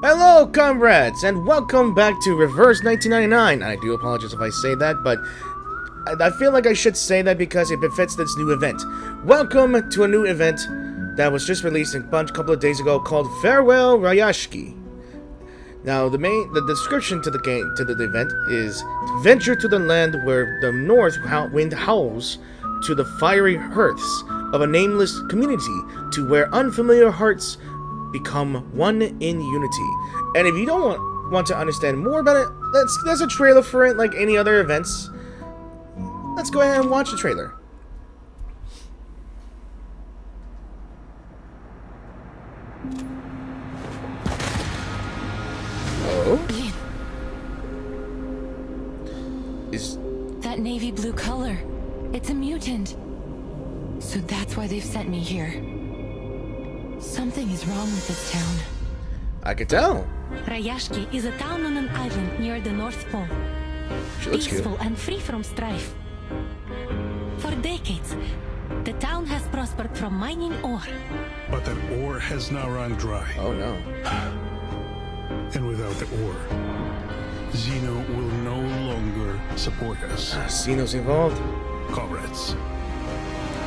Hello, comrades, and welcome back to Reverse 1999. I do apologize if I say that, but I feel like I should say that because it befits this new event. Welcome to a new event that was just released a couple of days ago called Farewell Rayashki. Now, the description to the event is venture to the land where the north wind howls, to the fiery hearths of a nameless community, to where unfamiliar hearts become one in unity. And if you don't want to understand more about it, there's a trailer for it like any other events. Let's go ahead and watch the trailer. Oh? Is that navy blue color? It's a mutant. So that's why they've sent me here. Something is wrong with this town. I could tell. Rayashki is a town on an island near the North Pole. She looks cute. Peaceful and free from strife. For decades, the town has prospered from mining ore. But that ore has now run dry. Oh no. And without the ore, Zeno will no longer support us. Zeno's involved. Comrades,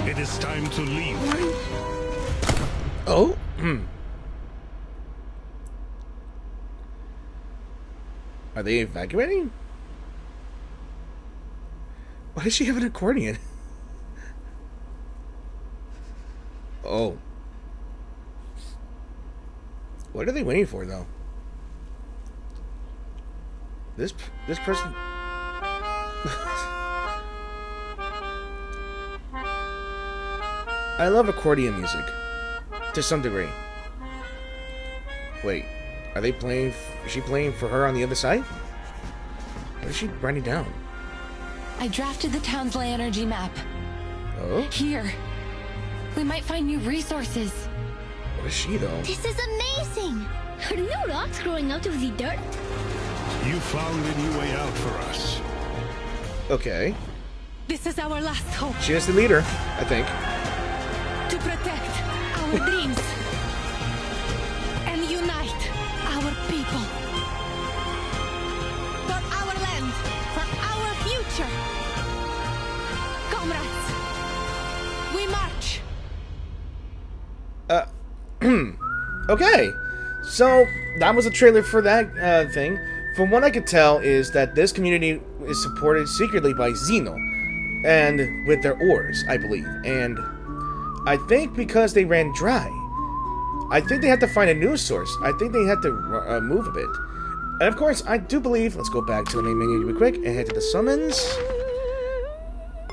it is time to leave. Oh? Are they evacuating? Why does she have an accordion? Oh. What are they waiting for, though? This person... I love accordion music. To some degree. Wait. Are they playing... Is she playing for her on the other side? What is she writing down? I drafted the town's ley energy map. Oh? Here. We might find new resources. What is she, though? This is amazing! Are new rocks growing out of the dirt? You found a new way out for us. Okay. This is our last hope. She is the leader, I think. To protect our dreams. And unite our people. For our land. For our future. Comrades. We march. Okay. So, that was a trailer for that thing. From what I could tell is that this community is supported secretly by Zeno. And with their ores, I believe. And I think because they ran dry, I think they had to find a news source. I think they had to move a bit. And of course, I do believe... Let's go back to the main menu real quick and head to the summons.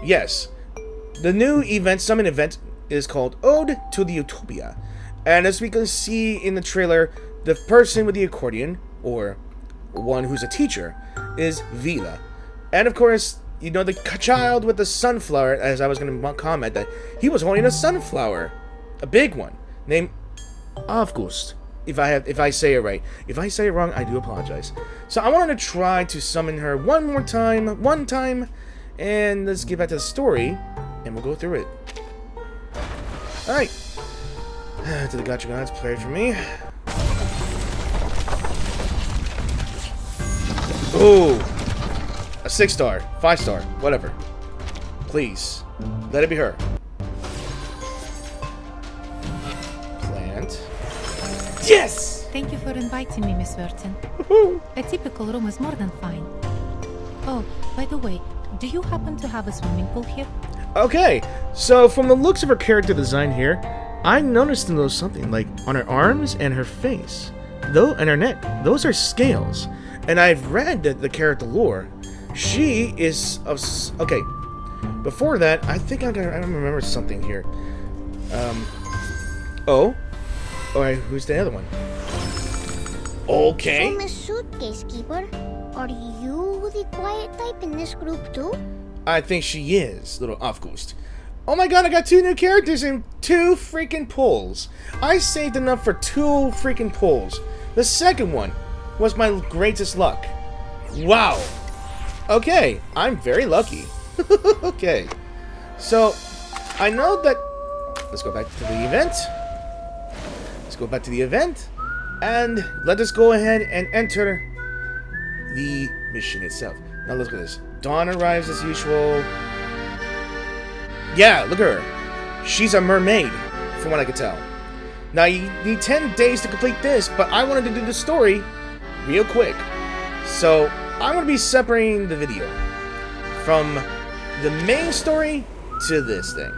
Yes. The new summon event is called Ode to the Utopia. And as we can see in the trailer, the person with the accordion, or one who's a teacher, is Vila. And of course, you know, the child with the sunflower, as I was going to comment, that he was holding a sunflower. A big one. Named August. If I say it right. If I say it wrong, I do apologize. So I wanted to try to summon her one time. And let's get back to the story. And we'll go through it. Alright. To the Gacha Gods, play for me. Ooh. A 6-star, 5-star, whatever. Please, let it be her. Plant. Yes! Thank you for inviting me, Miss Verton. A typical room is more than fine. Oh, by the way, do you happen to have a swimming pool here? Okay, so from the looks of her character design here, I noticed something, like on her arms and her face, and her neck. Those are scales. And I've read the character lore. She is okay. Before that, I think I remember something here. Oh. Alright, who's the other one? Okay. So, Miss Suitcase Keeper, are you the quiet type in this group too? I think she is, little August. Oh my god, I got 2 new characters and 2 freaking pulls. I saved enough for 2 freaking pulls. The second one was my greatest luck. Wow. Okay, I'm very lucky. Okay. So, I know that... Let's go back to the event. And let us go ahead and enter the mission itself. Now look at this. Dawn arrives as usual. Yeah, look at her. She's a mermaid, from what I could tell. Now you need 10 days to complete this, but I wanted to do the story real quick. So I'm going to be separating the video from the main story to this thing.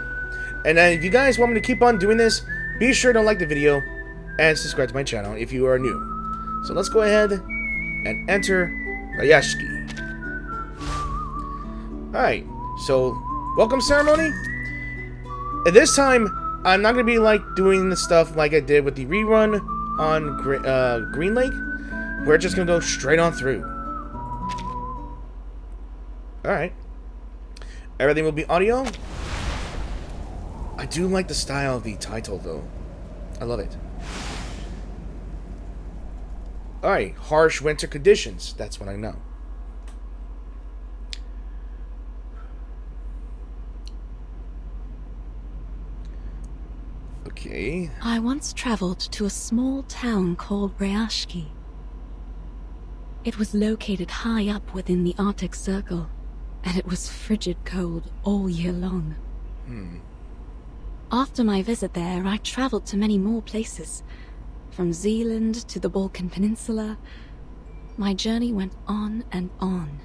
And then if you guys want me to keep on doing this, be sure to like the video and subscribe to my channel if you are new. So let's go ahead and enter Rayashki. Alright, so welcome ceremony. At this time, I'm not going to be like doing the stuff like I did with the rerun on Green Lake. We're just going to go straight on through. Alright. Everything will be audio. I do like the style of the title though. I love it. Alright, harsh winter conditions. That's what I know. Okay. I once traveled to a small town called Rayashki. It was located high up within the Arctic Circle, and it was frigid cold all year long. After my visit there, I traveled to many more places. From Zealand to the Balkan Peninsula, my journey went on and on.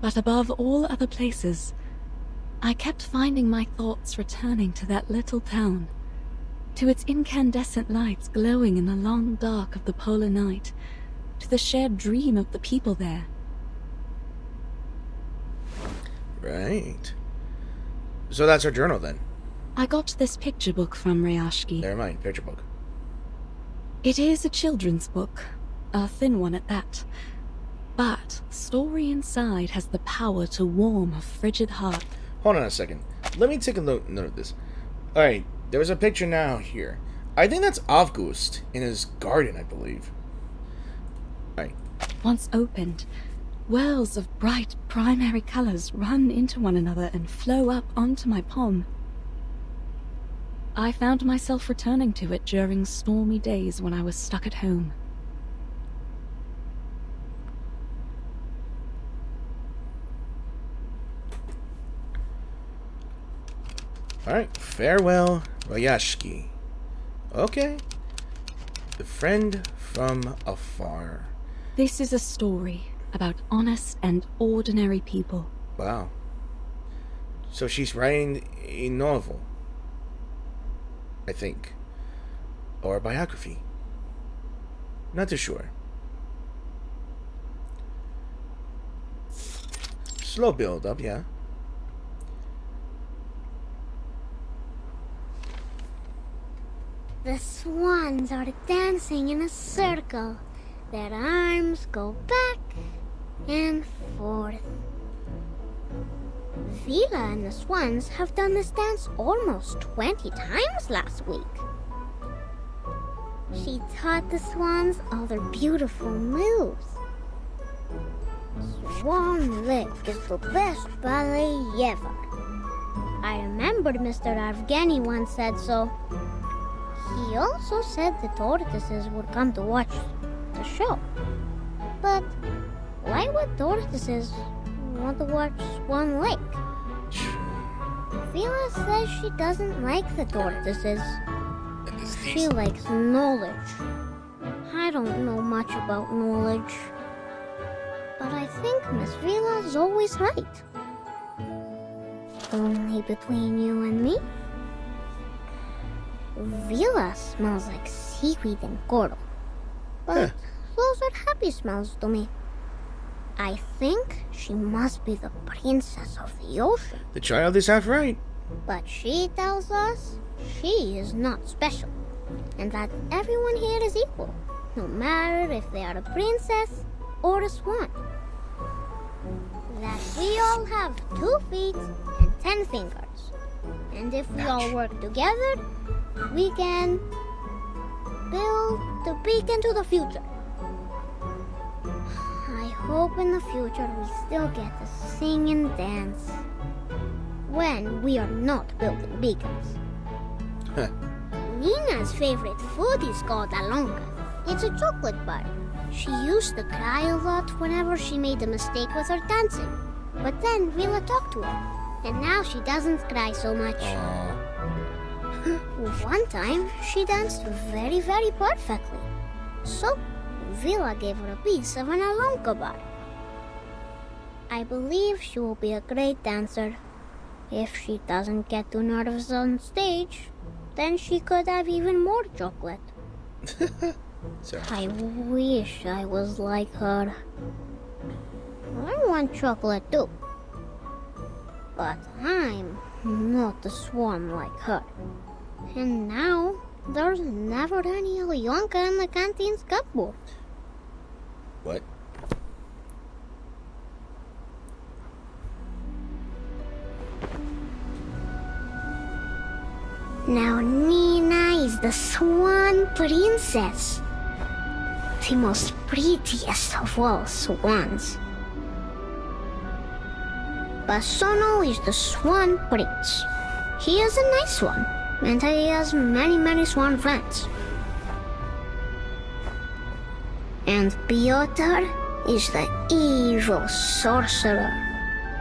But above all other places, I kept finding my thoughts returning to that little town, to its incandescent lights glowing in the long dark of the polar night, to the shared dream of the people there. Right. So that's our journal then. I got this picture book from Rayashki. Never mind, picture book. It is a children's book, a thin one at that. But the story inside has the power to warm a frigid heart. Hold on a second. Let me take a note of this. Alright, there's a picture now here. I think that's August in his garden, I believe. Alright. Once opened, wells of bright primary colors run into one another and flow up onto my palm. I found myself returning to it during stormy days when I was stuck at home. Alright, farewell, Rayashki. Okay. The friend from afar. This is a story about honest and ordinary people. Wow. So she's writing a novel, I think. Or a biography. Not too sure. Slow build up, yeah. The swans are dancing in a circle. Their arms go back and forth. Vila and the swans have done this dance almost 20 times last week. She taught the swans all their beautiful moves. Swan Lake is the best ballet ever. I remembered Mr. Evgeny once said so. He also said the tortoises would come to watch the show. But why would tortoises want to watch Swan Lake? Vila says she doesn't like the tortoises. She likes knowledge. I don't know much about knowledge. But I think Miss Vila is always right. Only between you and me, Vila smells like seaweed and coral. But those are happy smells to me. I think she must be the princess of the ocean. The child is half right. But she tells us she is not special, and that everyone here is equal, no matter if they are a princess or a swan. That we all have 2 feet and 10 fingers, and if we all work together, we can build the beacon to the future. I hope in the future we still get to sing and dance when we are not building beacons. Nina's favorite food is called alonga. It's a chocolate bar. She used to cry a lot whenever she made a mistake with her dancing. But then Vila talked to her, and now she doesn't cry so much. One time, she danced very, very perfectly. So, Vila gave her a piece of an alonga bar. I believe she will be a great dancer. If she doesn't get too nervous on stage, then she could have even more chocolate. I wish I was like her. I want chocolate too. But I'm not a swan like her. And now, there's never any Alyonka in the canteen's cupboard. What? Now Nina is the swan princess. The most prettiest of all swans. Basono is the swan prince. He is a nice one, and he has many, many swan friends. And Piotr is the evil sorcerer,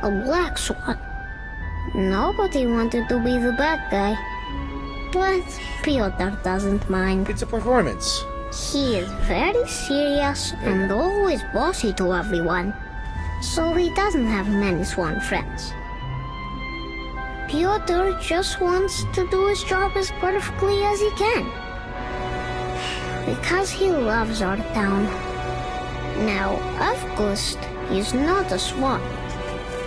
a black swan. Nobody wanted to be the bad guy, but Piotr doesn't mind. It's a performance. He is very serious and always bossy to everyone, so he doesn't have many swan friends. Piotr just wants to do his job as perfectly as he can, because he loves our town. Now, August is not a swan,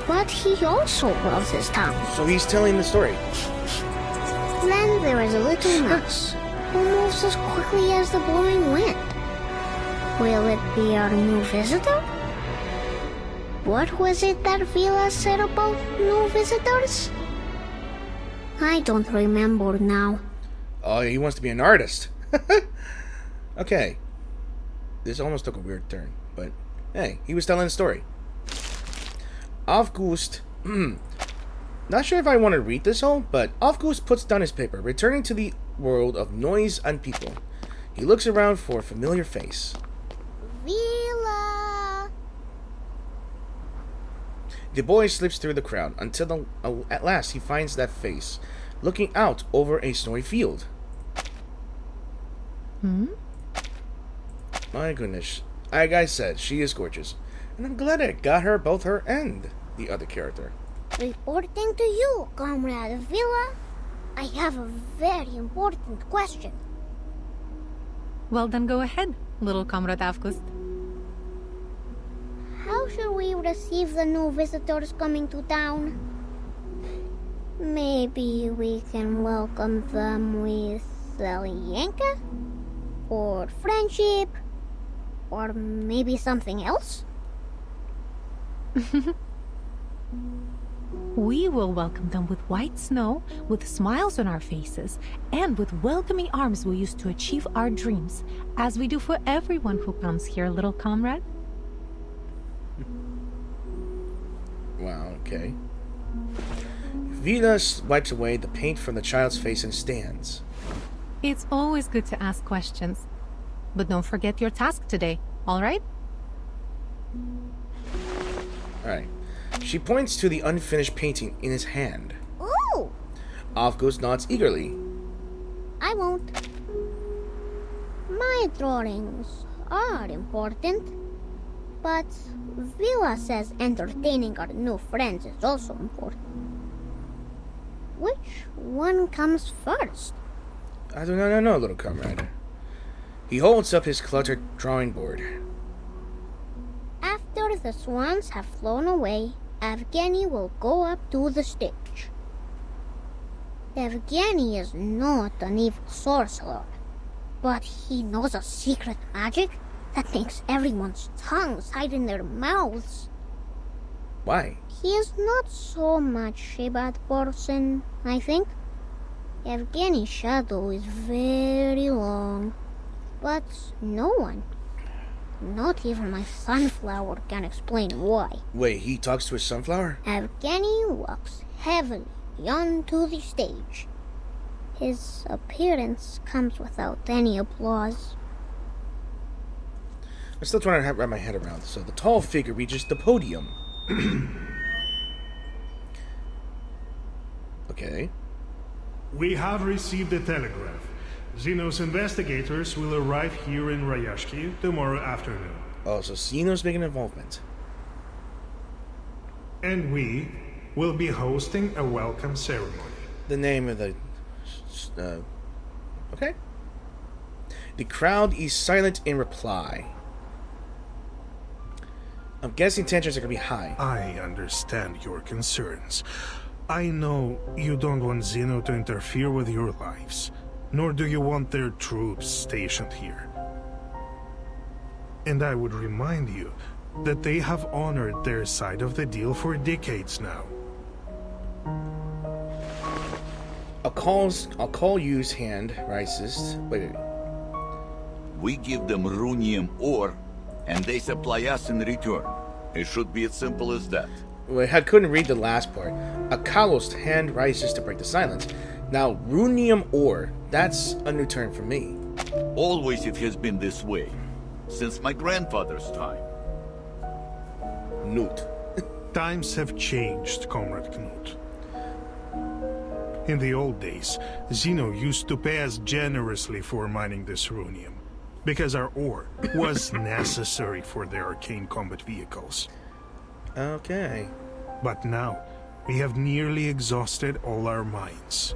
but he also loves his town. So he's telling the story. Then there is a little mouse who moves as quickly as the blowing wind. Will it be our new visitor? What was it that Vila said about new visitors? I don't remember now. Oh, he wants to be an artist. Okay. This almost took a weird turn, but hey, he was telling the story. August. Not sure if I want to read this whole, but August puts down his paper, returning to the world of noise and people. He looks around for a familiar face. Vila! The boy slips through the crowd until at last he finds that face, looking out over a snowy field. My goodness. Like I said, she is gorgeous. And I'm glad I got her, both her and the other character. Reporting to you, Comrade Vila. I have a very important question. Well, then go ahead, little Comrade August. How should we receive the new visitors coming to town? Maybe we can welcome them with Zelyanka? Or friendship? Or maybe something else? We will welcome them with white snow, with smiles on our faces, and with welcoming arms we use to achieve our dreams, as we do for everyone who comes here, little comrade. Wow, okay. Venus wipes away the paint from the child's face and stands. It's always good to ask questions. But don't forget your task today, alright? Alright. She points to the unfinished painting in his hand. Ooh! August nods eagerly. I won't. My drawings are important, but Vila says entertaining our new friends is also important. Which one comes first? I do not know, little comrade. He holds up his cluttered drawing board. After the swans have flown away, Evgeny will go up to the stage. Evgeny is not an evil sorcerer, but he knows a secret magic that makes everyone's tongues hide in their mouths. Why? He is not so much a bad person, I think. Evgeny's shadow is very long, but no one, not even my sunflower, can explain why. Wait, he talks to his sunflower? Evgeny walks heavily onto the stage. His appearance comes without any applause. I'm still trying to wrap my head around. So the tall figure reaches the podium. Okay. We have received a telegraph. Zeno's investigators will arrive here in Rayashki tomorrow afternoon. Oh, so Zeno's making an involvement. And we will be hosting a welcome ceremony. The name of the... okay. The crowd is silent in reply. I'm guessing tensions are going to be high. I understand your concerns. I know you don't want Zeno to interfere with your lives, nor do you want their troops stationed here. And I would remind you that they have honored their side of the deal for decades now. A call used hand rises. Wait. We give them runium ore, and they supply us in return. It should be as simple as that. Wait, I couldn't read the last part. A calloused hand rises to break the silence. Now, runium ore. That's a new term for me. Always it has been this way, since my grandfather's time. Newt. Times have changed, Comrade Knut. In the old days, Zeno used to pay us generously for mining this runium, because our ore was necessary for their arcane combat vehicles. Okay. But now, we have nearly exhausted all our mines.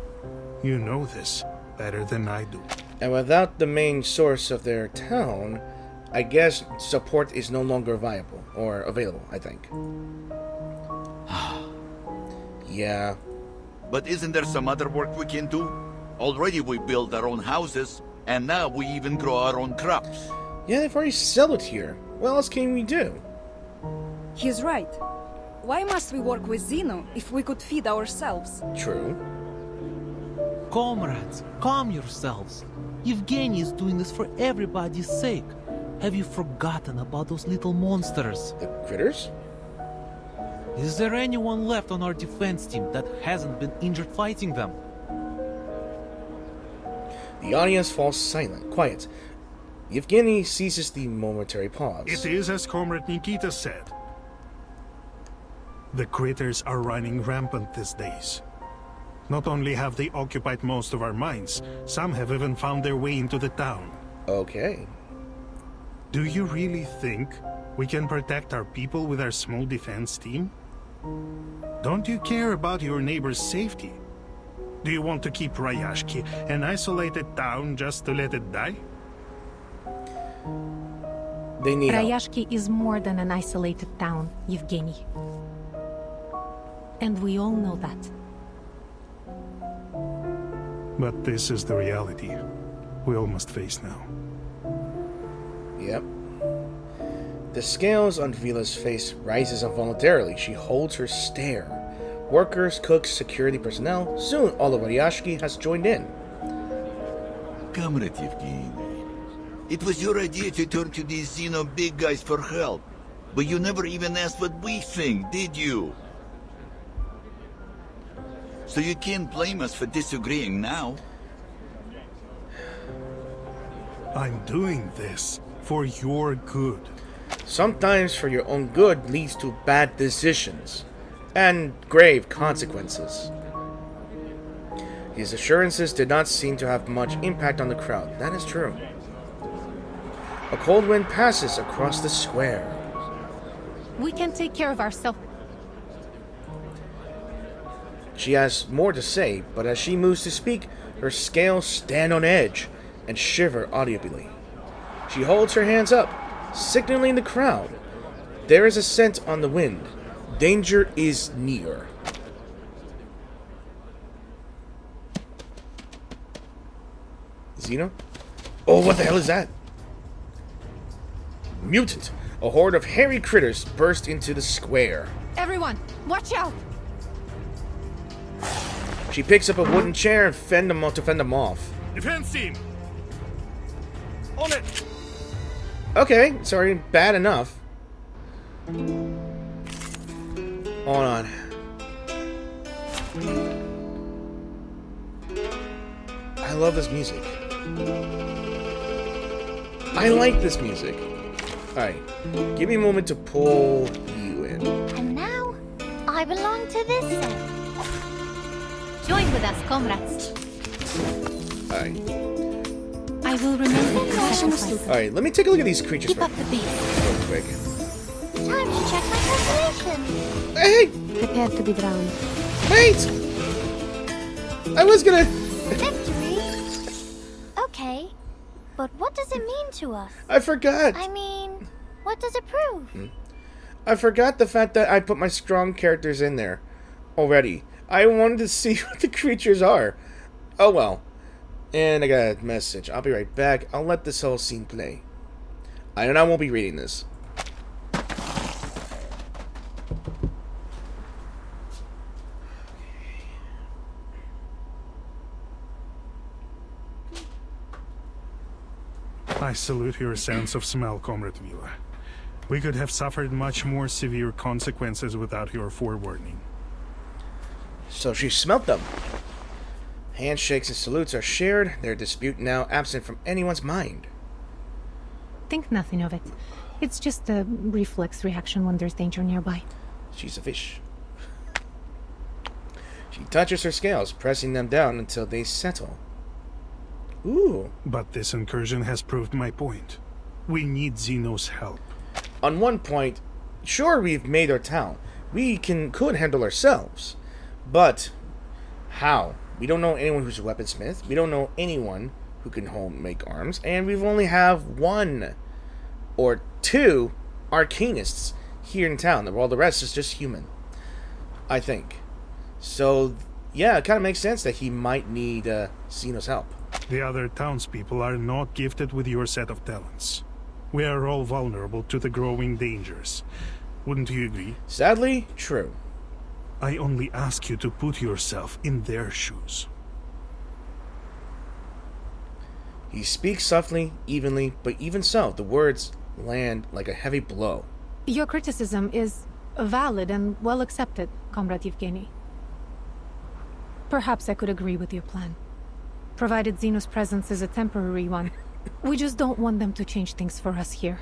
You know this better than I do. And without the main source of their town, I guess support is no longer viable or available, I think. Yeah. But isn't there some other work we can do? Already we build our own houses, and now we even grow our own crops. Yeah, they've already settled here. What else can we do? He's right. Why must we work with Zeno if we could feed ourselves? True. Comrades, calm yourselves. Evgeny is doing this for everybody's sake. Have you forgotten about those little monsters? The critters? Is there anyone left on our defense team that hasn't been injured fighting them? The audience falls silent, quiet. Yevgeny seizes the momentary pause. It is as Comrade Nikita said. The critters are running rampant these days. Not only have they occupied most of our mines, some have even found their way into the town. Okay. Do you really think we can protect our people with our small defense team? Don't you care about your neighbor's safety? Do you want to keep Rayashki an isolated town just to let it die? They need help. Rayashki is more than an isolated town, Yevgeny. And we all know that. But this is the reality we all must face now. Yep. The scales on Vila's face rises involuntarily. She holds her stare. Workers, cooks, security personnel. Soon all of Rayashki has joined in. Comrade Evgeny, it was your idea to turn to these Zeno big guys for help. But you never even asked what we think, did you? So you can't blame us for disagreeing now. I'm doing this for your good. Sometimes for your own good leads to bad decisions and grave consequences. His assurances did not seem to have much impact on the crowd. That is true. A cold wind passes across the square. We can take care of ourselves. She has more to say, but as she moves to speak, her scales stand on edge and shiver audibly. She holds her hands up, signaling the crowd. There is a scent on the wind. Danger is near. Zeno? Oh, what the hell is that? Mutant! A horde of hairy critters burst into the square. Everyone, watch out! She picks up a wooden chair and fend them off. Defense team! On it! Okay, sorry, bad enough. Hold on. love this music. I like this music. Alright, give me a moment to pull you in. And now, I belong to this set. Join with us, comrades. Alright. I will remember the sacrifice. Alright, let me take a look at these creatures Keep up the pace. real quick. Time to check my calculation. Hey! Prepare to be drowned. Wait! I was gonna... Victory? Okay, but what does it mean to us? I forgot. I mean, what does it prove? I forgot the fact that I put my strong characters in there already. I wanted to see what the creatures are. Oh well. And I got a message. I'll be right back. I'll let this whole scene play. I won't be reading this. I salute your sense of smell, Comrade Vila. We could have suffered much more severe consequences without your forewarning. So she smelt them. Handshakes and salutes are shared, their dispute now absent from anyone's mind. Think nothing of it. It's just a reflex reaction when there's danger nearby. She's a fish. She touches her scales, pressing them down until they settle. Ooh. But this incursion has proved my point. We need Zeno's help. On one point, sure, we've made our town. We could handle ourselves. But how? We don't know anyone who's a weaponsmith. We don't know anyone who can make arms. And we've only have one or two arcanists here in town. While the rest is just human, I think. So, yeah, it kind of makes sense that he might need Zeno's help. The other townspeople are not gifted with your set of talents. We are all vulnerable to the growing dangers. Wouldn't you agree? Sadly, true. I only ask you to put yourself in their shoes. He speaks softly, evenly, but even so, the words land like a heavy blow. Your criticism is valid and well accepted, Comrade Yevgeny. Perhaps I could agree with your plan, provided Zeno's presence is a temporary one. We just don't want them to change things for us here.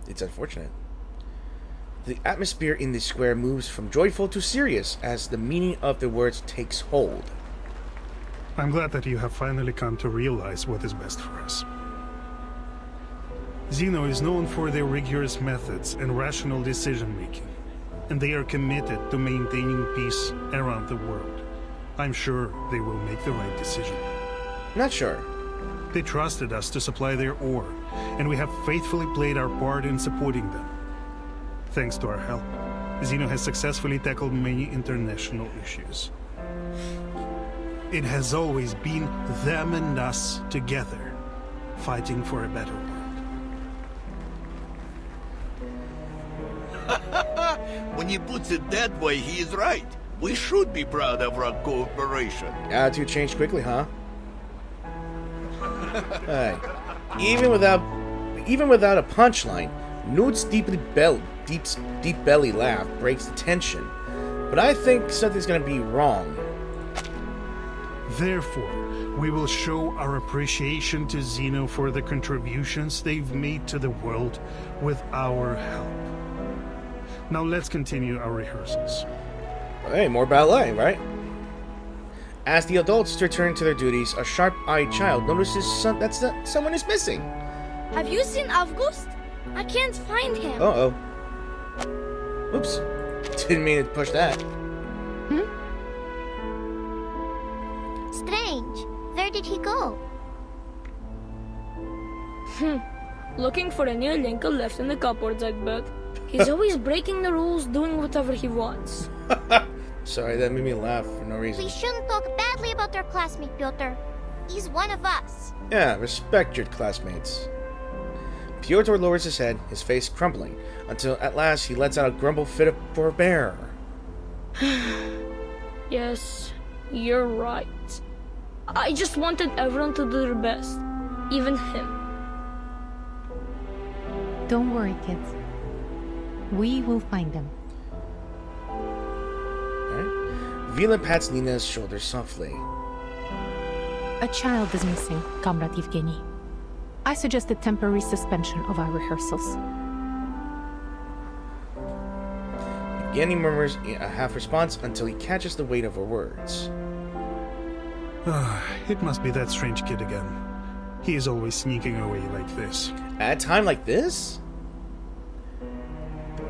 It's unfortunate. The atmosphere in the square moves from joyful to serious as the meaning of the words takes hold. I'm glad that you have finally come to realize what is best for us. Zeno is known for their rigorous methods and rational decision-making, and they are committed to maintaining peace around the world. I'm sure they will make the right decision. Not sure. They trusted us to supply their ore, and we have faithfully played our part in supporting them. Thanks to our help, Zeno has successfully tackled many international issues. It has always been them and us together, fighting for a better world. When he puts it that way, he is right. We should be proud of our cooperation. Attitude changed quickly, huh? Hey, even without a punchline, Newt's deep belly laugh breaks the tension. But I think something's gonna be wrong. Therefore, we will show our appreciation to Zeno for the contributions they've made to the world with our help. Now let's continue our rehearsals. Hey, more ballet, right? As the adults return to their duties, a sharp-eyed child notices that someone is missing. Have you seen August? I can't find him. Uh-oh. Oops. Didn't mean to push that. Strange. Where did he go? Looking for a new Lincoln left in the cupboards, I bet. He's always breaking the rules, doing whatever he wants. Sorry, that made me laugh for no reason. We shouldn't talk badly about our classmate, Piotr. He's one of us. Yeah, respect your classmates. Piotr lowers his head, his face crumpling, until at last he lets out a grumble fit of forbear. Yes, you're right. I just wanted everyone to do their best, even him. Don't worry, kids. We will find them. Alright. Vila pats Nina's shoulder softly. A child is missing, Comrade Yevgeny. I suggest a temporary suspension of our rehearsals. Yevgeny murmurs a half response until he catches the weight of her words. It must be that strange kid again. He is always sneaking away like this. At a time like this?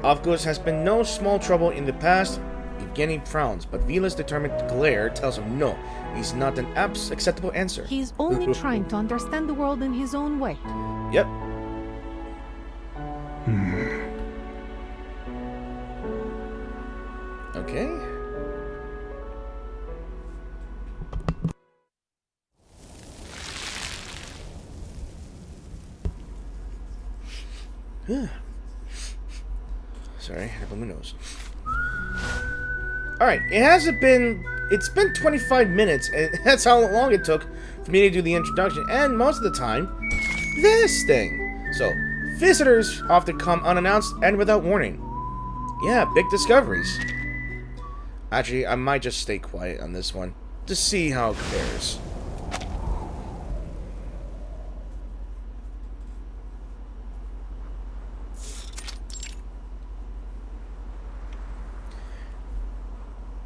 Of course, has been no small trouble in the past. Yevgeny frowns, but Vila's determined glare tells him no. He's not an acceptable answer. He's only trying to understand the world in his own way. Yep. Okay. Sorry, I have my nose. Alright, it's been 25 minutes, and that's how long it took for me to do the introduction, and most of the time, this thing. So, visitors often come unannounced and without warning. Yeah, big discoveries. Actually, I might just stay quiet on this one, to see how it compares.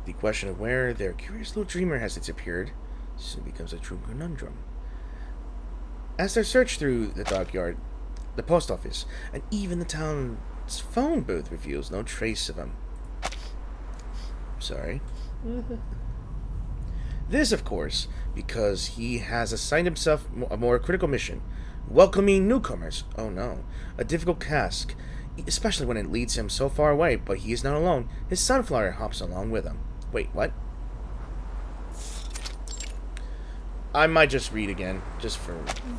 The question of where their curious little dreamer has disappeared soon becomes a true conundrum. As they search through the dockyard, the post office, and even the town's phone booth reveals no trace of him. Sorry. This, of course, because he has assigned himself a more critical mission, welcoming newcomers. Oh no, a difficult task, especially when it leads him so far away, but he is not alone. His sunflower hops along with him. Wait, what? I might just read again, just for...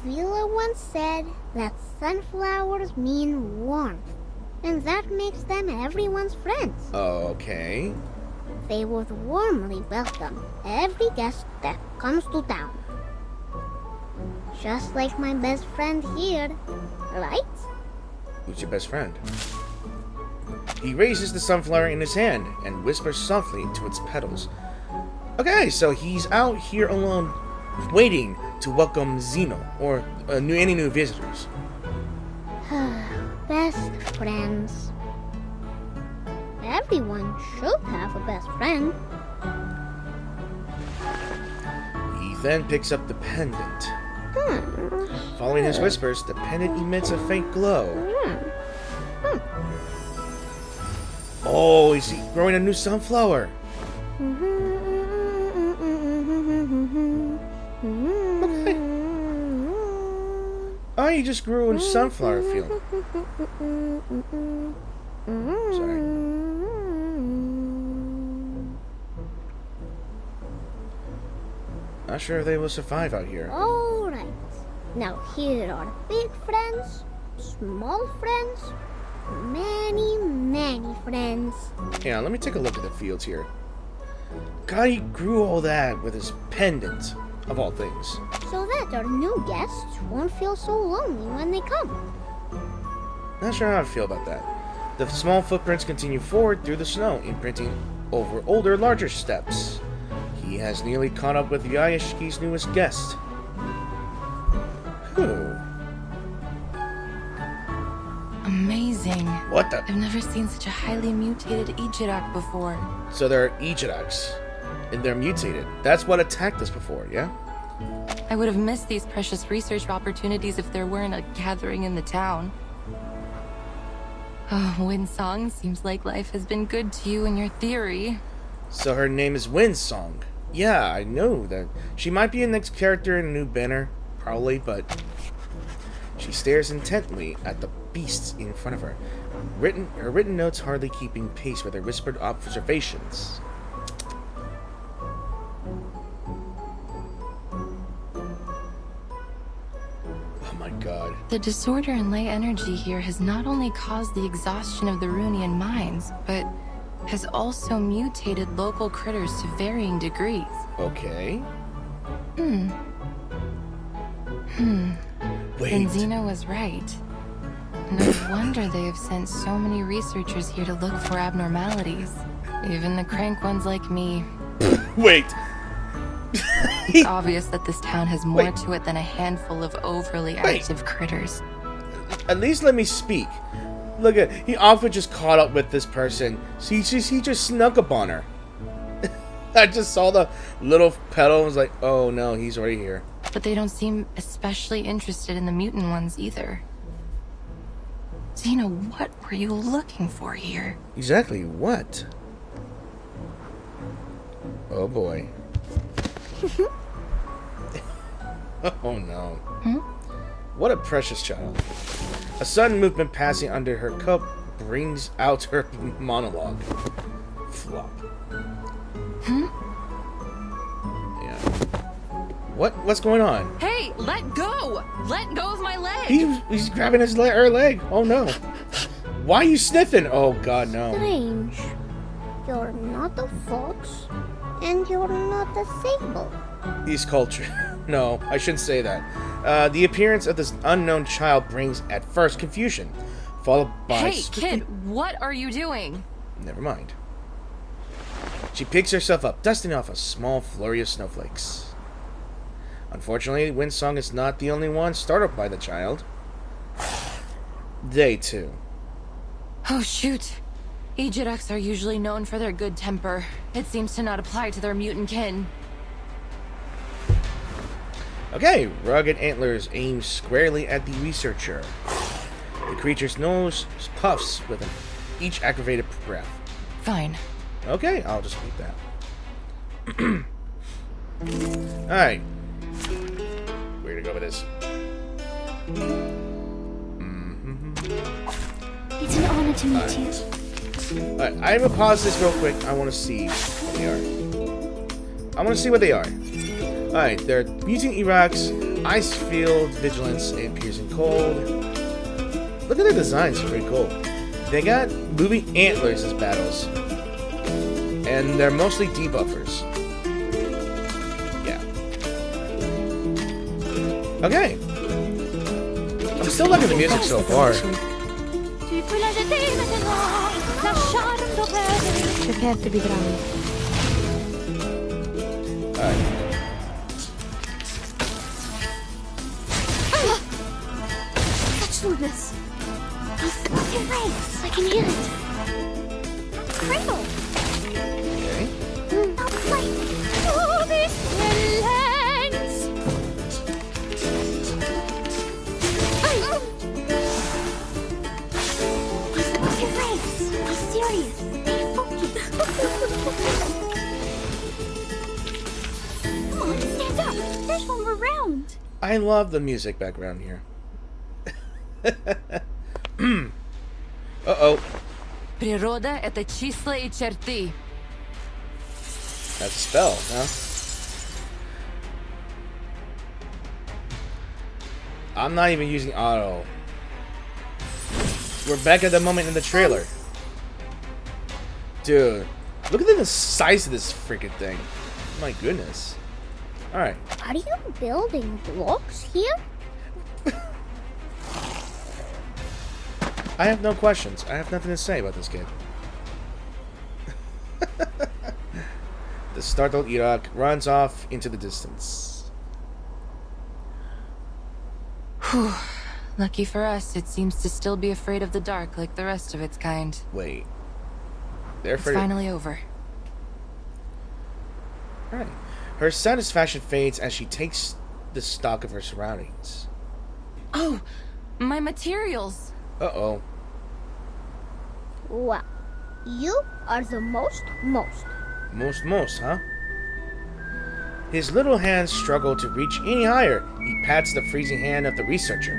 Vila once said that sunflowers mean warmth, and that makes them everyone's friends. Okay. They would warmly welcome every guest that comes to town. Just like my best friend here, right? Who's your best friend? He raises the sunflower in his hand and whispers softly into its petals. Okay, so he's out here alone, waiting to welcome Zeno, or any new visitors. Best friends. Everyone should have a best friend. He then picks up the pendant. Following his whispers, the pendant emits a faint glow. Oh, is he growing a new sunflower? Okay. Oh, he just grew a sunflower field. Sorry. Not sure if they will survive out here. Alright. Now here are big friends, small friends, many, many friends. Yeah, let me take a look at the fields here. God, he grew all that with his pendant, of all things. So that our new guests won't feel so lonely when they come. Not sure how I feel about that. The small footprints continue forward through the snow, imprinting over older, larger steps. He has nearly caught up with Rayashki's newest guest. Who? Amazing. What the? I've never seen such a highly mutated Ichirak before. So there are Ichiraks, and they're mutated. That's what attacked us before, yeah? I would have missed these precious research opportunities if there weren't a gathering in the town. Oh, Windsong, seems like life has been good to you and your theory. So her name is Windsong. Yeah, I know that. She might be a next character in a new banner, probably, but... She stares intently at the beasts in front of her. Her written notes hardly keeping pace with her whispered observations. Oh my god. The disorder in ley energy here has not only caused the exhaustion of the Runian mines, but has also mutated local critters to varying degrees. Okay. Wait. Then Zeno was right. No wonder they have sent so many researchers here to look for abnormalities. Even the crank ones like me. Wait. It's obvious that this town has more Wait. to it than a handful of overly active critters. At least let me speak. Look at he often just caught up with this person. So he just snuck up on her. I just saw the little petal and was like, oh no, he's already here. But they don't seem especially interested in the mutant ones either. Zeno, what were you looking for here? Exactly what? Oh boy. Oh no. What a precious child. A sudden movement passing under her cup brings out her monologue. Flop. Yeah. What's going on? Hey, let go! Let go of my leg! He's grabbing her leg. Oh no. Why are you sniffing? Oh god, no. Strange. You're not a fox, and you're not a sable. East culture. No, I shouldn't say that. The appearance of this unknown child brings at first confusion, followed by... Hey, kid, what are you doing? Never mind. She picks herself up, dusting off a small flurry of snowflakes. Unfortunately, Windsong is not the only one startled by the child. Day 2. Oh, shoot. Ejiraks are usually known for their good temper. It seems to not apply to their mutant kin. Okay, rugged antlers aim squarely at the researcher. The creature's nose puffs with each aggravated breath. Fine. Okay, I'll just read that. Alright. Where to go with this? It's an honor to meet you. Alright, I'm gonna pause this real quick. I want to see what they are. I want to see what they are. Alright, they're mutant Iraqs, ice field, vigilance, and piercing cold. Look at their designs, it's pretty cool. They got moving antlers as battles. And they're mostly debuffers. Yeah. Okay. I'm still liking the music so far. Prepare to be drowned. Alright. This. Your legs. I can hear it. Cradle. Okay. Oh, this lens. Your legs. Be serious. Be focused. Come on, stand up. There's one more round. I love the music background here. Uh-oh. Природа — это числа и черты. That's a spell, huh? I'm not even using auto. We're back at the moment in the trailer. Dude, look at the size of this freaking thing. My goodness. Alright. Are you building blocks here? I have no questions. I have nothing to say about this kid. The startled Iraq runs off into the distance. Whew. Lucky for us, it seems to still be afraid of the dark like the rest of its kind. Wait. They're It's afraid. finally over. Right. Her satisfaction fades as she takes the stock of her surroundings. Oh, my materials. Uh-oh. Wow. You are the most. Most, huh? His little hands struggle to reach any higher. He pats the freezing hand of the researcher.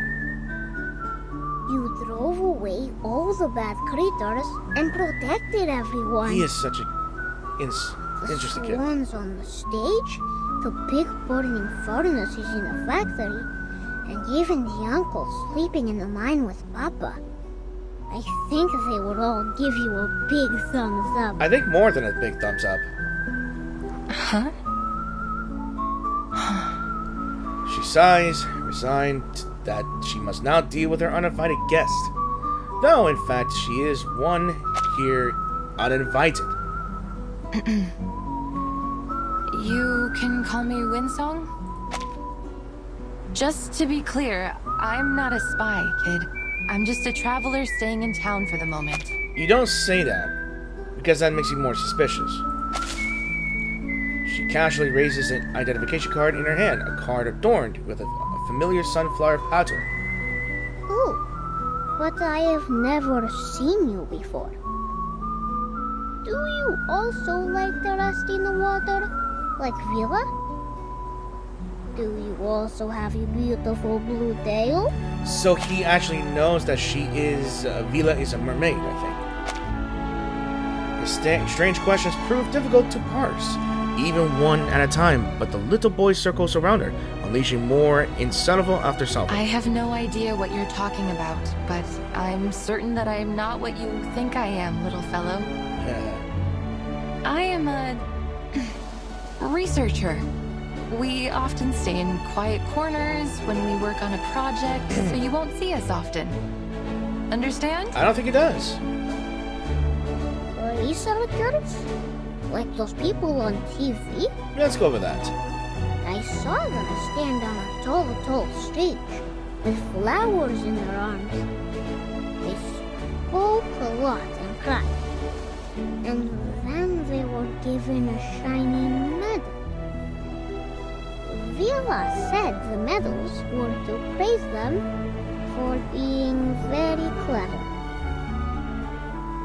You drove away all the bad creatures and protected everyone. He is such a interesting The kid. swans on the stage, the big burning furnaces in the factory, and even the uncle sleeping in the mine with Papa. I think they would all give you a big thumbs up. I think more than a big thumbs up. Huh? She sighs, resigned that she must now deal with her uninvited guest. Though, in fact, she is one here uninvited. You can call me Windsong? Just to be clear, I'm not a spy, kid. I'm just a traveler staying in town for the moment. You don't say that, because that makes you more suspicious. She casually raises an identification card in her hand, a card adorned with a familiar sunflower pattern. Oh, but I have never seen you before. Do you also like to rest in the water, like Villa? Do you also have a beautiful blue tail? So he actually knows that Vila is a mermaid, I think. His strange questions prove difficult to parse, even one at a time, but the little boy circles around her, unleashing more in salvo after salvo. I have no idea what you're talking about, but I'm certain that I am not what you think I am, little fellow. I am a researcher. We often stay in quiet corners when we work on a project, so you won't see us often. Understand? I don't think he does. Researchers? Like those people on TV? Let's go with that. I saw them stand on a tall stage with flowers in their arms. They spoke a lot and cried. And then they were given a shiny medal. Vila said the medals were to praise them for being very clever.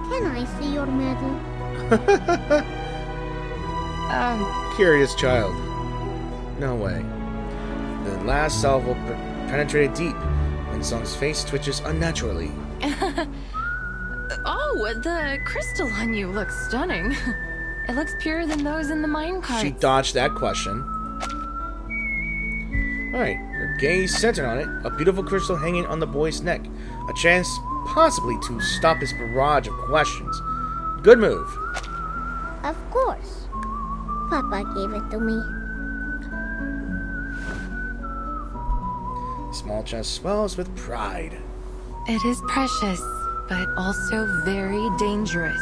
Can I see your medal? Curious child. No way. The last salvo penetrated deep, and Song's face twitches unnaturally. Oh, the crystal on you looks stunning. It looks purer than those in the mine carts. She dodged that question. Alright, her gaze centered on it, a beautiful crystal hanging on the boy's neck. A chance possibly to stop his barrage of questions. Good move. Of course. Papa gave it to me. His small chest swells with pride. It is precious, but also very dangerous.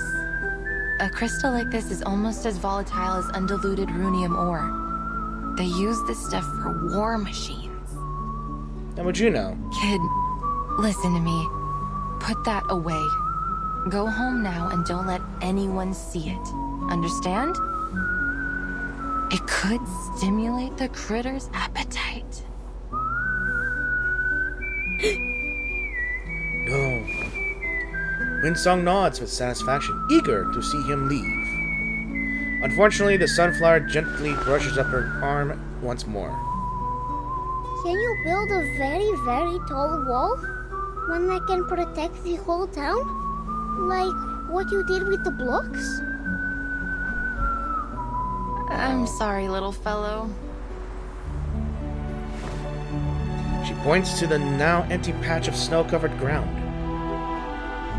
A crystal like this is almost as volatile as undiluted runium ore. They use this stuff for war machines. How would you know? Kid, listen to me. Put that away. Go home now and don't let anyone see it. Understand? It could stimulate the critter's appetite. No. Winsong nods with satisfaction, eager to see him leave. Unfortunately, the sunflower gently brushes up her arm once more. Can you build a very, very tall wall? One that can protect the whole town? Like what you did with the blocks? I'm sorry, little fellow. She points to the now empty patch of snow-covered ground.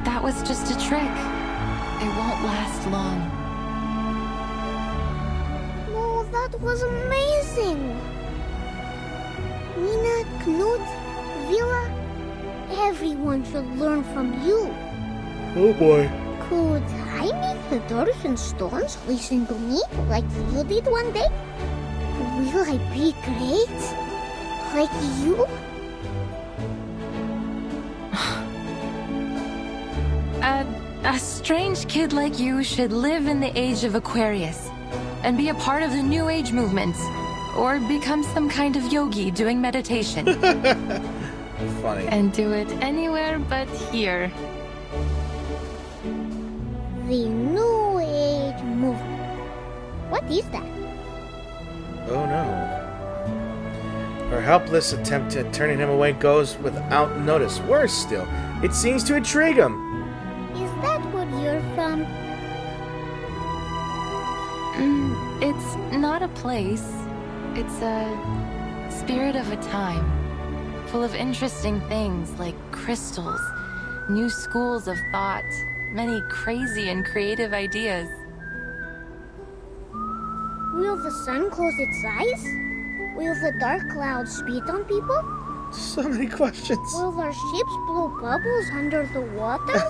That was just a trick. It won't last long. Oh, that was amazing! Nina, Knut, Villa, everyone should learn from you. Oh boy. Could I make the doors and stones listen to me like you did one day? Will I be great? Like you? A strange kid like you should live in the age of Aquarius and be a part of the New Age movement, or become some kind of yogi doing meditation. Funny. And do it anywhere but here. The New Age movement. What is that? Oh no. Her helpless attempt at turning him away goes without notice. Worse still, it seems to intrigue him. Is that what you're from? It's not a place. It's a spirit of a time, full of interesting things like crystals, new schools of thought, many crazy and creative ideas. Will the sun close its eyes? Will the dark clouds spit on people? So many questions. Will our ships blow bubbles under the water?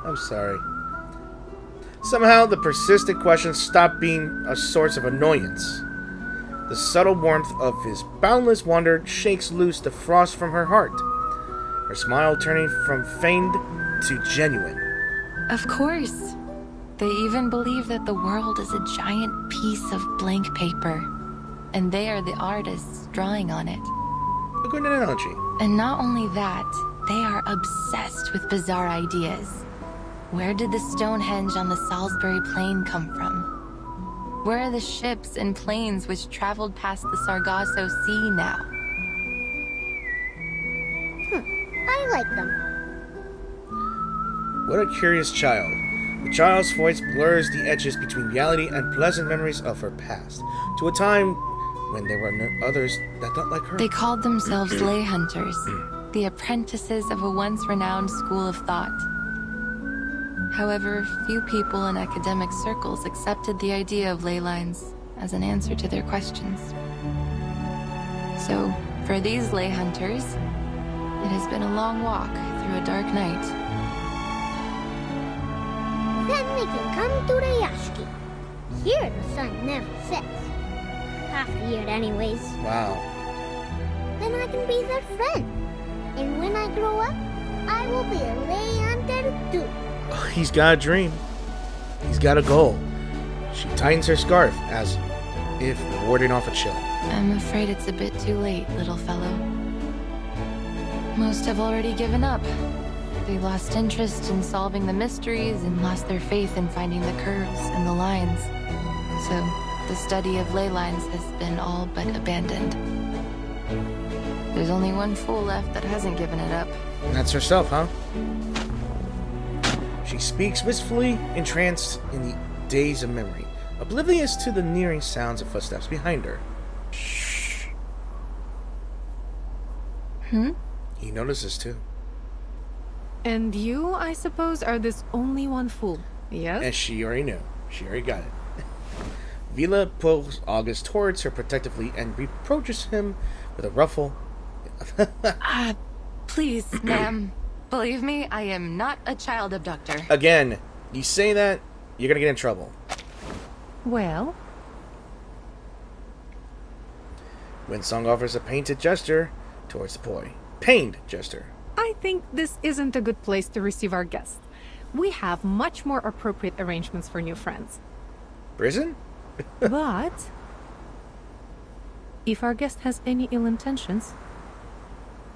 I'm sorry. Somehow, the persistent questions stopped being a source of annoyance. The subtle warmth of his boundless wonder shakes loose the frost from her heart, her smile turning from feigned to genuine. Of course. They even believe that the world is a giant piece of blank paper, and they are the artists drawing on it. A good analogy. And not only that, they are obsessed with bizarre ideas. Where did the Stonehenge on the Salisbury Plain come from? Where are the ships and planes which traveled past the Sargasso Sea now? I like them. What a curious child. The child's voice blurs the edges between reality and pleasant memories of her past, to a time when there were no others that thought like her. They called themselves lay hunters, the apprentices of a once renowned school of thought. However, few people in academic circles accepted the idea of ley lines as an answer to their questions. So, for these lay hunters, it has been a long walk through a dark night. Then we can come to Rayashki. Here the sun never sets. Half the year anyways. Wow. Then I can be their friend. And when I grow up, I will be a lay hunter too. He's got a dream. He's got a goal. She tightens her scarf as if warding off a chill. I'm afraid it's a bit too late, little fellow. Most have already given up. They lost interest in solving the mysteries and lost their faith in finding the curves and the lines. So, the study of ley lines has been all but abandoned. There's only one fool left that hasn't given it up. And that's herself, huh? She speaks wistfully, entranced in the days of memory, oblivious to the nearing sounds of footsteps behind her. Shh. He notices too. And you, I suppose, are this only one fool, yes? And she already knew. She already got it. Vila pulls August towards her protectively and reproaches him with a ruffle. Please, ma'am. Believe me, I am not a child abductor. Again, you say that, you're gonna get in trouble. Well? Winsong offers a painted gesture towards the boy. Pained gesture. I think this isn't a good place to receive our guests. We have much more appropriate arrangements for new friends. Prison? But if our guest has any ill intentions,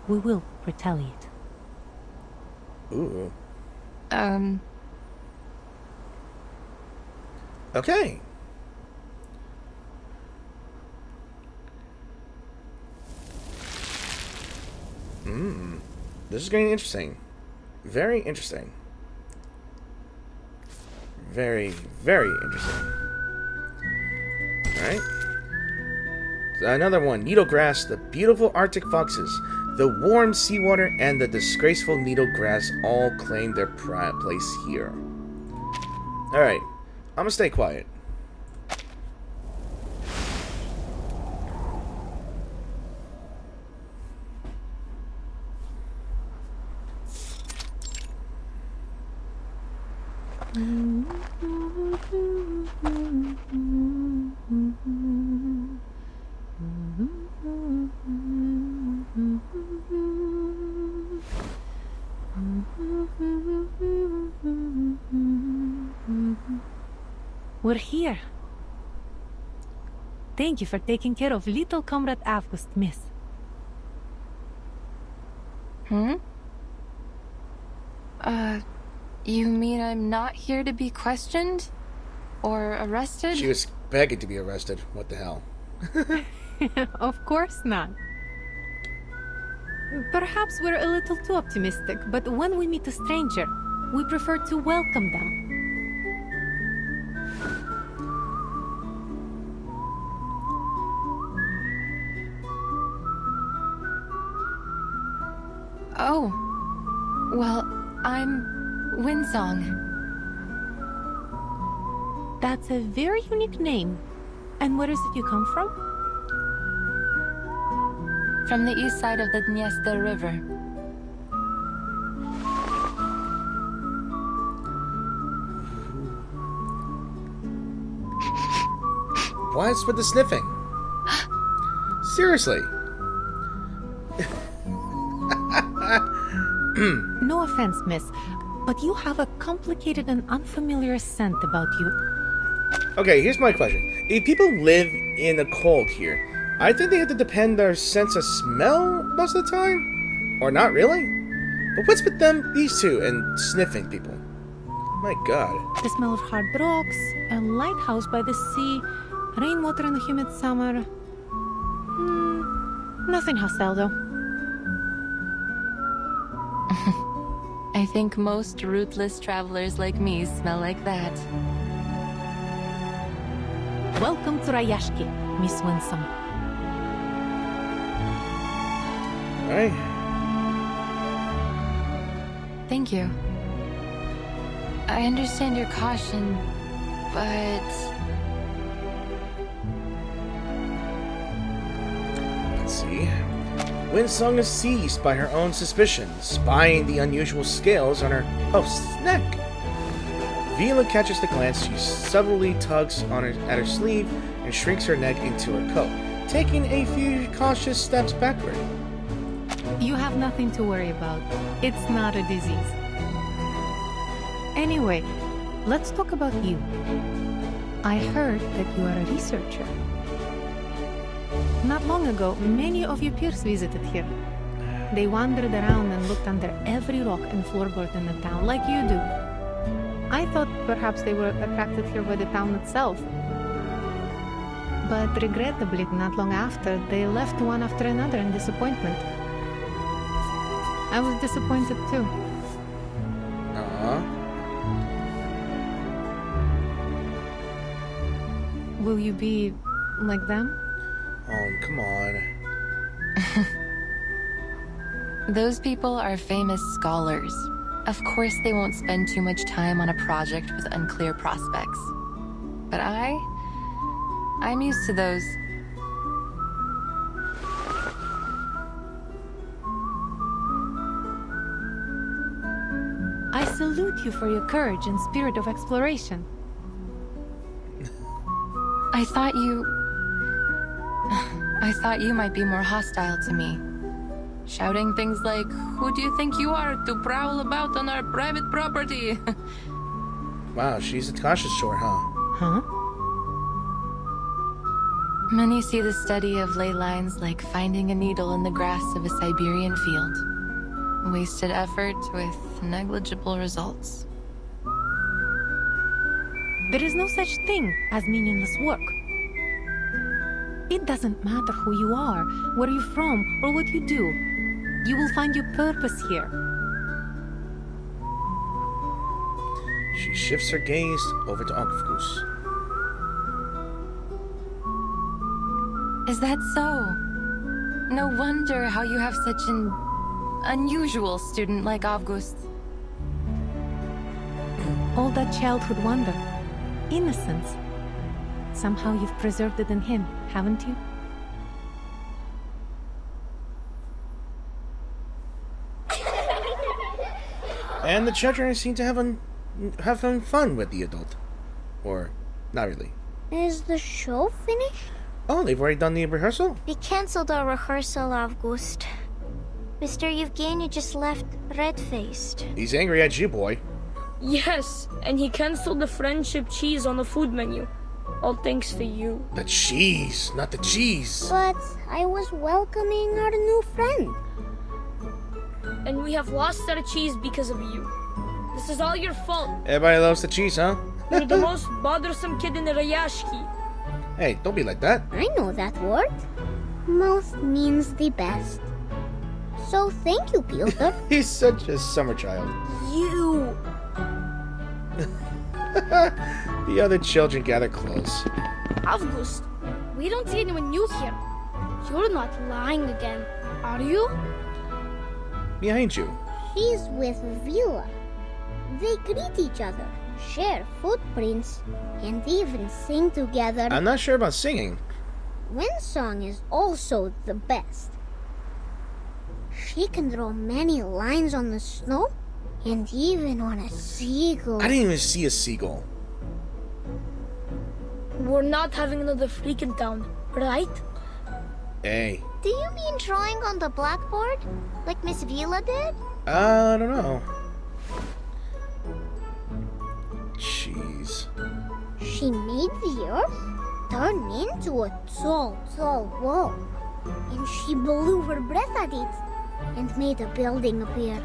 we will retaliate. Ooh. Okay. This is getting interesting. Very interesting. Very, very interesting. Alright. Another one. Needle grass, the beautiful Arctic foxes, the warm seawater, and the disgraceful needle grass all claim their place here. Alright. I'm gonna stay quiet. We're here. Thank you for taking care of little Comrade August, miss. You mean I'm not here to be questioned? Or arrested? She was begging to be arrested. What the hell? Of course not. Perhaps we're a little too optimistic, but when we meet a stranger, we prefer to welcome them. Oh. Well, I'm Winsong. That's a very unique name. And where is it you come from? From the east side of the Dniester River. What's with the sniffing? Seriously. No offense, miss, but you have a complicated and unfamiliar scent about you. Okay, here's my question. If people live in a cult here, I think they have to depend their sense of smell most of the time? Or not really? But what's with these two, and sniffing people? My god. The smell of hard rocks, a lighthouse by the sea, rainwater in the humid summer. Nothing hostile, though. I think most rootless travelers like me smell like that. Welcome to Rayashki, Miss Winsome. Alright. Thank you. I understand your caution, but... Let's see. Winsong is seized by her own suspicions, spying the unusual scales on her host's neck. Vila catches the glance. She subtly tugs at her sleeve and shrinks her neck into her coat, taking a few cautious steps backward. You have nothing to worry about. It's not a disease. Anyway, let's talk about you. I heard that you are a researcher. Not long ago, many of your peers visited here. They wandered around and looked under every rock and floorboard in the town, like you do. I thought perhaps they were attracted here by the town itself. But regrettably, not long after, they left one after another in disappointment. I was disappointed too. Will you be like them? Oh, come on. Those people are famous scholars. Of course they won't spend too much time on a project with unclear prospects. But I'm used to those. I salute you for your courage and spirit of exploration. I thought you might be more hostile to me. Shouting things like, "Who do you think you are to prowl about on our private property?" Wow, she's a cautious short, huh? Huh? Many see the study of ley lines like finding a needle in the grass of a Siberian field. Wasted effort with negligible results. There is no such thing as meaningless work. It doesn't matter who you are, where you're from, or what you do. You will find your purpose here. She shifts her gaze over to Augustus. Is that so? No wonder how you have such an unusual student like August. All that childhood wonder, innocence. Somehow you've preserved it in him, haven't you? And the children seem to having fun with the adult. Or, not really. Is the show finished? Oh, they've already done the rehearsal? We cancelled our rehearsal, August. Mr. Yevgeny just left red-faced. He's angry at you, boy. Yes, and he cancelled the friendship cheese on the food menu. All thanks to you. The cheese, not the cheese. But I was welcoming our new friend. And we have lost our cheese because of you. This is all your fault. Everybody loves the cheese, huh? You're the most bothersome kid in the Rayashki. Hey, don't be like that. I know that word. Most means the best. So thank you, Piotr. He's such a summer child. You! The other children gather close. August, we don't see anyone new here. You're not lying again, are you? Behind you. She's with Vila. They greet each other, share footprints, and even sing together. I'm not sure about singing. Winsong is also the best. She can draw many lines on the snow, and even on a seagull. I didn't even see a seagull. We're not having another freak in town, right? Hey. Do you mean drawing on the blackboard? Like Miss Vila did? I don't know. Jeez. She made the earth turn into a tall, tall wall. And she blew her breath at it and made a building appear.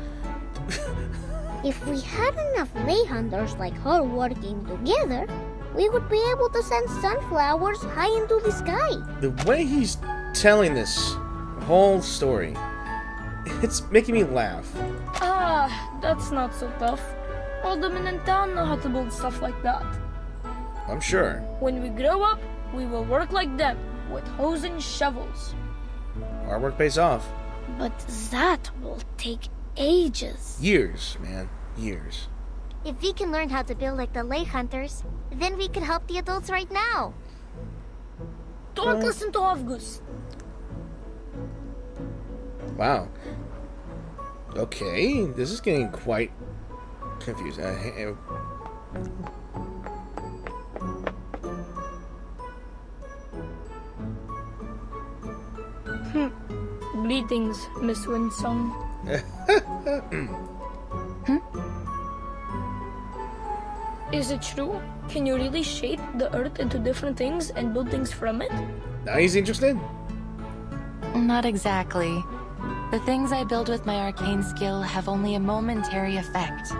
If we had enough lay hunters like her working together, we would be able to send sunflowers high into the sky. The way he's telling this whole story, it's making me laugh. Ah, that's not so tough. All the men in town know how to build stuff like that. I'm sure. When we grow up, we will work like them, with hoes and shovels. Our work pays off. But that will take ages. Years, man. Years. If we can learn how to build like the lay hunters, then we can help the adults right now. Don't listen to Avgus. Wow. Okay, this is getting quite confusing. Greetings, Miss Winsong. Is it true? Can you really shape the earth into different things and build things from it? Now he's interested? Not exactly. The things I build with my arcane skill have only a momentary effect.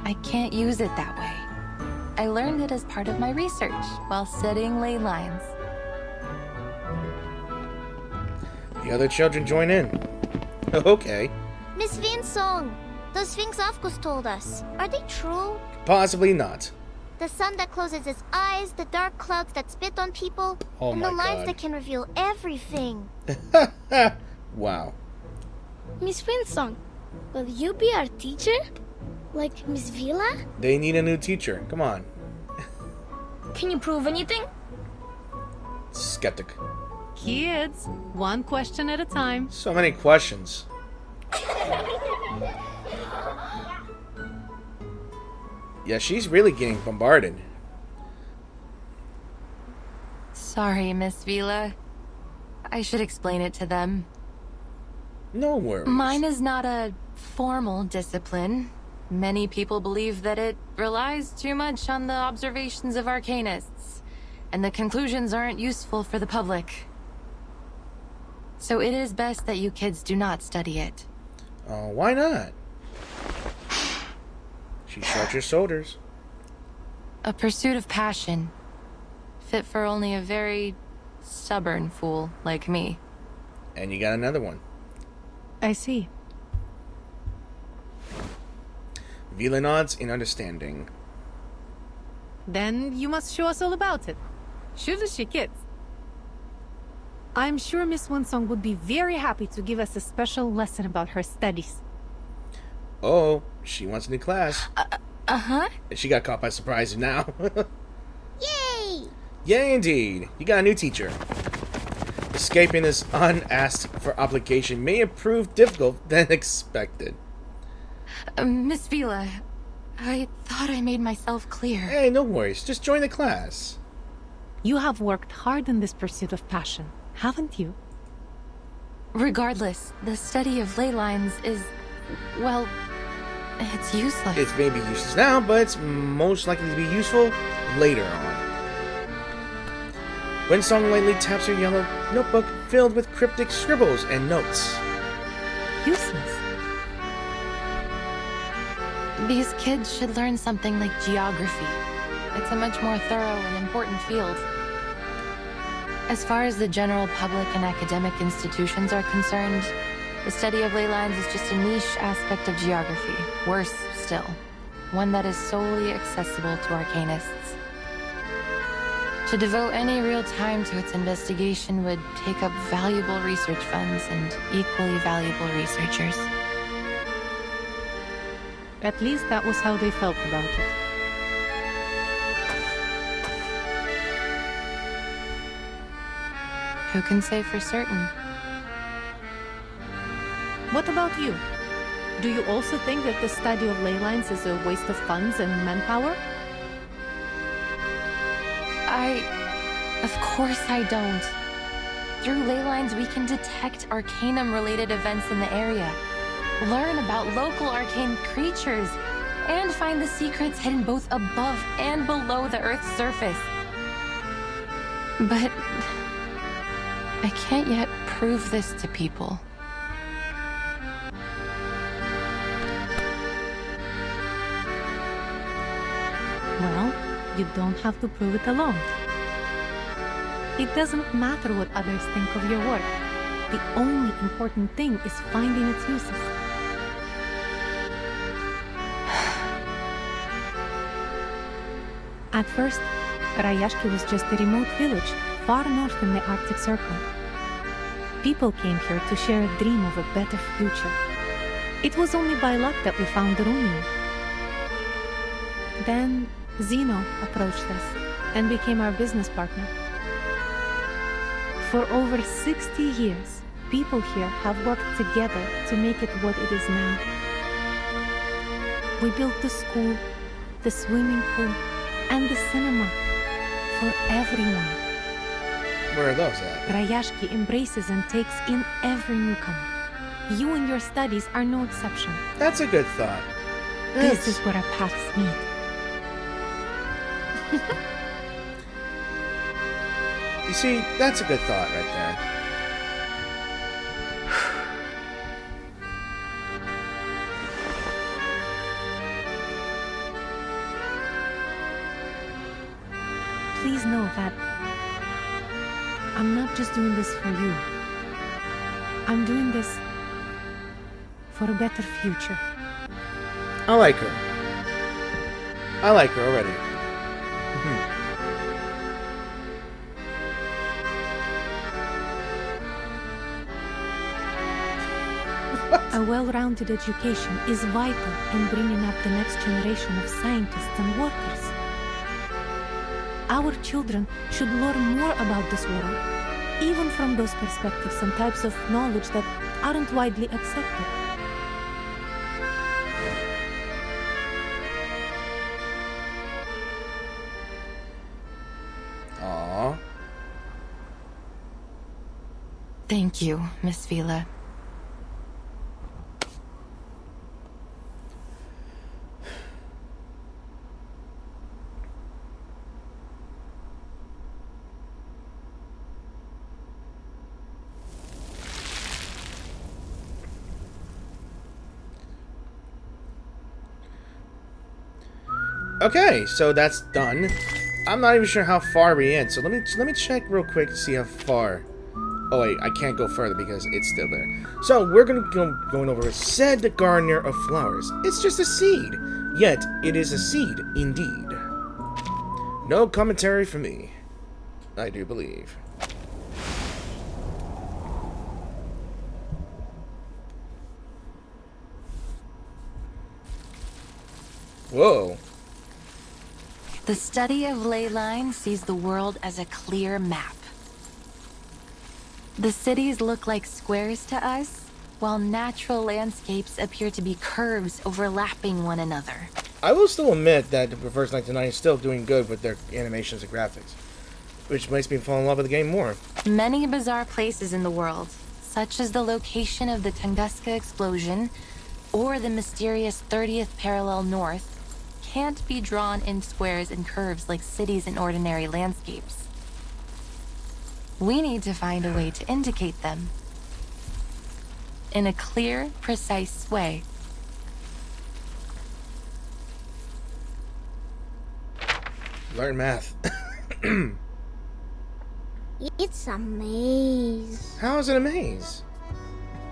I can't use it that way. I learned it as part of my research while studying ley lines. The other children join in. Okay. Miss Vinsong, those things Afkus told us, are they true? Possibly not. The sun that closes its eyes, the dark clouds that spit on people, Oh and my the lines God. that can reveal everything. Wow. Miss Winsong, will you be our teacher? Like Miss Vila? They need a new teacher. Come on. Can you prove anything? Skeptic. Kids, one question at a time. So many questions. Yeah, she's really getting bombarded. Sorry, Miss Vila. I should explain it to them. No worries. Mine is not a formal discipline. Many people believe that it relies too much on the observations of arcanists, and the conclusions aren't useful for the public. So it is best that you kids do not study it. Oh, why not? She shrugged her shoulders. A pursuit of passion, fit for only a very stubborn fool like me. And you got another one. I see. Vila nods in understanding. Then you must show us all about it. Shouldn't she, kids? I'm sure Miss Winsong would be very happy to give us a special lesson about her studies. Oh, she wants a new class. Uh-huh. She got caught by surprise now. Yay! Yay, indeed. You got a new teacher. Escaping this unasked for obligation may have proved difficult than expected. Miss Vila, I thought I made myself clear. Hey, no worries. Just join the class. You have worked hard in this pursuit of passion, haven't you? Regardless, the study of ley lines is, well, it's useless. It's maybe useless now, but it's most likely to be useful later on. Winsong lightly taps her yellow notebook filled with cryptic scribbles and notes. Useless. These kids should learn something like geography. It's a much more thorough and important field. As far as the general public and academic institutions are concerned, the study of ley lines is just a niche aspect of geography. Worse still, one that is solely accessible to arcanists. To devote any real time to its investigation would take up valuable research funds and equally valuable researchers. At least that was how they felt about it. Who can say for certain? What about you? Do you also think that the study of ley lines is a waste of funds and manpower? Of course I don't. Through ley lines, we can detect Arcanum-related events in the area, learn about local arcane creatures, and find the secrets hidden both above and below the Earth's surface. But I can't yet prove this to people. Well, you don't have to prove it alone. It doesn't matter what others think of your work. The only important thing is finding its uses. At first, Rayashki was just a remote village, far north in the Arctic Circle. People came here to share a dream of a better future. It was only by luck that we found the Runium. Then, Zeno approached us and became our business partner. For over 60 years, people here have worked together to make it what it is now. We built the school, the swimming pool, and the cinema for everyone. Where are those at? Rayashki embraces and takes in every newcomer. You and your studies are no exception. That's a good thought. This is where our paths meet. You see, that's a good thought right there. Please know that I'm not just doing this for you. I'm doing this for a better future. I like her. I like her already. A well-rounded education is vital in bringing up the next generation of scientists and workers. Our children should learn more about this world, even from those perspectives and types of knowledge that aren't widely accepted. Aww. Thank you, Miss Vila. Okay, so that's done. I'm not even sure how far we in, so let me check real quick to see how far. Oh wait, I can't go further because it's still there. So we're gonna go going over said gardener of flowers. It's just a seed, yet it is a seed indeed. No commentary from me, I do believe. Whoa. The study of ley lines sees the world as a clear map. The cities look like squares to us, while natural landscapes appear to be curves overlapping one another. I will still admit that Reverse 99 is still doing good with their animations and graphics, which makes me fall in love with the game more. Many bizarre places in the world, such as the location of the Tunguska explosion or the mysterious 30th parallel north, can't be drawn in squares and curves like cities in ordinary landscapes. We need to find a way to indicate them in a clear, precise way. Learn math. It's a maze. How is it a maze?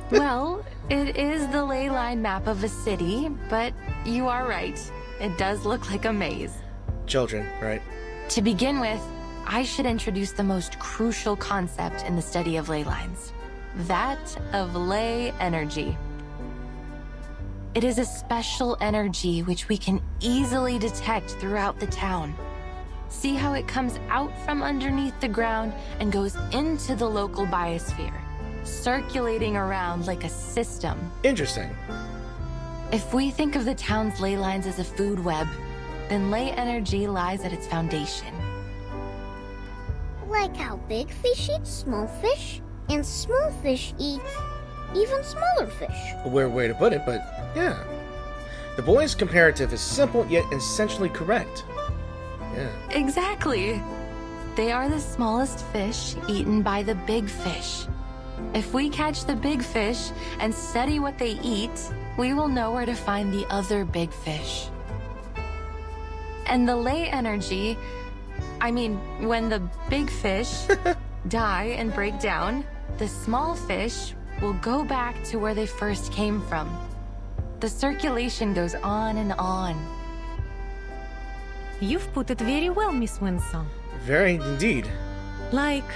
Well, it is the ley line map of a city, but you are right. It does look like a maze. Children, right? To begin with, I should introduce the most crucial concept in the study of ley lines. That of ley energy. It is a special energy which we can easily detect throughout the town. See how it comes out from underneath the ground and goes into the local biosphere, circulating around like a system. Interesting. If we think of the town's ley lines as a food web, then ley energy lies at its foundation. Like how big fish eat small fish, and small fish eat even smaller fish. A weird way to put it, but yeah. The boy's comparative is simple yet essentially correct. Yeah. Exactly. They are the smallest fish eaten by the big fish. If we catch the big fish and study what they eat, we will know where to find the other big fish. And the ley energy, when the big fish die and break down, the small fish will go back to where they first came from. The circulation goes on and on. You've put it very well, Miss Winsong. Very indeed. Like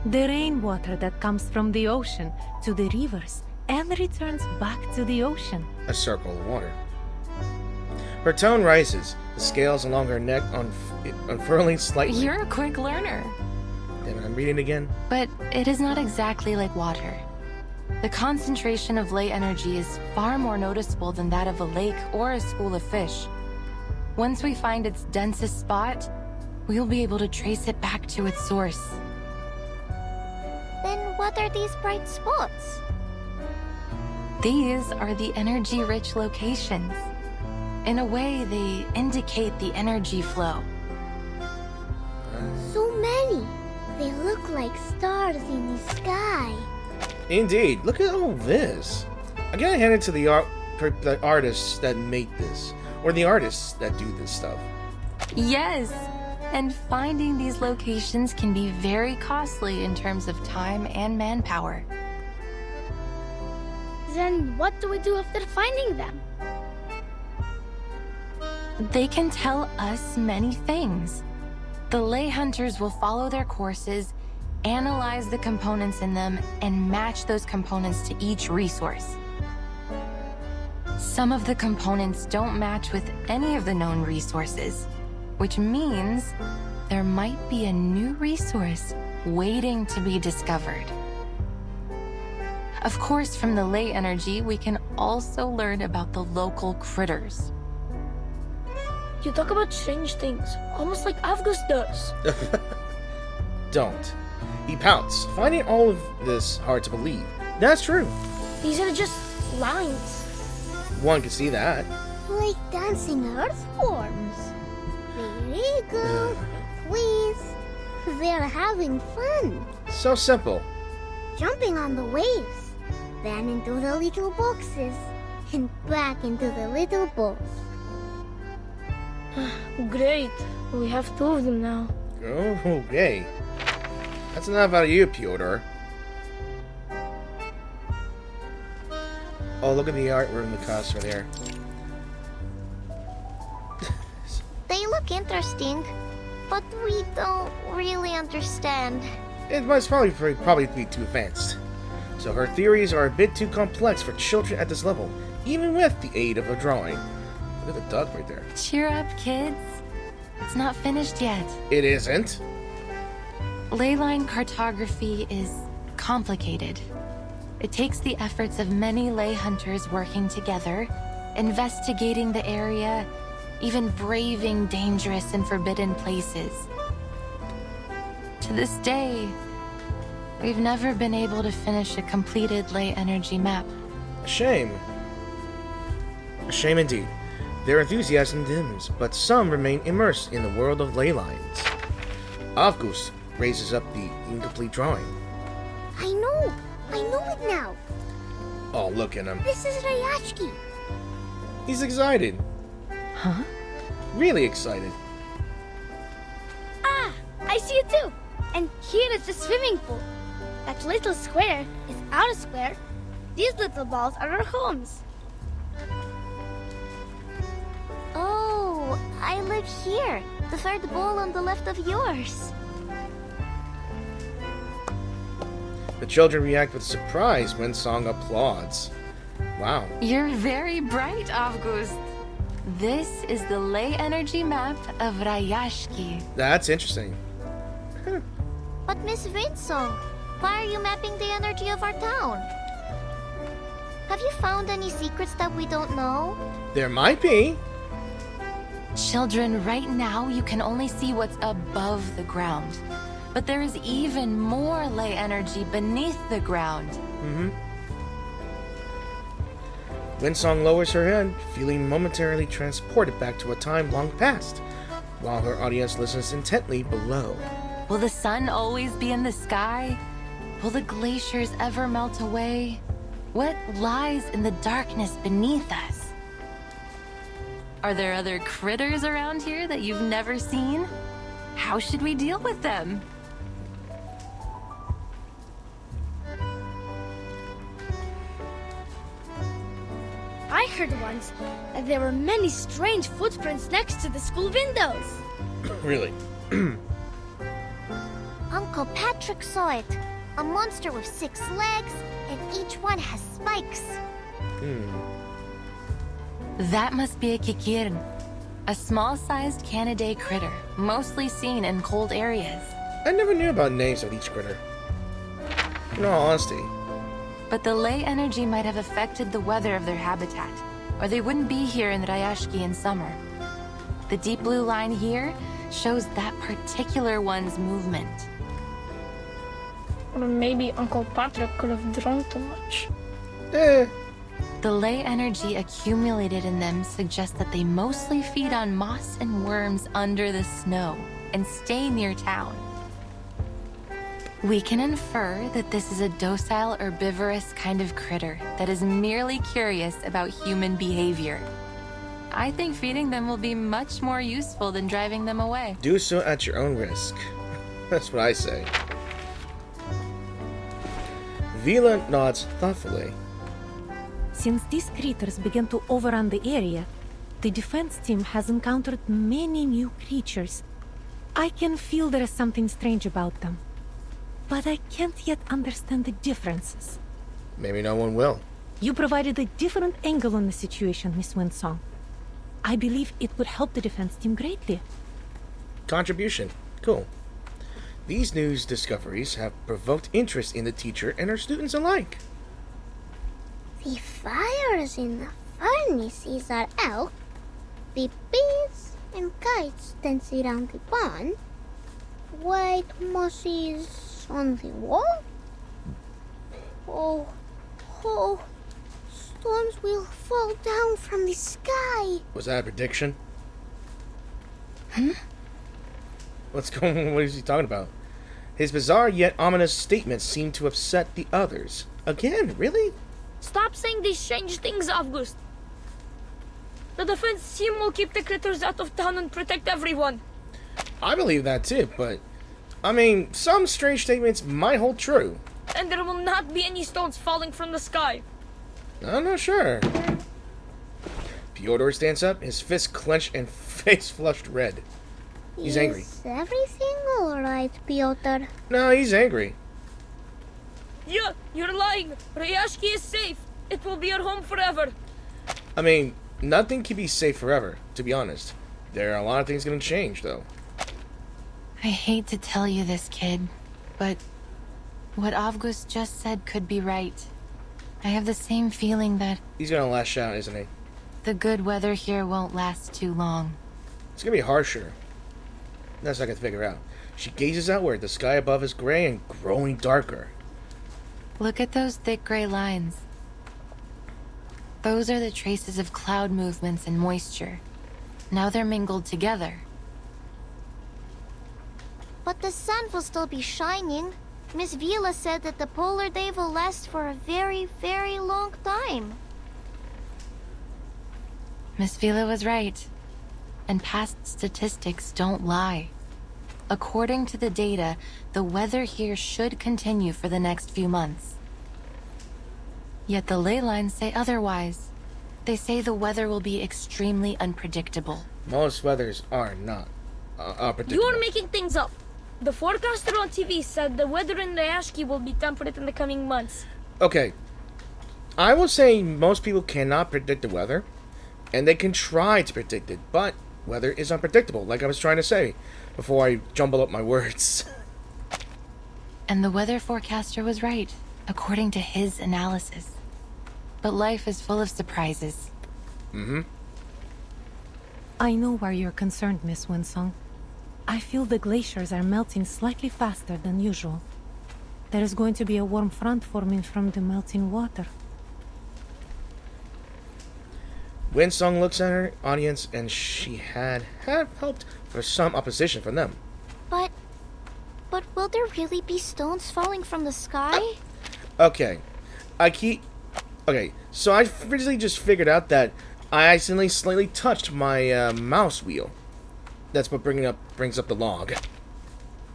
the rainwater that comes from the ocean to the rivers and returns back to the ocean. A circle of water. Her tone rises, the scales along her neck unfurling slightly. You're a quick learner. And I'm reading again. But it is not exactly like water. The concentration of ley energy is far more noticeable than that of a lake or a school of fish. Once we find its densest spot, we'll be able to trace it back to its source. Then what are these bright spots? These are the energy-rich locations. In a way, they indicate the energy flow. So many. They look like stars in the sky. Indeed. Look at all this. I gotta hand it to the artists that make this. Or the artists that do this stuff. Yes! And finding these locations can be very costly in terms of time and manpower. Then what do we do after finding them? They can tell us many things. The ley hunters will follow their courses, analyze the components in them, and match those components to each resource. Some of the components don't match with any of the known resources, which means there might be a new resource waiting to be discovered. Of course, from the ley energy, we can also learn about the local critters. You talk about strange things, almost like Avgus does. Don't. He pouts, finding all of this hard to believe. That's true. These are just lines. One can see that. Like dancing earthworms. They wiggle, they twist. They're having fun. So simple. Jumping on the waves, then into the little boxes, and back into the little balls. Great. We have 2 of them now. Oh, okay. That's enough out of you, Pyotr. Oh, look at the artwork in the cost right there. They look interesting, but we don't really understand. It must probably be too advanced. So her theories are a bit too complex for children at this level, even with the aid of a drawing. Look at the duck right there. Cheer up, kids. It's not finished yet. It isn't? Leyline cartography is complicated. It takes the efforts of many ley hunters working together, investigating the area, even braving dangerous and forbidden places. To this day, we've never been able to finish a completed ley energy map. A shame. A shame indeed. Their enthusiasm dims, but some remain immersed in the world of ley lines. Avgus raises up the incomplete drawing. I know it now. Oh, look at him. This is Rayashki. He's excited. Huh? Really excited. Ah, I see it too. And here is the swimming pool. That little square is our square. These little balls are our homes. Oh, I live here. The third ball on the left of yours. The children react with surprise when Song applauds. Wow. You're very bright, Avgust. This is the ley energy map of Rayashki. That's interesting. But Miss Winsong, why are you mapping the energy of our town? Have you found any secrets that we don't know? There might be. Children, right now you can only see what's above the ground. But there is even more ley energy beneath the ground. Winsong lowers her head, feeling momentarily transported back to a time long past, while her audience listens intently below. Will the sun always be in the sky? Will the glaciers ever melt away? What lies in the darkness beneath us? Are there other critters around here that you've never seen? How should we deal with them? I heard once that there were many strange footprints next to the school windows. Really? Uncle Patrick saw it. A monster with 6 legs, and each one has spikes. That must be a kikirn, a small-sized Canidae critter, mostly seen in cold areas. I never knew about names of each critter. In all honesty. But the ley energy might have affected the weather of their habitat, or they wouldn't be here in Rayashki in summer. The deep blue line here shows that particular one's movement. Or maybe Uncle Patrick could have drunk too much. The ley energy accumulated in them suggests that they mostly feed on moss and worms under the snow and stay near town. We can infer that this is a docile herbivorous kind of critter that is merely curious about human behavior. I think feeding them will be much more useful than driving them away. Do so at your own risk. That's what I say. Vila nods thoughtfully. Since these critters began to overrun the area, the defense team has encountered many new creatures. I can feel there is something strange about them, but I can't yet understand the differences. Maybe no one will. You provided a different angle on the situation, Miss Winsong. I believe it would help the defense team greatly. Contribution. Cool. These news discoveries have provoked interest in the teacher and her students alike. The fires in the furnaces are out. The bees and kites dance around the pond. White mosses on the wall. Oh, storms will fall down from the sky. Was that a prediction? What's going on? What is he talking about? His bizarre yet ominous statements seem to upset the others. Again, really? Stop saying these strange things, August. The defense team will keep the critters out of town and protect everyone. I believe that too, but I mean, some strange statements might hold true. And there will not be any stones falling from the sky. I'm not sure. Fyodor stands up, his fists clenched and face flushed red. He's angry. Is everything alright, Piotr? No, he's angry. Yeah, you're lying. Rayashki is safe. It will be our home forever. I mean, nothing can be safe forever, to be honest. There are a lot of things going to change, though. I hate to tell you this, kid, but what August just said could be right. I have the same feeling that He's going to lash out, isn't he? the good weather here won't last too long. It's going to be harsher. That's what I can figure out. She gazes outward. The sky above is gray and growing darker. Look at those thick gray lines. Those are the traces of cloud movements and moisture. Now they're mingled together. But the sun will still be shining. Miss Vila said that the polar day will last for a very, very long time. Miss Vila was right. And past statistics don't lie. According to the data, the weather here should continue for the next few months. Yet the ley lines say otherwise. They say the weather will be extremely unpredictable. Most weathers are not predictable. You're making things up. The forecaster on TV said the weather in Rayashki will be temperate in the coming months. Okay. I will say most people cannot predict the weather, and they can try to predict it, but weather is unpredictable, like I was trying to say before I jumble up my words. And the weather forecaster was right, according to his analysis. But life is full of surprises. I know why you're concerned, Miss Winsong. I feel the glaciers are melting slightly faster than usual. There is going to be a warm front forming from the melting water. Winsong looks at her audience, and she had hoped for some opposition from them. But will there really be stones falling from the sky? Okay, so I originally just figured out that I accidentally slightly touched my mouse wheel. That's what brings up the log.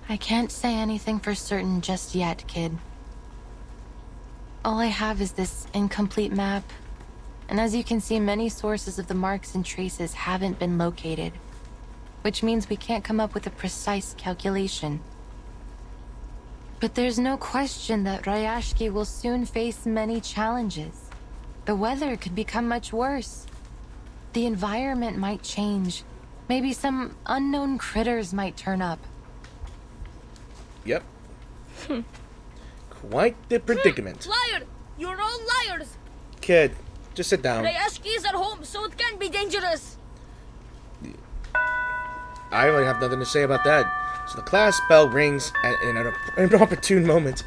I can't say anything for certain just yet, kid. All I have is this incomplete map. And as you can see, many sources of the marks and traces haven't been located. Which means we can't come up with a precise calculation. But there's no question that Rayashki will soon face many challenges. The weather could become much worse. The environment might change. Maybe some unknown critters might turn up. Yep. Quite the predicament. Liar! You're all liars! Kid, just sit down. Rayashki is at home, so it can't be dangerous. I really have nothing to say about that. So the class bell rings in an opportune moment.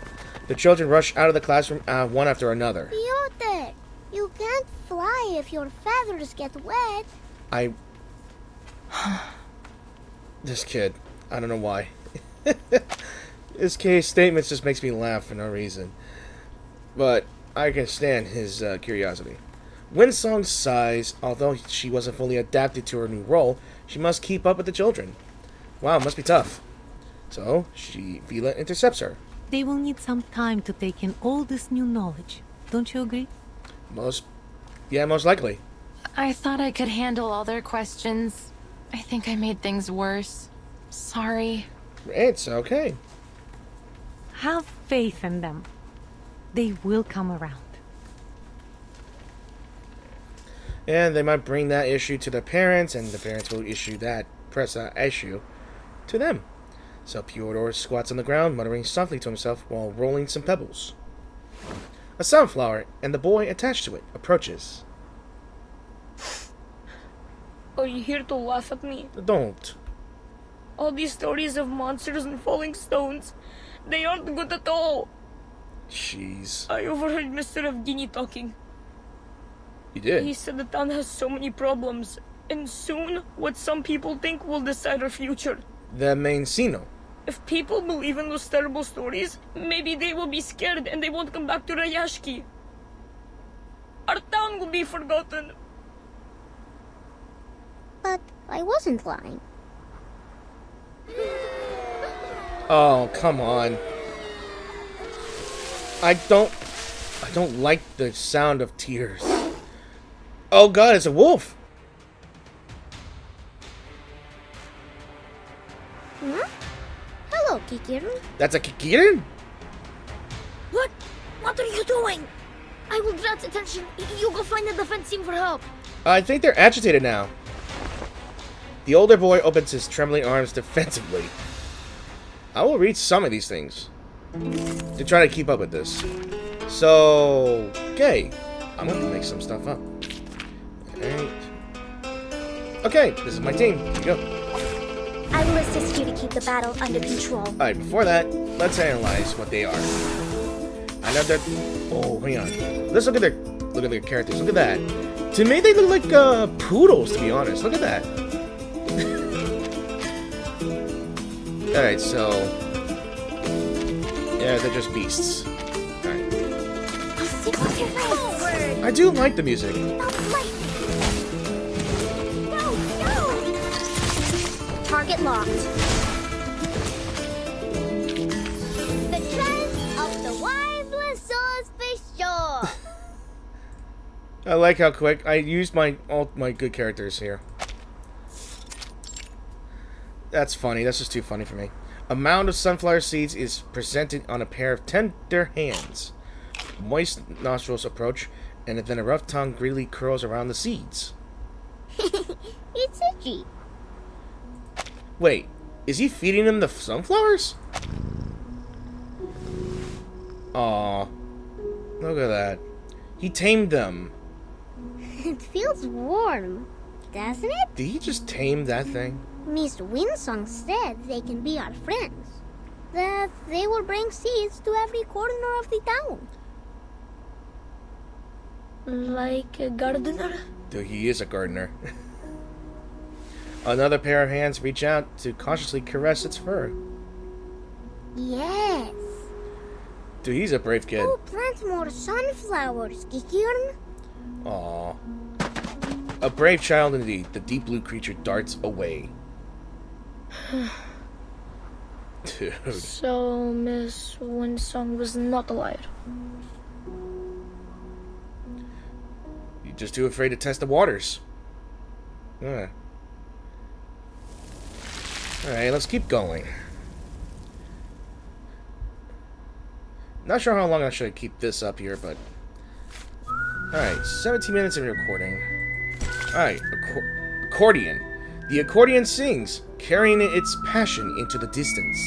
The children rush out of the classroom one after another. Peter, you can't fly if your feathers get wet. This kid, I don't know why. His case statements just makes me laugh for no reason. But I can stand his curiosity. Winsong sighs. Although she wasn't fully adapted to her new role, she must keep up with the children. Wow, must be tough. So, Vila intercepts her. They will need some time to take in all this new knowledge. Don't you agree? Most likely. I thought I could handle all their questions. I think I made things worse. Sorry. It's okay. Have faith in them. They will come around. And they might bring that issue to the parents, and the parents will issue that issue to them. So Pyodor squats on the ground, muttering softly to himself while rolling some pebbles. A sunflower, and the boy attached to it, approaches. Are you here to laugh at me? Don't. All these stories of monsters and falling stones, they aren't good at all. Jeez. I overheard Mr. Evgeny talking. You did? He said the town has so many problems, and soon what some people think will decide our future. The main Zeno. If people believe in those terrible stories, maybe they will be scared and they won't come back to Rayashki. Our town will be forgotten. But I wasn't lying. Oh, come on. I don't like the sound of tears. Oh god, it's a wolf! Huh? Hello, Kikiru. That's a Kikirin? What? What are you doing? I will draw attention. You go find the defense team for help. I think they're agitated now. The older boy opens his trembling arms defensively. I will read some of these things to try to keep up with this. So, okay, I'm going to make some stuff up. Alright. Okay, this is my team. Here we go. I will assist you to keep the battle under control. Alright, before that, let's analyze what they are. I know that. Oh, hang on. Let's look at their characters. Look at that. To me, they look like poodles. To be honest, look at that. All right, so yeah, they're just beasts. All right. I do like the music. Target locked. The trend of the wireless suspicious. I like how quick I used all my good characters here. That's funny. That's just too funny for me. A mound of sunflower seeds is presented on a pair of tender hands. Moist nostrils approach, and then a rough tongue greedily curls around the seeds. It's itchy. Wait, is he feeding them the sunflowers? Aw. Look at that. He tamed them. It feels warm, doesn't it? Did he just tame that thing? Miss Winsong said they can be our friends. That they will bring seeds to every corner of the town. Like a gardener? Dude, he is a gardener. Another pair of hands reach out to cautiously caress its fur. Yes. Dude, he's a brave kid. Go plant more sunflowers, Kikirn. Aww. A brave child indeed. The deep blue creature darts away. Dude. So Miss Winsong was not alive. You're just too afraid to test the waters. Alright, let's keep going. Not sure how long I should keep this up here, but... Alright, 17 minutes of recording. Alright, accordion. The accordion sings, carrying its passion into the distance.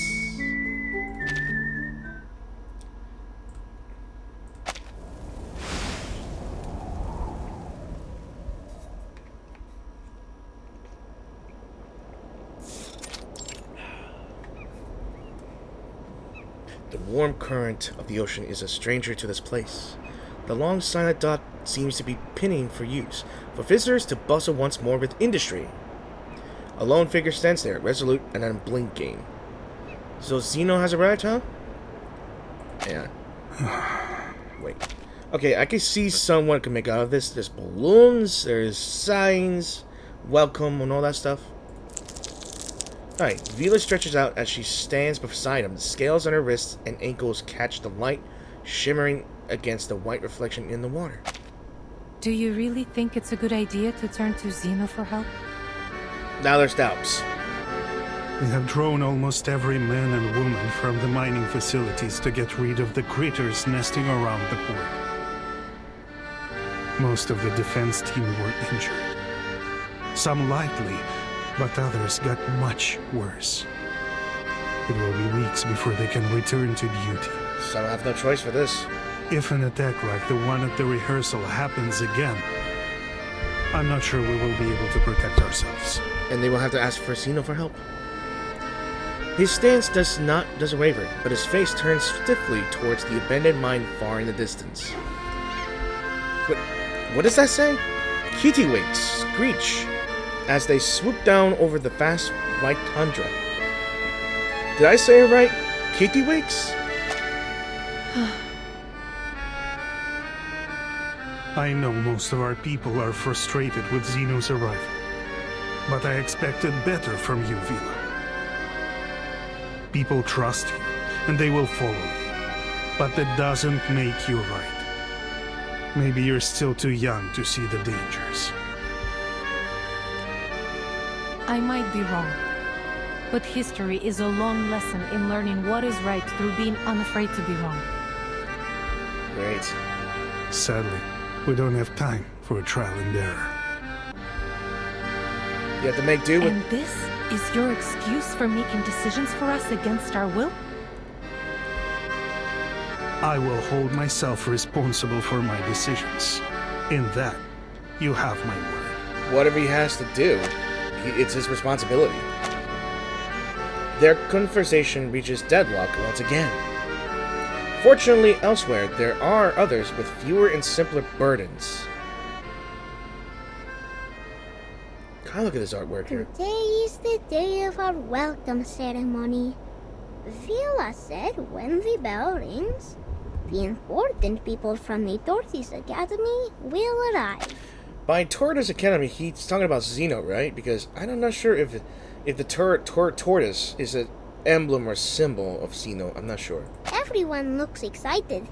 The warm current of the ocean is a stranger to this place. The long silent dock seems to be pinning for use, for visitors to bustle once more with industry. A lone figure stands there, resolute and unblinking. So Zeno has arrived, huh? Yeah. Wait. Okay, I can see someone can make out of this. There's balloons, there's signs, welcome, and all that stuff. Alright, Vila stretches out as she stands beside him. The scales on her wrists and ankles catch the light shimmering against the white reflection in the water. Do you really think it's a good idea to turn to Zeno for help? Now there's doubts. We have drawn almost every man and woman from the mining facilities to get rid of the critters nesting around the port. Most of the defense team were injured. Some lightly, but others got much worse. It will be weeks before they can return to duty. Some have no choice for this. If an attack like the one at the rehearsal happens again, I'm not sure we will be able to protect ourselves. And they will have to ask for Zeno for help. His stance doesn't waver, but his face turns stiffly towards the abandoned mine far in the distance. What does that say? Kittiwakes screech as they swoop down over the vast white tundra. Did I say it right? Kittiwakes? I know most of our people are frustrated with Zeno's arrival, but I expected better from you, Vila. People trust you, and they will follow you, but that doesn't make you right. Maybe you're still too young to see the dangers. I might be wrong, but history is a long lesson in learning what is right through being unafraid to be wrong. Great. Sadly, we don't have time for a trial and error. You have to make do with... And this is your excuse for making decisions for us against our will? I will hold myself responsible for my decisions. In that, you have my word. Whatever he has to do, it's his responsibility. Their conversation reaches deadlock once again. Fortunately, elsewhere, there are others with fewer and simpler burdens. God, look at this artwork here. Today is the day of our welcome ceremony. Vila said when the bell rings, the important people from the Tortoise Academy will arrive. By Tortoise Academy, he's talking about Zeno, right? Because I'm not sure if the tortoise is an emblem or symbol of Zeno. I'm not sure. Everyone looks excited.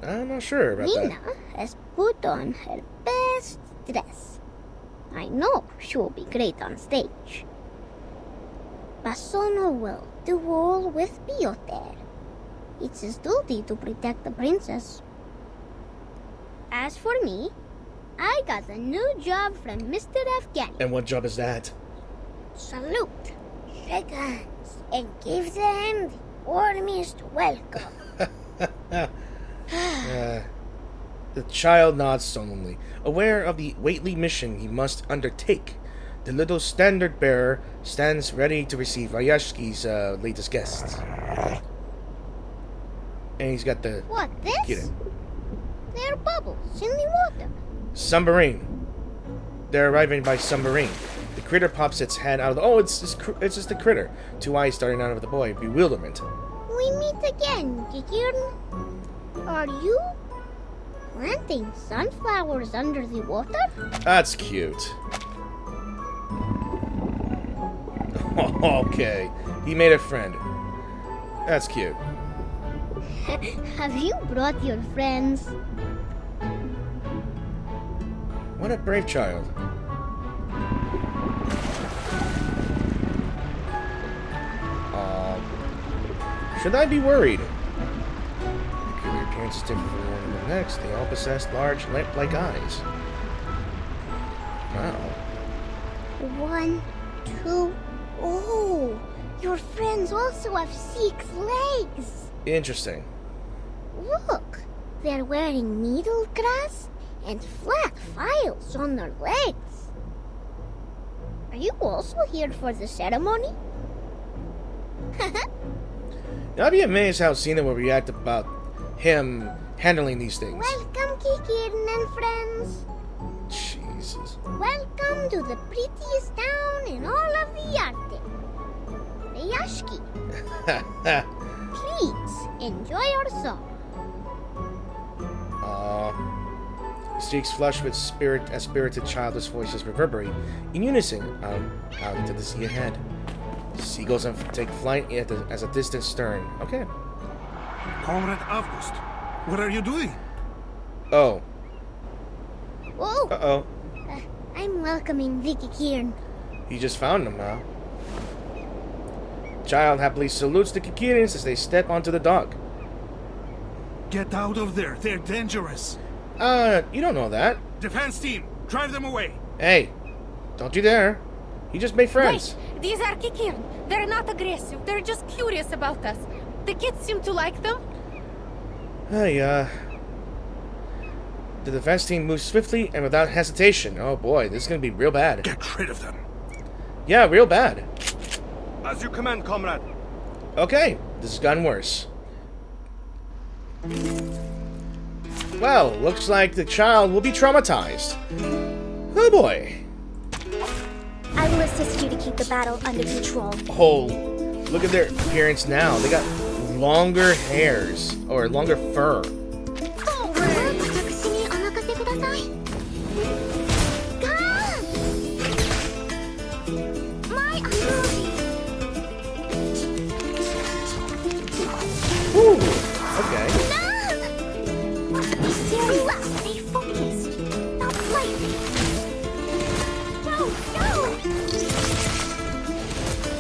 I'm not sure about Nina that. has put on her best dress. I know she will be great on stage. Basono will duel with Piotr. It's his duty to protect the princess. As for me, I got a new job from Mr. Afghani. And what job is that? Salute, shake hands, and give them the warmest welcome. The child nods solemnly, aware of the weighty mission he must undertake. The little standard bearer stands ready to receive Rayashki's latest guests. And he's got the... What, this? Kitten. They're bubbles in the water. Submarine. They're arriving by submarine. The critter pops its head out of the... Oh, it's just a critter. 2 eyes starting out of the boy. Bewilderment. We meet again, Kikirn. Are you planting sunflowers under the water? That's cute. Okay. He made a friend. That's cute. Have you brought your friends? What a brave child. Should I be worried? Their appearance is different from one of the next. They all possess large, lamp-like eyes. Wow. 1, 2. Oh, your friends also have 6 legs. Interesting. Look, they're wearing needle grass and flat files on their legs. Are you also here for the ceremony? I'd be amazed how Zeno will react about him handling these things. Welcome, Kikirn and friends. Jesus. Welcome to the prettiest town in all of the Arctic. Rayashki. Please, enjoy your song. The streaks flush with spirit as spirited childish voices reverberate in unison out into the sea ahead. Seagulls take flight as a distant stern. Okay. Comrade August, what are you doing? Oh. Whoa. Uh-oh. I'm welcoming Vicky Kikirn. He just found them, huh? Child happily salutes the Kikirins as they step onto the dock. Get out of there. They're dangerous. You don't know that. Defense team, drive them away. Hey, don't you dare. He just made friends. Wait, these are Kikirn. They're not aggressive. They're just curious about us. The kids seem to like them. Hey, the defense team moves swiftly and without hesitation. Oh boy, this is gonna be real bad. Get rid of them. Yeah, real bad. As you command, comrade. Okay, this has gotten worse. Well, looks like the child will be traumatized. Oh boy. I will assist you to keep the battle under control. Oh, look at their appearance now. They got longer hairs, or longer fur. Ooh, okay. Stay focused. Not lightly. No.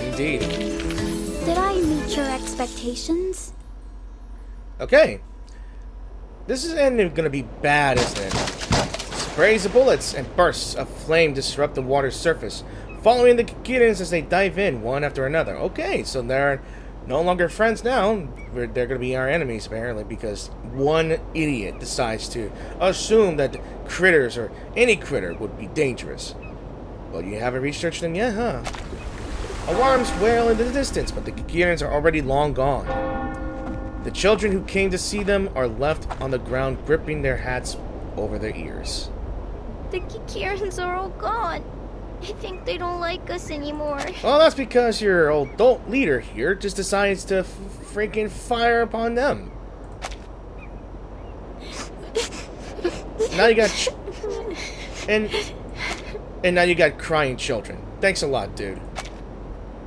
Indeed. Did I meet your expectations? Okay. This is gonna be bad, isn't it? Sprays of bullets and bursts of flame disrupt the water's surface, following the Kikirins as they dive in one after another. Okay, so they're no longer friends now. They're gonna be our enemies, apparently, because one idiot decides to assume that critters, or any critter, would be dangerous. Well, you haven't researched them yet, huh? Alarms wail in the distance, but the Kikirins are already long gone. The children who came to see them are left on the ground, gripping their hats over their ears. The Kikirins are all gone. I think they don't like us anymore. Well, that's because your adult leader here just decides to freaking fire upon them. Now you got... and now you got crying children. Thanks a lot, dude.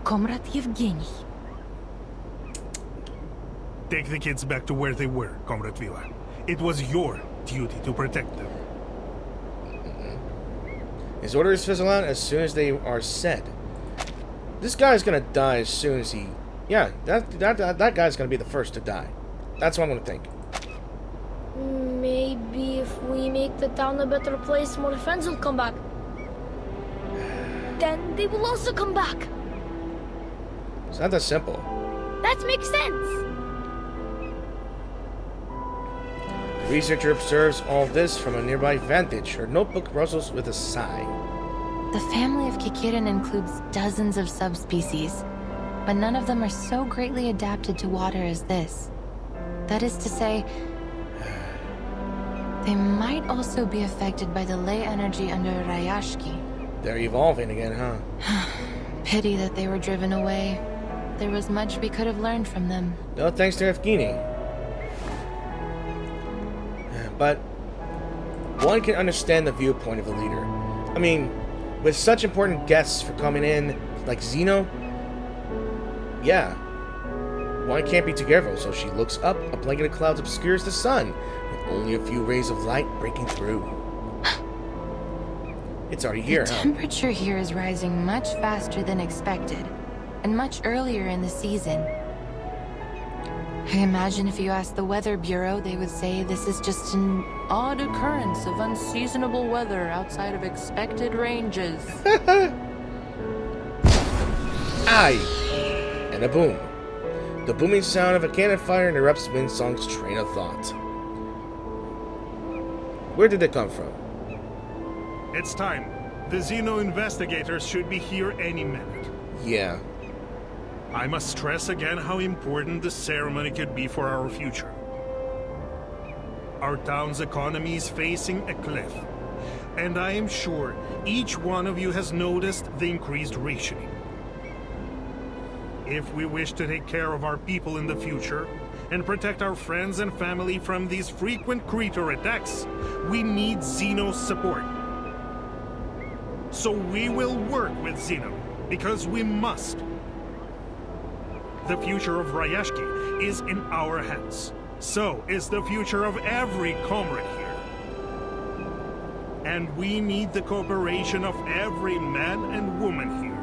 Comrade Yevgeny. Take the kids back to where they were, Comrade Vila. It was your duty to protect them. His orders fizzle out as soon as they are said. This guy's gonna die as soon as he... Yeah, that guy's gonna be the first to die. That's what I'm gonna think. Maybe if we make the town a better place, more friends will come back. Then they will also come back. It's not that simple. That makes sense. The researcher observes all this from a nearby vantage. Her notebook rustles with a sigh. The family of Kikirin includes dozens of subspecies, but none of them are so greatly adapted to water as this. That is to say, they might also be affected by the ley energy under Rayashki. They're evolving again, huh? Pity that they were driven away. There was much we could have learned from them. No thanks to Evgeny. But one can understand the viewpoint of the leader. I mean, with such important guests for coming in, like Zeno, yeah, one can't be too careful, so she looks up. A blanket of clouds obscures the sun, with only a few rays of light breaking through. It's already here, The huh? temperature here is rising much faster than expected, and much earlier in the season. I imagine if you asked the Weather Bureau, they would say this is just an odd occurrence of unseasonable weather outside of expected ranges. Aye! And a boom. The booming sound of a cannon fire interrupts Winsong's train of thought. Where did it come from? It's time. The Zeno investigators should be here any minute. Yeah. I must stress again how important the ceremony could be for our future. Our town's economy is facing a cliff, and I am sure each one of you has noticed the increased rationing. If we wish to take care of our people in the future, and protect our friends and family from these frequent creature attacks, we need Zeno's support. So we will work with Zeno, because we must. The future of Rayashki is in our hands. So is the future of every comrade here. And we need the cooperation of every man and woman here.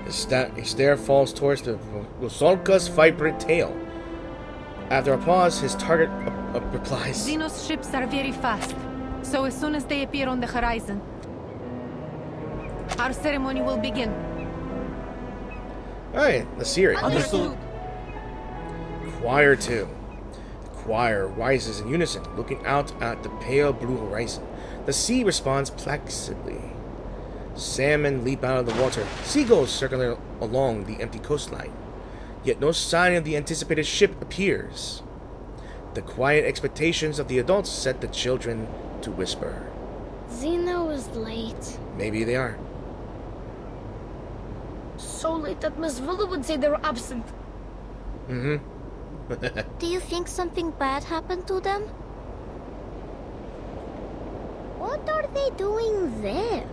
His stare falls towards the Rusalka's vibrant tail. After a pause, his target replies, Zeno's ships are very fast, so as soon as they appear on the horizon, our ceremony will begin. Alright, let's hear it. Understood. Choir 2. The choir rises in unison, looking out at the pale blue horizon. The sea responds placidly. Salmon leap out of the water, seagulls circling along the empty coastline. Yet no sign of the anticipated ship appears. The quiet expectations of the adults set the children to whisper. Zeno is late. Maybe they are. So late that Miss Villa would say they were absent. Mm-hmm. Do you think something bad happened to them? What are they doing there?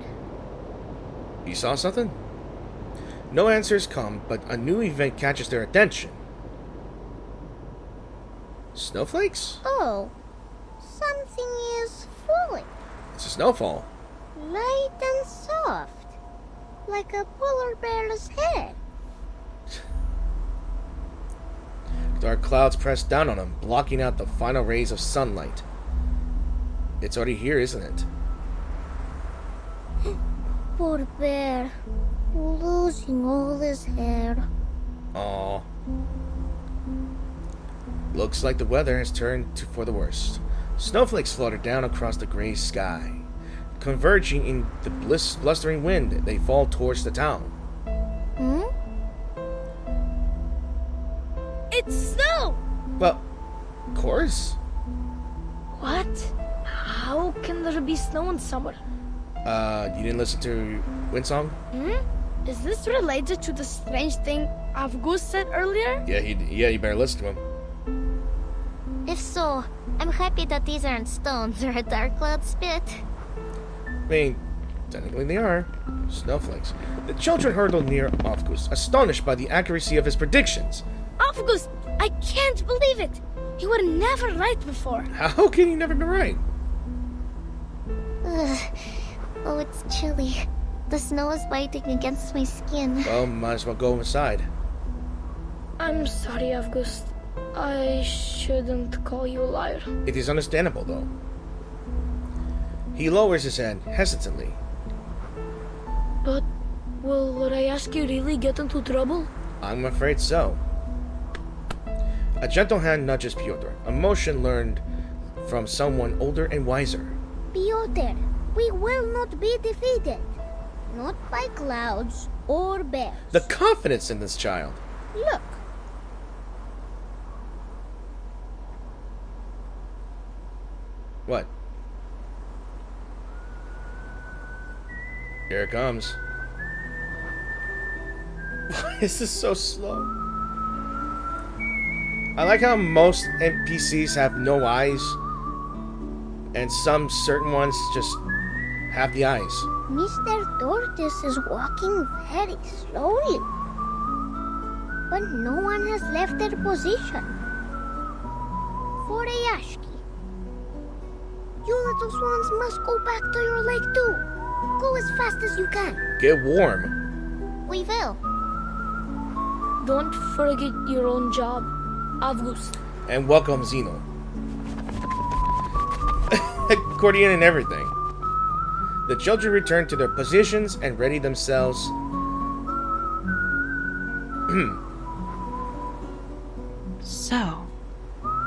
You saw something? No answers come, but a new event catches their attention. Snowflakes? Oh, something is falling. It's a snowfall. Light and soft. Like a polar bear's head. Dark clouds press down on them, blocking out the final rays of sunlight. It's already here, isn't it? Poor bear. Losing all his hair. Aww. Looks like the weather has turned for the worst. Snowflakes flutter down across the gray sky. Converging in the blustering wind, they fall towards the town. Hmm? It's snow! Well, of course. What? How can there be snow in summer? You didn't listen to Windsong? Is this related to the strange thing Avgust said earlier? Yeah, you better listen to him. If so, I'm happy that these aren't stones or a dark cloud spit. I mean, technically they are. Snowflakes. The children hurtled near Avgust, astonished by the accuracy of his predictions. Avgust! I can't believe it! You were never right before. How can he never be right? Ugh. Oh, it's chilly. The snow is biting against my skin. Well, might as well go inside. I'm sorry, Avgust. I shouldn't call you a liar. It is understandable, though. He lowers his head, hesitantly. But will Rayashki really get into trouble? I'm afraid so. A gentle hand nudges Pyotr, a motion learned from someone older and wiser. Piotr, we will not be defeated. Not by clouds or bears. The confidence in this child. Look. What? Here it comes. Why is this so slow? I like how most NPCs have no eyes, and some certain ones just have the eyes. Mr. Tortoise is walking very slowly. But no one has left their position. For Rayashki, you little swans must go back to your lake too. Go as fast as you can. Get warm. We will. Don't forget your own job, August. And welcome, Zeno. Accordion and everything. The children return to their positions and ready themselves. So,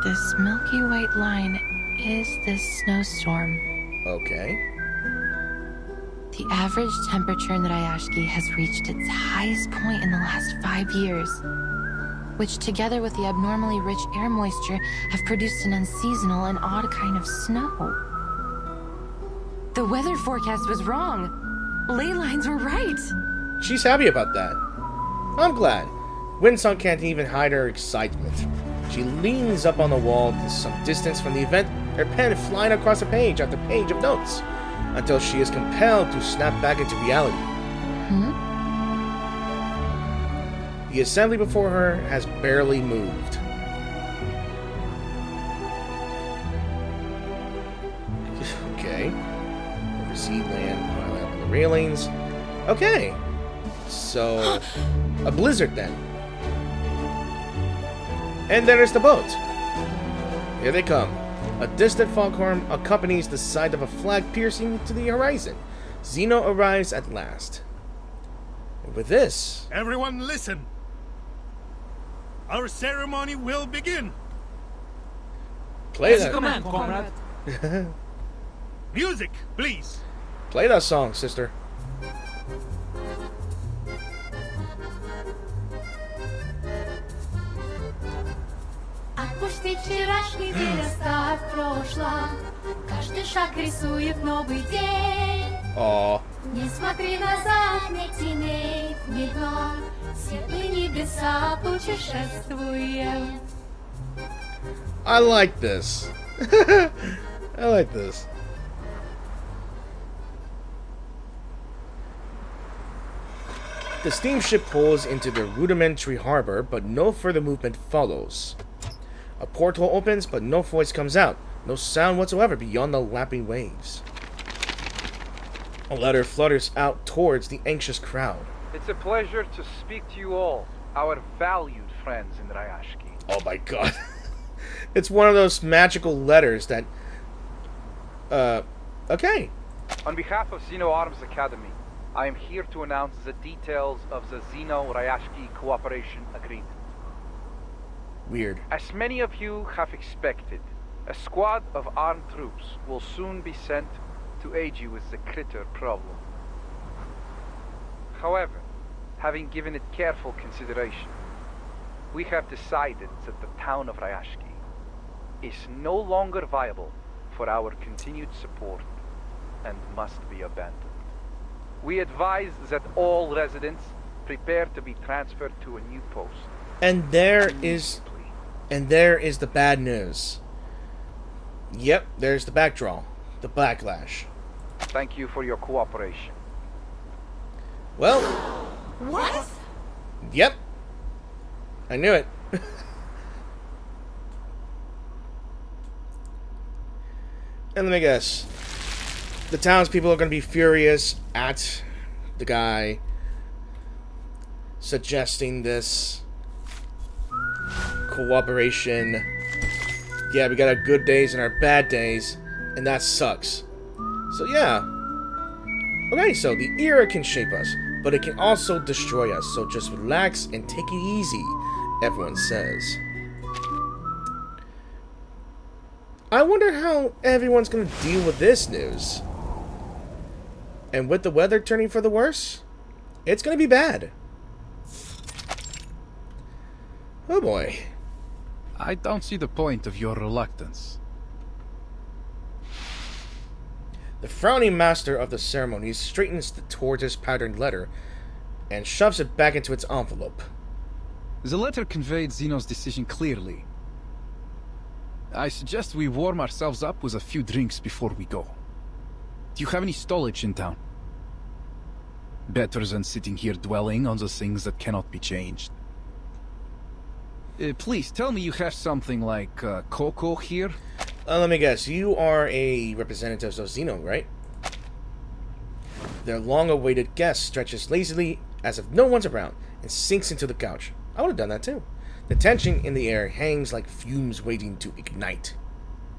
this milky white line is this snowstorm. Okay. The average temperature in the Rayashki has reached its highest point in the last 5 years, which together with the abnormally rich air moisture have produced an unseasonal and odd kind of snow. The weather forecast was wrong. Ley lines were right. She's happy about that. I'm glad. Winsong can't even hide her excitement. She leans up on the wall to some distance from the event, her pen flying across a page after page of notes, until she is compelled to snap back into reality. The assembly before her has barely moved. Okay. Oversea land, pile up on the railings. Okay. So, a blizzard then. And there's the boat. Here they come. A distant foghorn accompanies the sight of a flag piercing to the horizon. Zeno arrives at last. And with this... Everyone listen! Our ceremony will begin! Play that. Command, comrade. Music, please! Play that song, sister. Пусть и вчерашний день оставь в прошлом. Каждый шаг рисует новый день. Aww. Не смотри назад, ни теней, ни дна. Светлые небеса путешествуем. I like this. I like this. The steamship pulls into the rudimentary harbor, but no further movement follows. A porthole opens, but no voice comes out. No sound whatsoever beyond the lapping waves. A letter flutters out towards the anxious crowd. It's a pleasure to speak to you all, our valued friends in Rayashki. Oh my god. It's one of those magical letters that... okay. On behalf of Zeno Arms Academy, I am here to announce the details of the Zeno-Rayashki Cooperation Agreement. Weird. As many of you have expected, a squad of armed troops will soon be sent to aid you with the critter problem. However, having given it careful consideration, we have decided that the town of Rayashki is no longer viable for our continued support and must be abandoned. We advise that all residents prepare to be transferred to a new post. And there is the bad news. Yep, there's the backdraw. The backlash. Thank you for your cooperation. Well... What? Yep. I knew it. And let me guess. The townspeople are going to be furious at the guy suggesting this cooperation. Yeah, we got our good days and our bad days, and that sucks. So yeah. Okay, so the era can shape us, but it can also destroy us. So just relax and take it easy, everyone says. I wonder how everyone's gonna deal with this news. And with the weather turning for the worse, it's gonna be bad. Oh boy. I don't see the point of your reluctance. The frowning master of the ceremonies straightens towards his patterned letter and shoves it back into its envelope. The letter conveyed Zeno's decision clearly. I suggest we warm ourselves up with a few drinks before we go. Do you have any stowage in town? Better than sitting here dwelling on the things that cannot be changed. Please, tell me you have something like cocoa here? Let me guess, you are a representative of Zeno, right? Their long-awaited guest stretches lazily as if no one's around and sinks into the couch. I would have done that too. The tension in the air hangs like fumes waiting to ignite.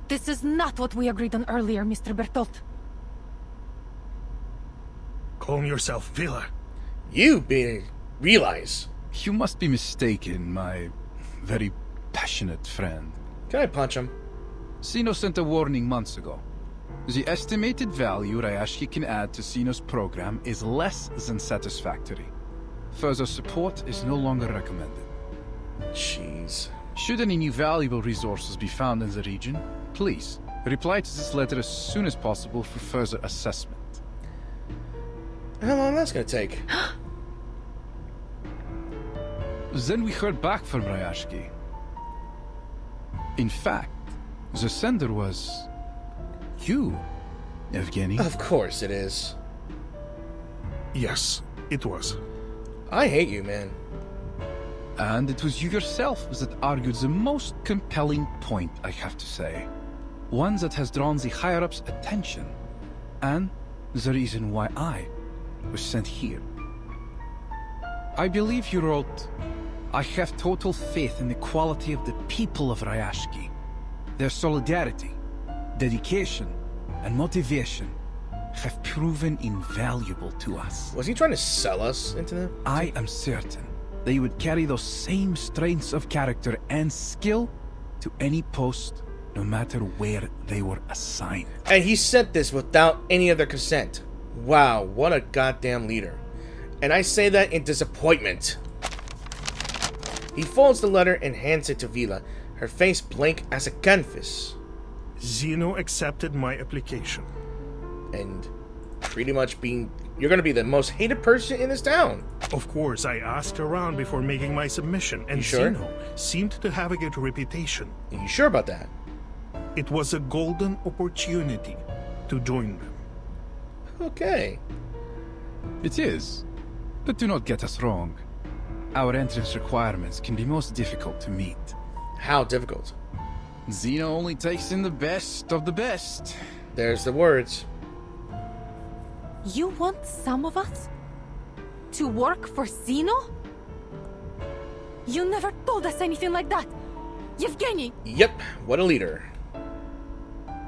This is not what we agreed on earlier, Mr. Bertolt. Calm yourself, Villa. You realize. You must be mistaken, my very passionate friend. Can I punch him? Zeno sent a warning months ago. The estimated value Rayashki can add to Zeno's program is less than satisfactory. Further support is no longer recommended. Jeez. Should any new valuable resources be found in the region, please reply to this letter as soon as possible for further assessment. How long that's gonna take? Then we heard back from Rayashki. In fact, the sender was you, Evgeny. Of course it is. Yes, it was. I hate you, man. And it was you yourself that argued the most compelling point, I have to say. One that has drawn the higher-ups' attention. And the reason why I was sent here. I believe you wrote, I have total faith in the quality of the people of Rayashki. Their solidarity, dedication, and motivation have proven invaluable to us. Was he trying to sell us into them? I am certain they would carry those same strengths of character and skill to any post, no matter where they were assigned. And he sent this without any of their consent. Wow, what a goddamn leader. And I say that in disappointment. He folds the letter and hands it to Vila, her face blank as a canvas. Zeno accepted my application. And pretty much you're gonna be the most hated person in this town. Of course, I asked around before making my submission, and sure? Zeno seemed to have a good reputation. Are you sure about that? It was a golden opportunity to join them. Okay. It is. But do not get us wrong. Our entrance requirements can be most difficult to meet. How difficult? Zeno only takes in the best of the best. There's the words. You want some of us to work for Zeno? You never told us anything like that, Yevgeny! Yep, what a leader.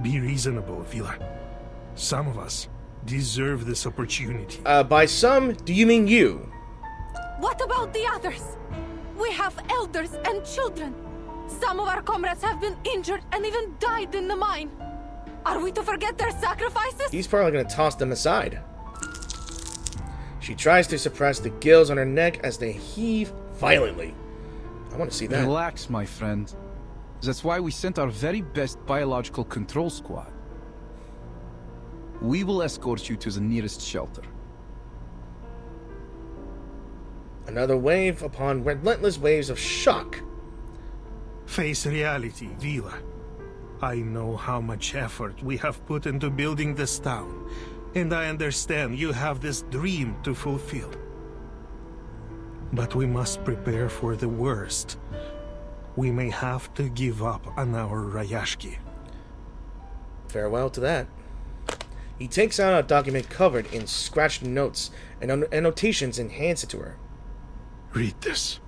Be reasonable, Vila. Some of us deserve this opportunity. By some, do you mean you? What about the others? We have elders and children. Some of our comrades have been injured and even died in the mine. Are we to forget their sacrifices? He's probably gonna toss them aside. She tries to suppress the gills on her neck as they heave violently. I want to see that. Relax, my friend. That's why we sent our very best biological control squad. We will escort you to the nearest shelter. Another wave upon relentless waves of shock. Face reality, Vila. I know how much effort we have put into building this town, and I understand you have this dream to fulfill. But we must prepare for the worst. We may have to give up on our Rayashki. Farewell to that. He takes out a document covered in scratched notes and annotations and hands it to her. Read this.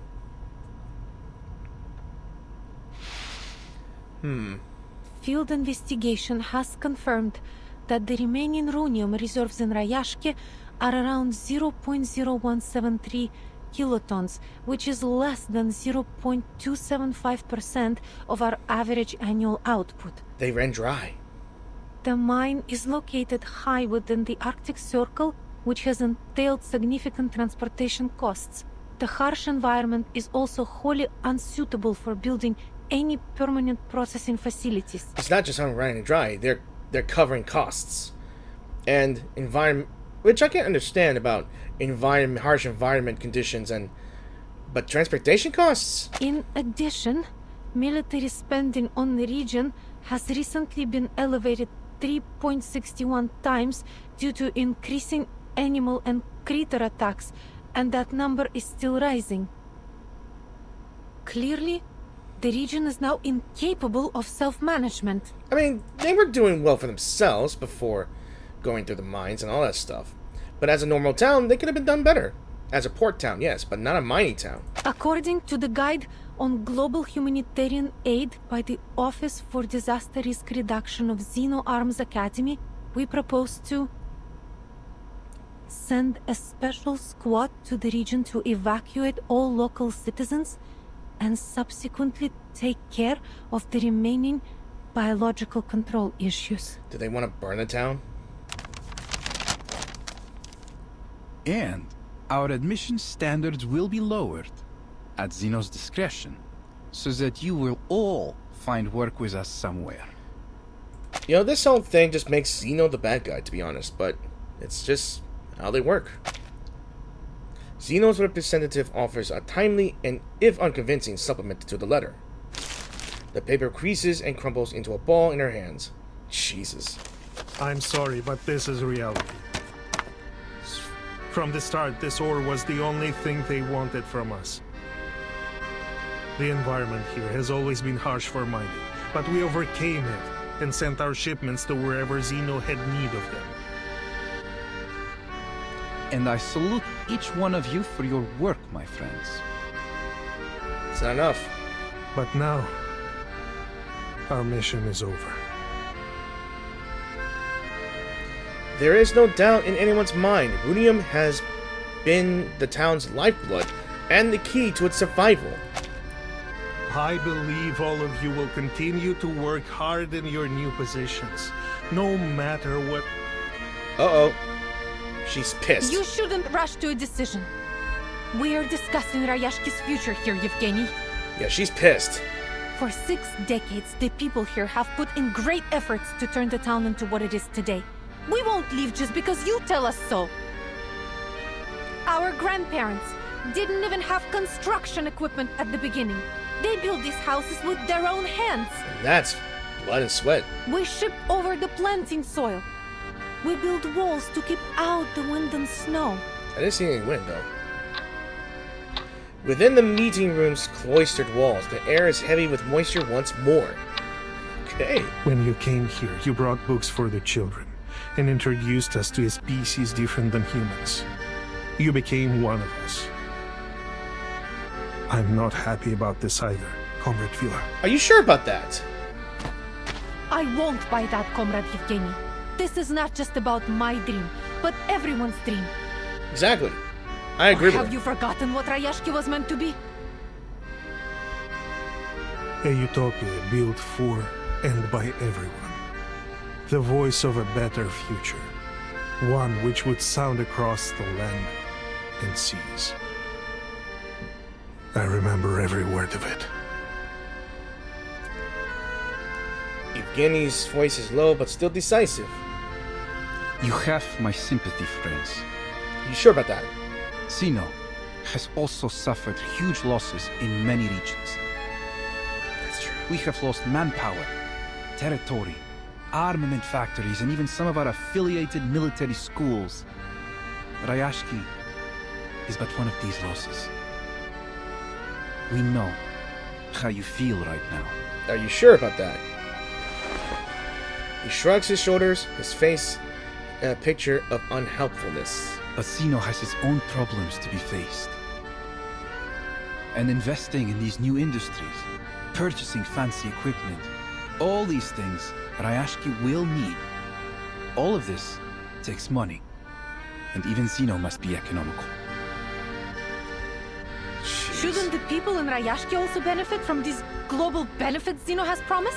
Field investigation has confirmed that the remaining rhenium reserves in Rayashki are around 0.0173 kilotons, which is less than 0.275% of our average annual output. They ran dry. The mine is located high within the Arctic Circle, which has entailed significant transportation costs. The harsh environment is also wholly unsuitable for building any permanent processing facilities. It's not just on running dry, they're covering costs. And environment, which I can understand about harsh environment conditions, but transportation costs? In addition, military spending on the region has recently been elevated 3.61 times due to increasing animal and critter attacks, and that number is still rising. Clearly, the region is now incapable of self-management. I mean, they were doing well for themselves before going through the mines and all that stuff. But as a normal town, they could have been done better. As a port town, yes, but not a mining town. According to the Guide on Global Humanitarian Aid by the Office for Disaster Risk Reduction of Zeno Arms Academy, we propose to send a special squad to the region to evacuate all local citizens and subsequently take care of the remaining biological control issues. Do they want to burn the town? And our admission standards will be lowered at Zeno's discretion, so that you will all find work with us somewhere. You know, this whole thing just makes Zeno the bad guy, to be honest, but it's just how they work. Zeno's representative offers a timely and, if unconvincing, supplement to the letter. The paper creases and crumbles into a ball in her hands. Jesus. I'm sorry, but this is reality. From the start, this ore was the only thing they wanted from us. The environment here has always been harsh for mining, but we overcame it and sent our shipments to wherever Zeno had need of them. And I salute each one of you for your work, my friends. It's not enough. But now, our mission is over. There is no doubt in anyone's mind, runium has been the town's lifeblood and the key to its survival. I believe all of you will continue to work hard in your new positions, no matter what... Uh-oh. She's pissed. You shouldn't rush to a decision. We are discussing Rayashki's future here, Yevgeny. Yeah, she's pissed. For 6 decades, the people here have put in great efforts to turn the town into what it is today. We won't leave just because you tell us so. Our grandparents didn't even have construction equipment at the beginning. They built these houses with their own hands. And that's blood and sweat. We ship over the planting soil. We build walls to keep out the wind and snow. I didn't see any wind, though. Within the meeting room's cloistered walls, the air is heavy with moisture once more. Okay. When you came here, you brought books for the children and introduced us to a species different than humans. You became one of us. I'm not happy about this either, Comrade Vila. Are you sure about that? I won't buy that, Comrade Yevgeny. This is not just about my dream, but everyone's dream. Exactly. I agree with Have her. you forgotten what Rayashki was meant to be? A utopia built for and by everyone. The voice of a better future. One which would sound across the land and seas. I remember every word of it. Evgeny's voice is low, but still decisive. You have my sympathy, friends. You sure about that? Zeno has also suffered huge losses in many regions. That's true. We have lost manpower, territory, armament factories, and even some of our affiliated military schools. Rayashki is but one of these losses. We know how you feel right now. Are you sure about that? He shrugs his shoulders, his face a picture of unhelpfulness. But Zeno has his own problems to be faced. And investing in these new industries, purchasing fancy equipment, all these things Rayashki will need. All of this takes money. And even Zeno must be economical. Shouldn't the people in Rayashki also benefit from these global benefits Zeno has promised?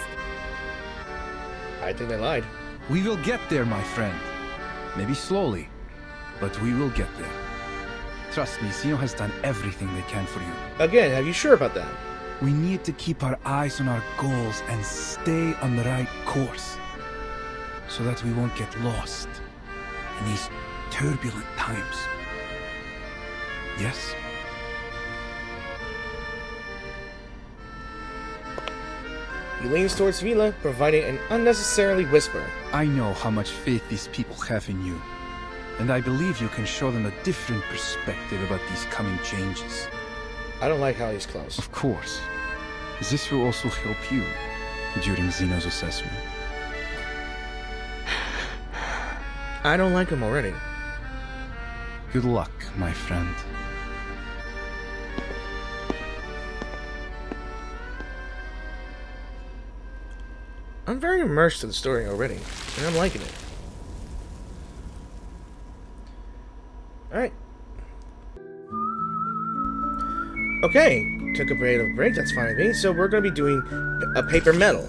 I think they lied. We will get there, my friend. Maybe slowly, but we will get there. Trust me, Zeno has done everything they can for you. Again, are you sure about that? We need to keep our eyes on our goals and stay on the right course, so that we won't get lost in these turbulent times. Yes? He leans towards Vila, providing an unnecessarily whisper. I know how much faith these people have in you, and I believe you can show them a different perspective about these coming changes. I don't like how he's close. Of course. This will also help you during Zeno's assessment. I don't like him already. Good luck, my friend. I'm very immersed in the story already, and I'm liking it. Alright. Okay, took a break, that's fine with me, so we're going to be doing a paper medal.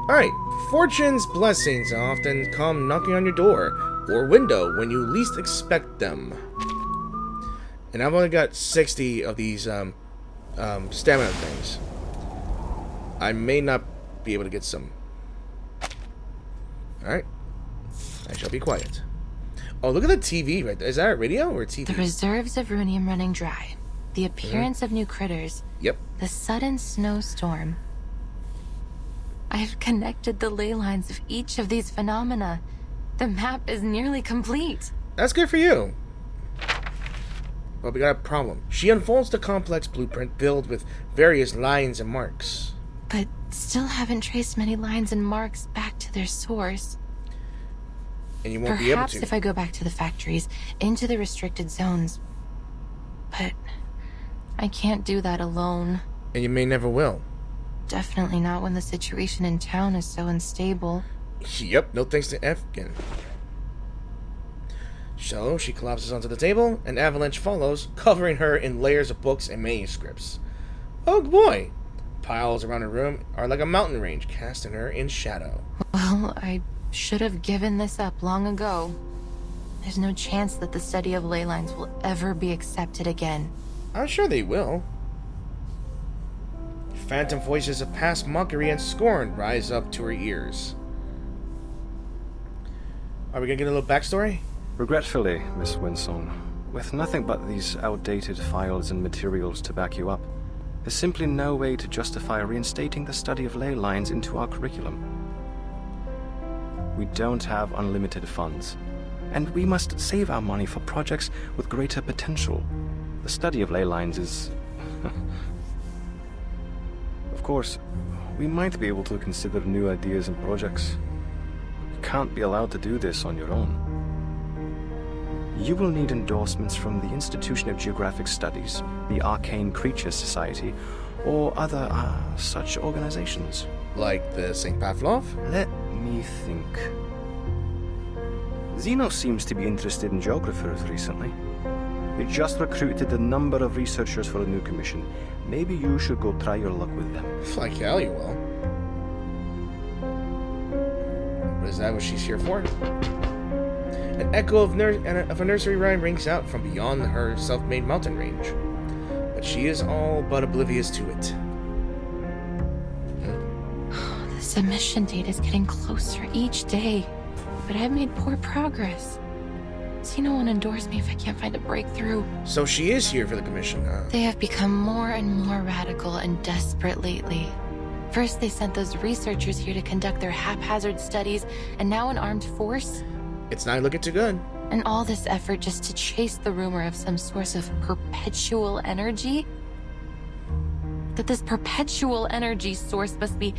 Alright, fortune's blessings often come knocking on your door or window when you least expect them. And I've only got 60 of these stamina things. I may not be able to get some. Alright. I shall be quiet. Oh, look at the TV right there. Is that a radio or a TV? The reserves of runium running dry. The appearance of new critters. Yep. The sudden snowstorm. I have connected the ley lines of each of these phenomena. The map is nearly complete. That's good for you. But we got a problem. She unfolds the complex blueprint filled with various lines and marks. But still haven't traced many lines and marks back to their source. And you won't be able Perhaps to. if I go back to the factories, into the restricted zones. But I can't do that alone. And you may never will. Definitely not when the situation in town is so unstable. Yep, no thanks to Efkin. So she collapses onto the table, and Avalanche follows, covering her in layers of books and manuscripts. Oh boy! Piles around her room are like a mountain range, casting her in shadow. Well, I should have given this up long ago. There's no chance that the study of ley lines will ever be accepted again. I'm sure they will. Phantom voices of past mockery and scorn rise up to her ears. Are we gonna get a little backstory? Regretfully, Miss Winsome, with nothing but these outdated files and materials to back you up, there's simply no way to justify reinstating the study of ley lines into our curriculum. We don't have unlimited funds, and we must save our money for projects with greater potential. The study of ley lines is... Of course, we might be able to consider new ideas and projects. You can't be allowed to do this on your own. You will need endorsements from the Institution of Geographic Studies, the Arcane Creatures Society, or other such organizations. Like the St. Pavlov? Let me think. Zeno seems to be interested in geographers recently. He just recruited a number of researchers for a new commission. Maybe you should go try your luck with them. Like hell you will. But is that what she's here for? An echo of a nursery rhyme rings out from beyond her self-made mountain range. But she is all but oblivious to it. The submission date is getting closer each day, but I've made poor progress. Zeno won't endorse me if I can't find a breakthrough. So she is here for the commission, huh? They have become more and more radical and desperate lately. First they sent those researchers here to conduct their haphazard studies, and now an armed force? It's not looking too good. And all this effort just to chase the rumor of some source of perpetual energy? That this perpetual energy source must be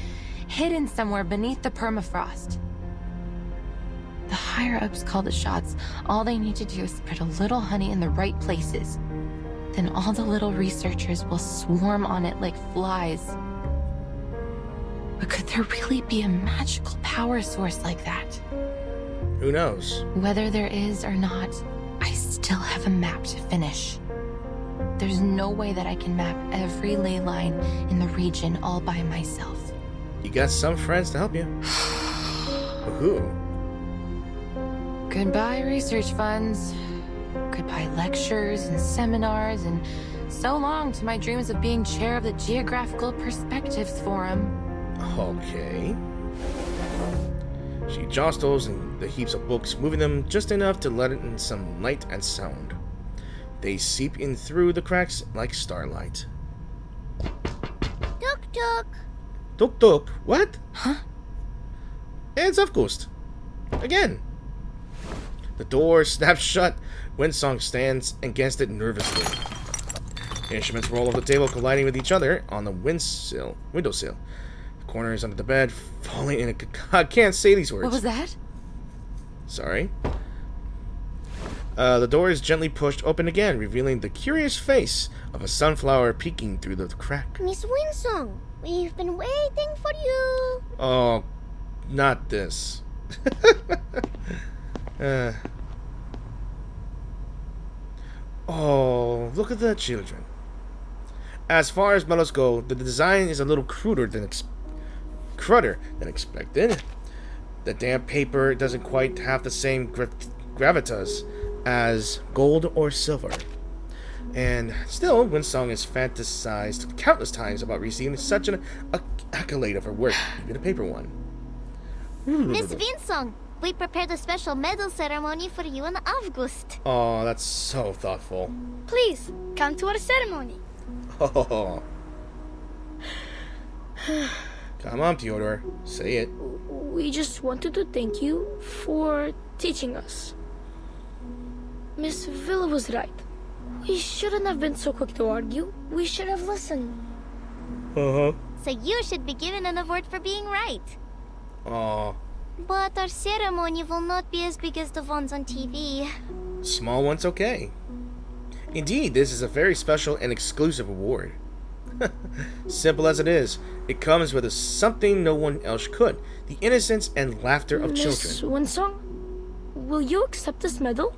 hidden somewhere beneath the permafrost. The higher-ups call the shots. All they need to do is spread a little honey in the right places. Then all the little researchers will swarm on it like flies. But could there really be a magical power source like that? Who knows? Whether there is or not, I still have a map to finish. There's no way that I can map every ley line in the region all by myself. You got some friends to help you. Woohoo. Goodbye research funds. Goodbye lectures and seminars, and so long to my dreams of being chair of the Geographical Perspectives Forum. Okay. She jostles in the heaps of books, moving them just enough to let in some light and sound. They seep in through the cracks like starlight. Tuk tuk. Tuk tuk. What? Huh? It's of course. Again. The door snaps shut. Windsong stands against it nervously. The instruments roll off the table, colliding with each other on the windowsill. The corners under the bed, falling in a... I can't say these words. What was that? Sorry. The door is gently pushed open again, revealing the curious face of a sunflower peeking through the crack. Miss Winsong, we've been waiting for you. Oh, not this. Oh, look at the children. As far as medals go, the design is a little cruder than expected. The damp paper doesn't quite have the same gravitas as gold or silver. And still, Winsong has fantasized countless times about receiving such an accolade of her work, even a paper one. Miss Winsong, we prepared a special medal ceremony for you in August. Oh, that's so thoughtful. Please, come to our ceremony. Oh. Come on, Theodore. Say it. We just wanted to thank you for teaching us. Miss Villa was right. We shouldn't have been so quick to argue. We should have listened. Uh-huh. So you should be given an award for being right. Aw. But our ceremony will not be as big as the ones on TV. Small one's okay. Indeed, this is a very special and exclusive award. Simple as it is, it comes with something no one else could. The innocence and laughter of children. Miss Winsong, will you accept this medal?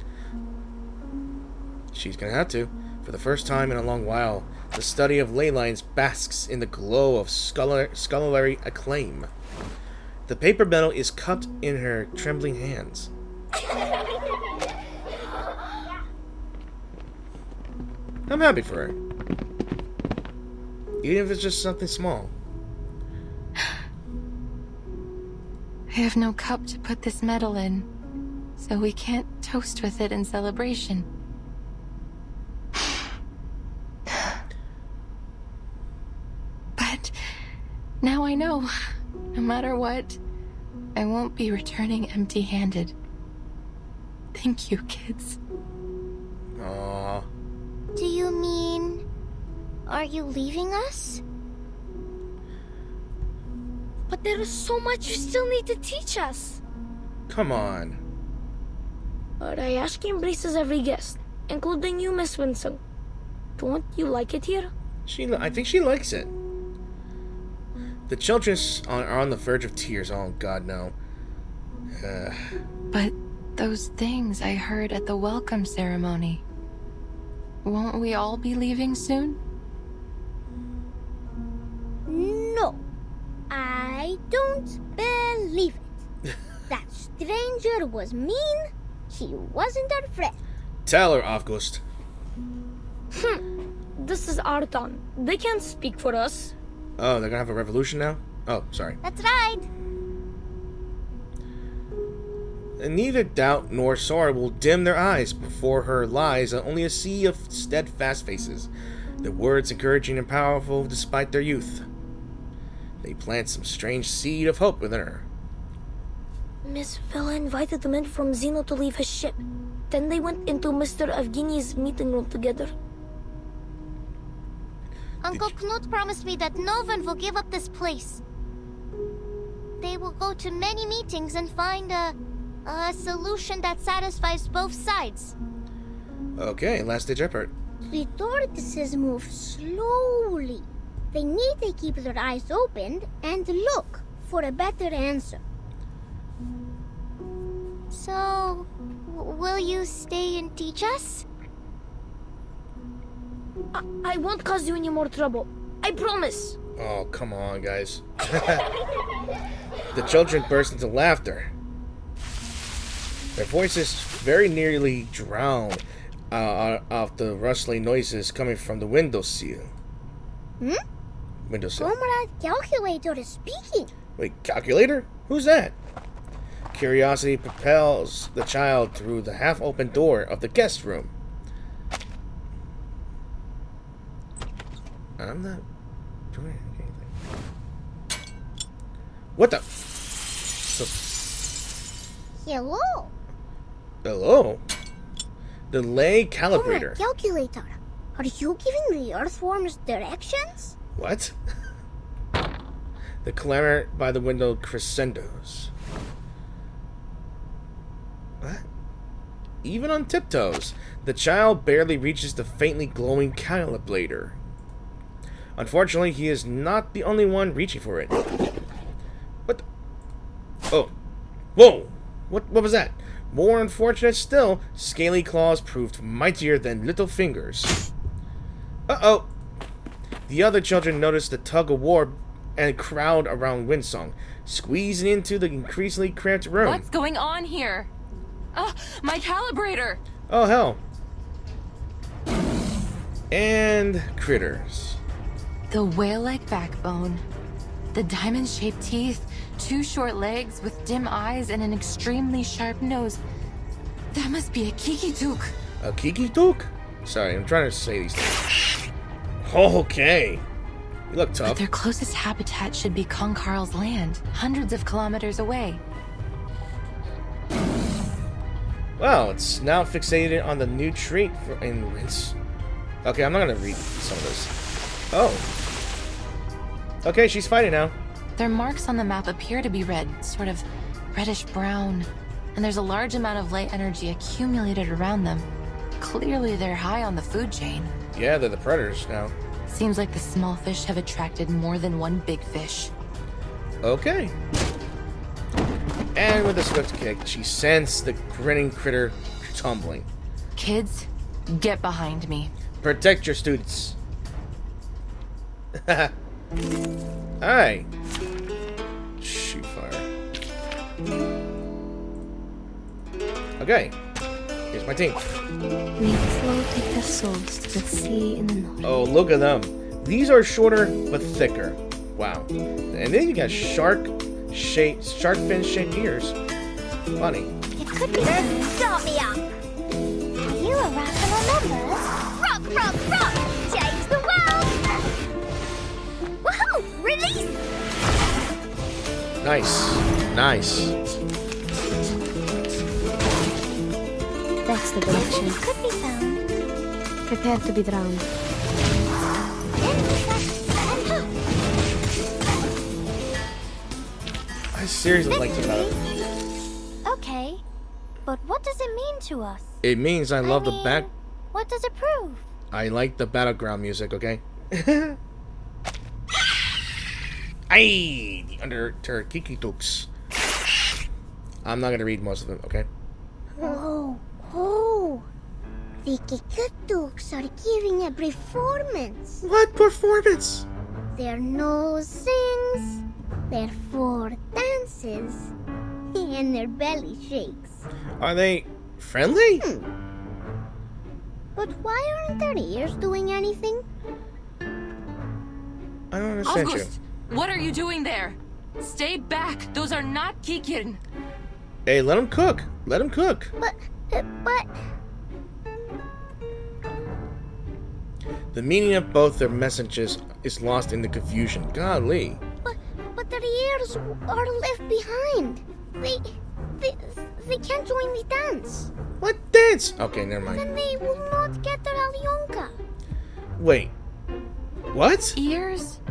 She's gonna have to. For the first time in a long while, the study of ley lines basks in the glow of scholarly acclaim. The paper medal is cupped in her trembling hands. I'm happy for her. Even if it's just something small. I have no cup to put this medal in, so we can't toast with it in celebration. But now I know, no matter what, I won't be returning empty-handed. Thank you, kids. Aww. Do you mean... are you leaving us? But there is so much you still need to teach us. Come on. Rayashki embraces every guest, including you, Miss Winsong. Don't you like it here? I think she likes it. The children are on the verge of tears. Oh, God, no. But those things I heard at the welcome ceremony. Won't we all be leaving soon? No. I don't believe it. That stranger was mean. He wasn't our friend. Tell her, August. This is our town. They can't speak for us. Oh, they're gonna have a revolution now? Oh, sorry. That's right. And neither doubt nor sorrow will dim their eyes. Before her lies only a sea of steadfast faces, their words encouraging and powerful despite their youth. They plant some strange seed of hope within her. Miss Villa invited the men from Zeno to leave his ship. Then they went into Mr. Evgeny's meeting room together. Uncle Knut promised me that no one will give up this place. They will go to many meetings and find a solution that satisfies both sides. Okay, last stage effort. The tortoises move slowly. They need to keep their eyes open and look for a better answer. So, will you stay and teach us? I won't cause you any more trouble. I promise. Oh, come on, guys. The children burst into laughter. Their voices very nearly drown of the rustling noises coming from the windowsill. Windowsill. Comrade Calculator is speaking. Wait, calculator? Who's that? Curiosity propels the child through the half-open door of the guest room. I'm not doing anything. What the? Hello. Hello? Delay calibrator. Comrade Calculator, are you giving the earthworms directions? What? The clamor by the window crescendos. What? Even on tiptoes, the child barely reaches the faintly glowing calibrator. Unfortunately, he is not the only one reaching for it. What the? Oh. Whoa! What was that? More unfortunate still, scaly claws proved mightier than little fingers. Uh-oh! The other children noticed the tug-of-war and crowd around Windsong, squeezing into the increasingly cramped room. What's going on here? My calibrator! Oh, hell. And critters. The whale-like backbone, the diamond-shaped teeth, 2 short legs with dim eyes and an extremely sharp nose. That must be a kikituk. A kikituk? Sorry, I'm trying to say these things. Okay. You look tough. But their closest habitat should be Konkarl's land, hundreds of kilometers away. Well, it's now fixated on the new trait in Rinse. Okay, I'm not gonna read some of this. Oh. Okay, she's fighting now. Their marks on the map appear to be red, sort of reddish-brown. And there's a large amount of light energy accumulated around them. Clearly they're high on the food chain. Yeah, they're the predators now. Seems like the small fish have attracted more than one big fish. Okay. And with a swift kick, she sends the grinning critter tumbling. Kids, get behind me. Protect your students. Alright. Shoot fire. Okay. Here's my team. May the flow take their souls to the sea in the north. Oh, look at them. These are shorter but thicker. Wow. And then you got shark fin shaped ears. Funny. It could be. Stop me up. Are you a rock and remember? Rock! Change the world! Woohoo! Release! Nice. That's the direction. It could be found. Prepare to be drowned. I seriously like the battle. Okay, but what does it mean to us? It means I love the back. What does it prove? I like the battleground music, okay? Aye! The Underter Kikituks. I'm not gonna read most of them, okay? Oh! The Kikituks are giving a performance. What performance? Their nose sings, their foot dances, and their belly shakes. Are they friendly? But why aren't their ears doing anything? I don't understand August, what are you doing there? Stay back. Those are not Kikin. Hey, let them cook. Let them cook. But... The meaning of both their messages is lost in the confusion. Golly. But their ears are left behind. They can't join the dance. What dance? Okay, never mind. Then they will not get their Alyonka. Wait. What? Ears?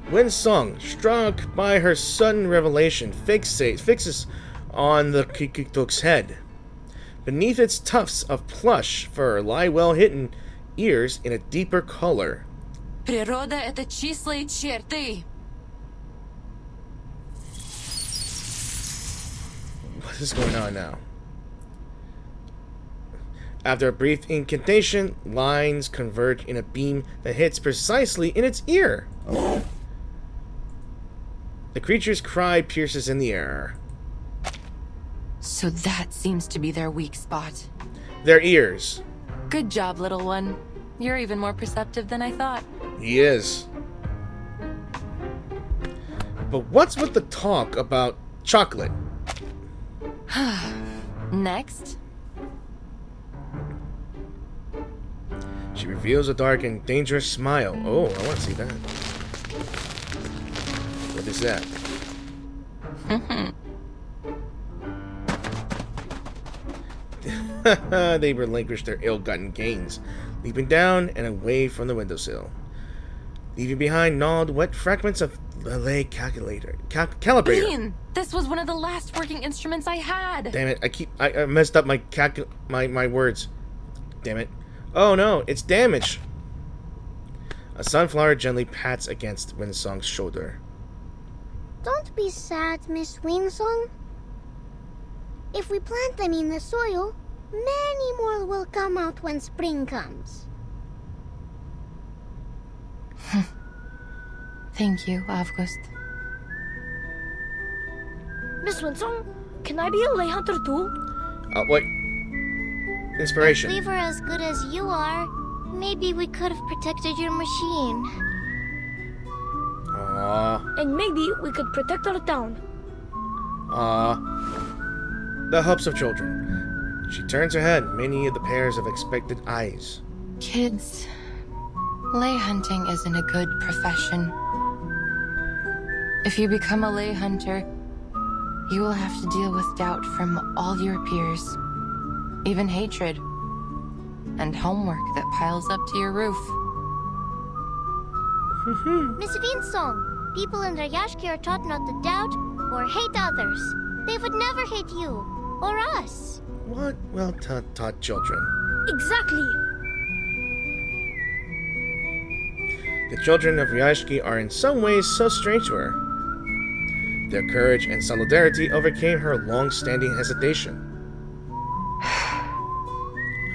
Winsong, struck by her sudden revelation, fixes on the Kikituk's head. Beneath its tufts of plush fur lie well-hidden ears in a deeper color. Природа — это числа и черты. What is going on now? After a brief incantation, lines converge in a beam that hits precisely in its ear. The creature's cry pierces in the air. So that seems to be their weak spot. Their ears. Good job, little one. You're even more perceptive than I thought. He is. But what's with the talk about chocolate? Next. She reveals a dark and dangerous smile. Oh, I want to see that. What is that? They relinquish their ill-gotten gains, leaping down and away from the windowsill, leaving behind gnawed, wet fragments of the lay calibrator. Bean, this was one of the last working instruments I had. Damn it! I messed up my my words. Damn it! Oh no, it's damaged. A sunflower gently pats against Winsong's shoulder. Don't be sad, Miss Winsong. If we plant them in the soil, many more will come out when spring comes. Thank you, August. Miss Winsong, can I be a lay hunter too? What? Inspiration. If we were as good as you are, maybe we could have protected your machine. Aww. And maybe we could protect our town. Aww. The hopes of children. She turns her head, many of the pairs of expectant eyes. Kids, lay hunting isn't a good profession. If you become a lay hunter, you will have to deal with doubt from all your peers, even hatred, and homework that piles up to your roof. Miss Winsong, people in Rayashki are taught not to doubt or hate others. They would never hate you or us. What well-taught children? Exactly. The children of Rayashki are in some ways so strange to her. Their courage and solidarity overcame her long-standing hesitation.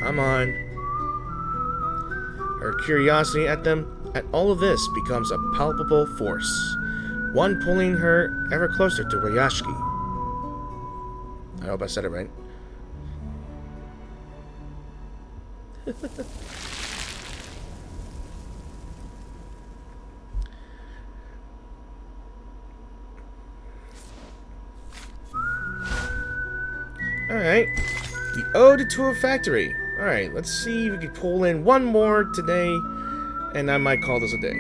Come on. Her curiosity at all of this becomes a palpable force, one pulling her ever closer to Rayashki. I hope I said it right. Alright. The Ode to a Factory. Alright, let's see if we can pull in one more today, and I might call this a day.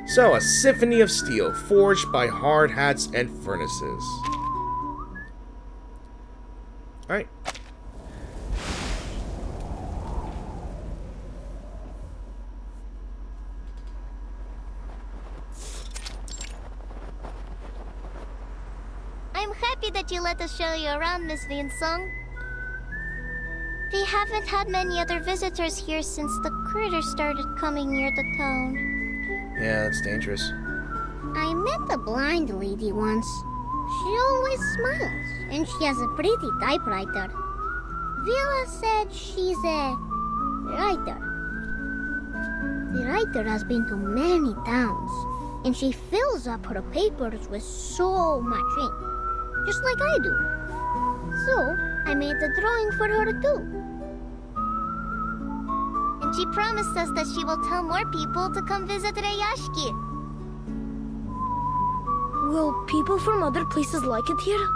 So, a symphony of steel, forged by hard hats and furnaces. Alright. I'm happy that you let us show you around, Miss Winsong. We haven't had many other visitors here since the critters started coming near the town. Yeah, that's dangerous. I met a blind lady once. She always smiles, and she has a pretty typewriter. Villa said she's a writer. The writer has been to many towns, and she fills up her papers with so much ink, just like I do. So, I made a drawing for her too. And she promised us that she will tell more people to come visit Rayashki. Will people from other places like it here?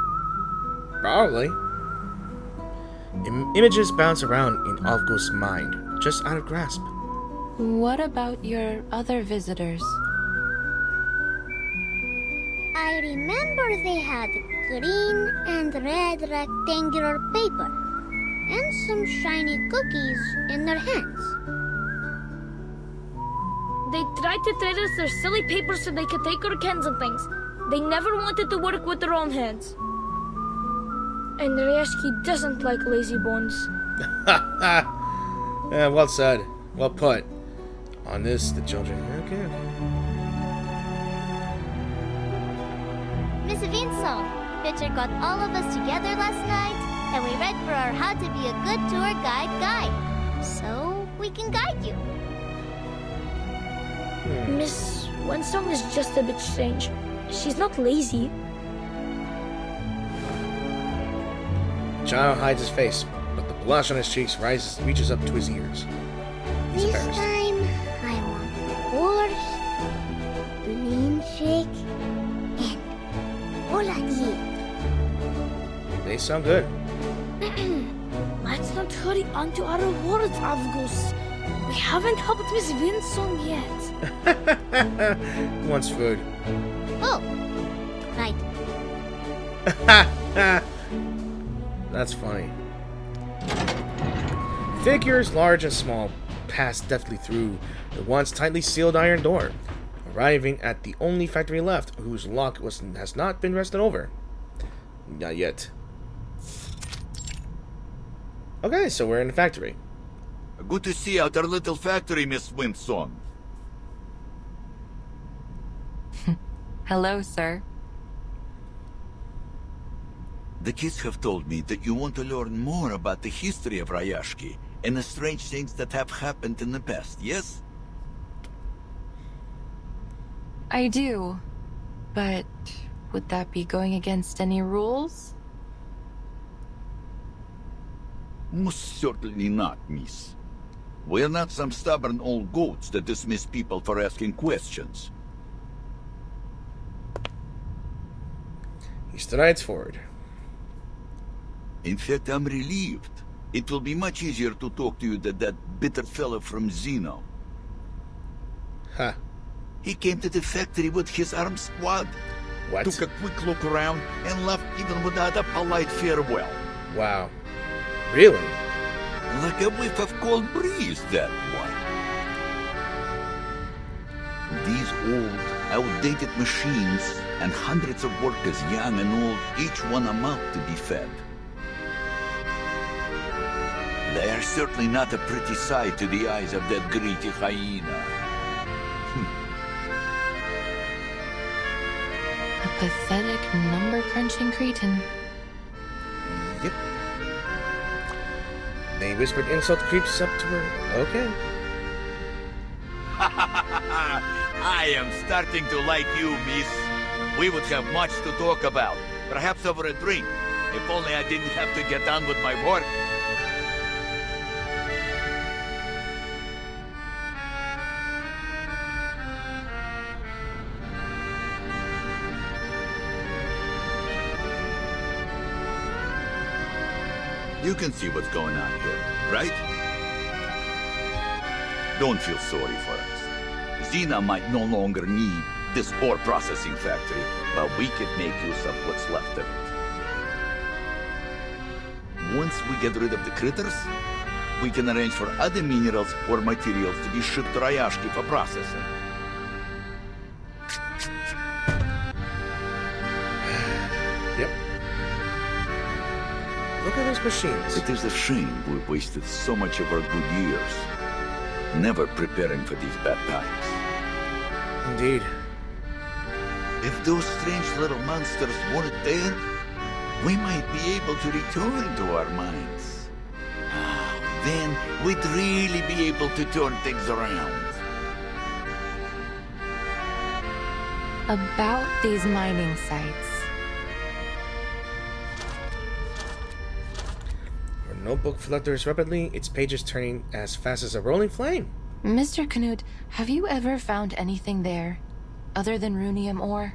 Probably. Images bounce around in Avgo's mind, just out of grasp. What about your other visitors? I remember they had green and red rectangular paper and some shiny cookies in their hands. They tried to trade us their silly paper so they could take our cans and things. They never wanted to work with their own hands. And Rayashki doesn't like lazy bones. Yeah, well said. Well put. On this, the children... Okay. Miss Winsong, Pitcher got all of us together last night and we read for our How to Be a Good Tour guide. So we can guide you. Miss Winston is just a bit strange. She's not lazy. Child hides his face, but the blush on his cheeks reaches up to his ears. He's This embarrassed. time, I want borscht, blynshik, and olaki. They sound good. Let's not hurry on to our rewards, Avgus. We haven't helped Miss Winston yet. Wants food. Oh, right. That's funny. Figures large and small pass deftly through the once tightly sealed iron door, arriving at the only factory left whose lock has not been rested over. Not yet. Okay, so we're in the factory. Good to see out our little factory, Miss Winston. Hello, sir. The kids have told me that you want to learn more about the history of Rayashki and the strange things that have happened in the past, yes? I do. But would that be going against any rules? Most certainly not, miss. We're not some stubborn old goats that dismiss people for asking questions. He strides forward. In fact, I'm relieved. It will be much easier to talk to you than that bitter fellow from Zeno. Huh. He came to the factory with his armed squad. What? Took a quick look around and left even without a polite farewell. Wow. Really? Like a whiff of cold breeze, that one. These old, outdated machines and hundreds of workers, young and old, each one a mouth to be fed. They are certainly not a pretty sight to the eyes of that greedy hyena. A pathetic, number-crunching cretin. Yep. The whispered insult creeps up to her. Okay. I am starting to like you, miss. We would have much to talk about. Perhaps over a drink. If only I didn't have to get on with my work. You can see what's going on here, right? Don't feel sorry for us. Zeno might no longer need this ore processing factory, but we could make use of what's left of it. Once we get rid of the critters, we can arrange for other minerals or materials to be shipped to Rayashki for processing. Yep. Look at those machines. It is a shame we wasted so much of our good years, never preparing for these bad times. Indeed. If those strange little monsters weren't there, we might be able to return to our minds. Then we'd really be able to turn things around. About these mining sites. Her notebook flutters rapidly, its pages turning as fast as a rolling flame. Mr. Canute, have you ever found anything there, other than runium ore?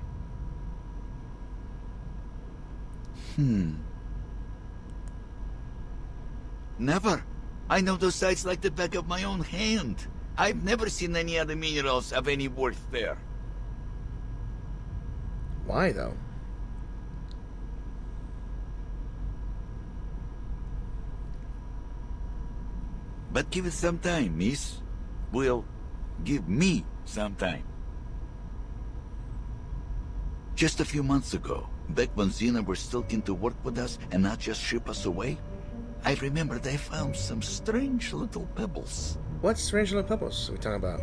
Never. I know those sites like the back of my own hand. I've never seen any other minerals of any worth there. Why, though? But give it some time, miss. Well, give me some time. Just a few months ago, back when Zeno were still keen to work with us and not just ship us away, I remember they found some strange little pebbles. What strange little pebbles are we talking about?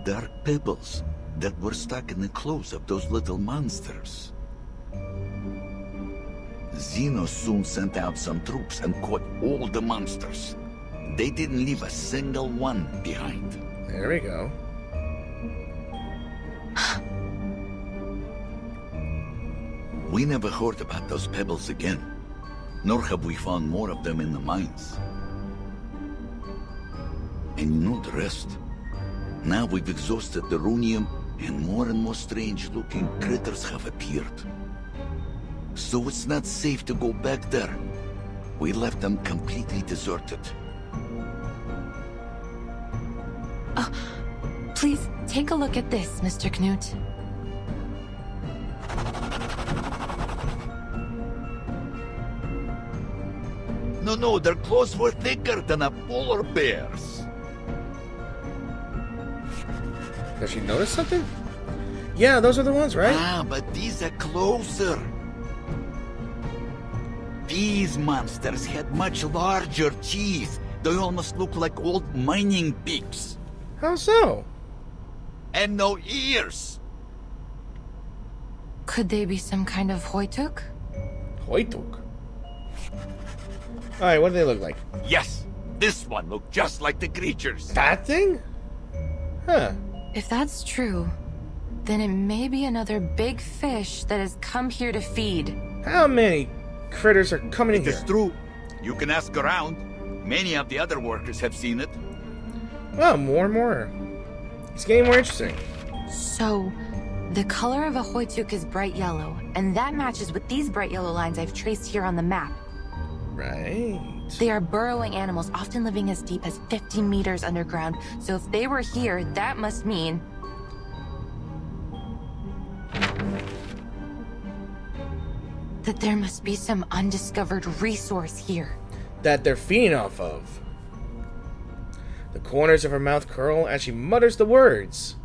Dark pebbles that were stuck in the clothes of those little monsters. Zeno soon sent out some troops and caught all the monsters. They didn't leave a single one behind. There we go. We never heard about those pebbles again, nor have we found more of them in the mines. And you know the rest. Now we've exhausted the runium, and more strange-looking critters have appeared. So it's not safe to go back there. We left them completely deserted. Please take a look at this, Mr. Knut. No, their claws were thicker than a polar bear's. Does she notice something? Yeah, those are the ones, right? Ah, but these are closer. These monsters had much larger teeth. They almost look like old mining pigs. How so? And no ears. Could they be some kind of Hoytuk? Hoytuk? Alright, what do they look like? Yes, this one looked just like the creatures. That thing? Huh. If that's true, then it may be another big fish that has come here to feed. How many critters are coming in here? It's true. You can ask around. Many of the other workers have seen it. Well, more and more. It's getting more interesting. So, the color of a Hoytuk is bright yellow, and that matches with these bright yellow lines I've traced here on the map. Right. They are burrowing animals, often living as deep as 50 meters underground. So if they were here, that must mean... that there must be some undiscovered resource here. That they're feeding off of. The corners of her mouth curl as she mutters the words.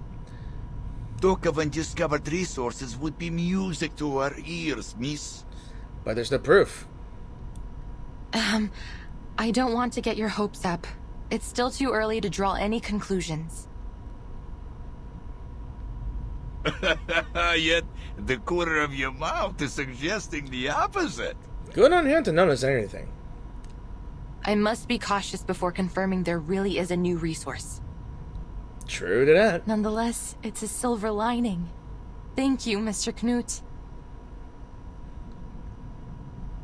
Talk of undiscovered resources would be music to our ears, miss. But there's no proof. I don't want to get your hopes up. It's still too early to draw any conclusions. Yet, the corner of your mouth is suggesting the opposite. Good on him to notice anything. I must be cautious before confirming there really is a new resource. True to that. Nonetheless, it's a silver lining. Thank you, Mr. Knut.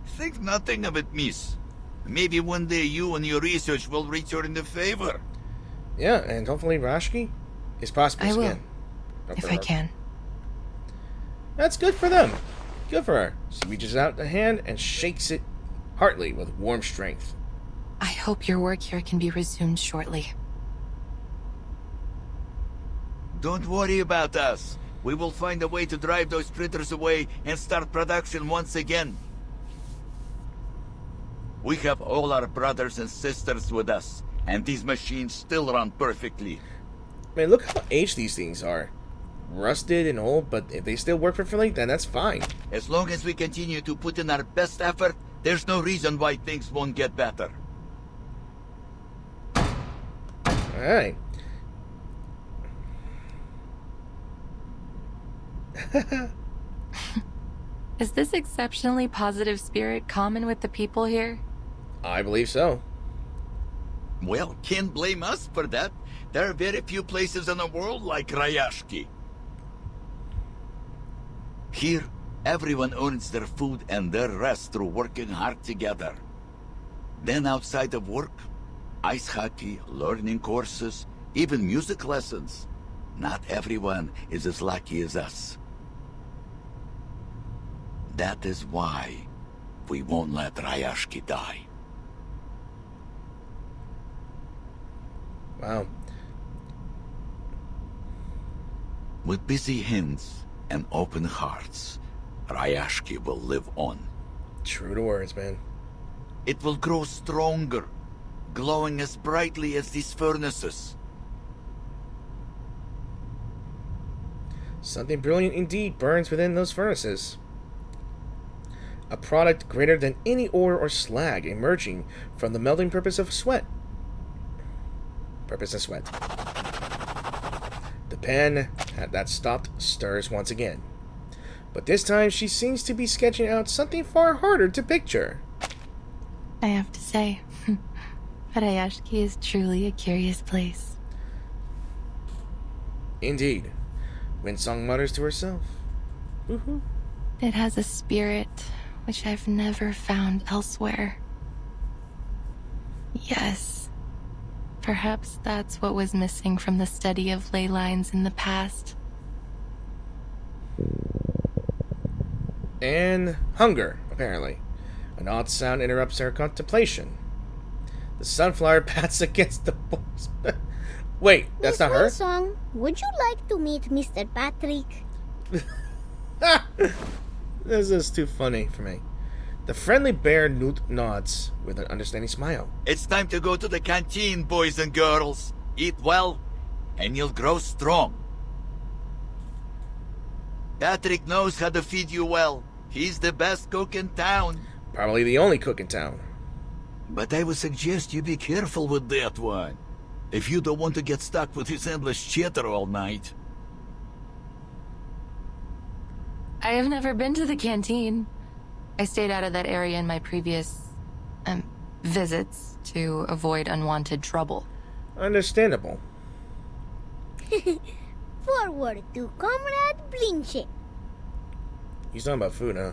Think nothing of it, miss. Maybe one day you and your research will return the favor. Yeah, and hopefully Rayashki is prosperous I will, again. if I can. That's good for them. Good for her. She reaches out a hand and shakes it heartily with warm strength. I hope your work here can be resumed shortly. Don't worry about us. We will find a way to drive those critters away and start production once again. We have all our brothers and sisters with us, and these machines still run perfectly. Man, look how aged these things are. Rusted and old, but if they still work perfectly, then that's fine. As long as we continue to put in our best effort, there's no reason why things won't get better. Alright. Is this exceptionally positive spirit common with the people here? I believe so. Well, can't blame us for that. There are very few places in the world like Rayashki. Here, everyone earns their food and their rest through working hard together. Then outside of work, ice hockey, learning courses, even music lessons. Not everyone is as lucky as us. That is why we won't let Rayashki die. Wow. With busy hands and open hearts, Rayashki will live on. True to words, man. It will grow stronger, glowing as brightly as these furnaces. Something brilliant indeed burns within those furnaces. A product greater than any ore or slag emerging from the melting purpose of sweat. The pan that stopped stirs once again. But this time she seems to be sketching out something far harder to picture. I have to say, Rayashki is truly a curious place. Indeed. Winsong mutters to herself. Woohoo. It has a spirit which I've never found elsewhere. Yes, perhaps that's what was missing from the study of ley lines in the past. And hunger, apparently. An odd sound interrupts her contemplation. The sunflower pats against the boards. Wait, that's not her? Winsong, would you like to meet Mr. Patrick? This is too funny for me. The friendly bear nods with an understanding smile. It's time to go to the canteen, boys and girls. Eat well, and you'll grow strong. Patrick knows how to feed you well. He's the best cook in town. Probably the only cook in town. But I would suggest you be careful with that one, if you don't want to get stuck with his endless chatter all night. I have never been to the canteen. I stayed out of that area in my previous, visits to avoid unwanted trouble. Understandable. Forward to Comrade Blinche. He's talking about food, huh?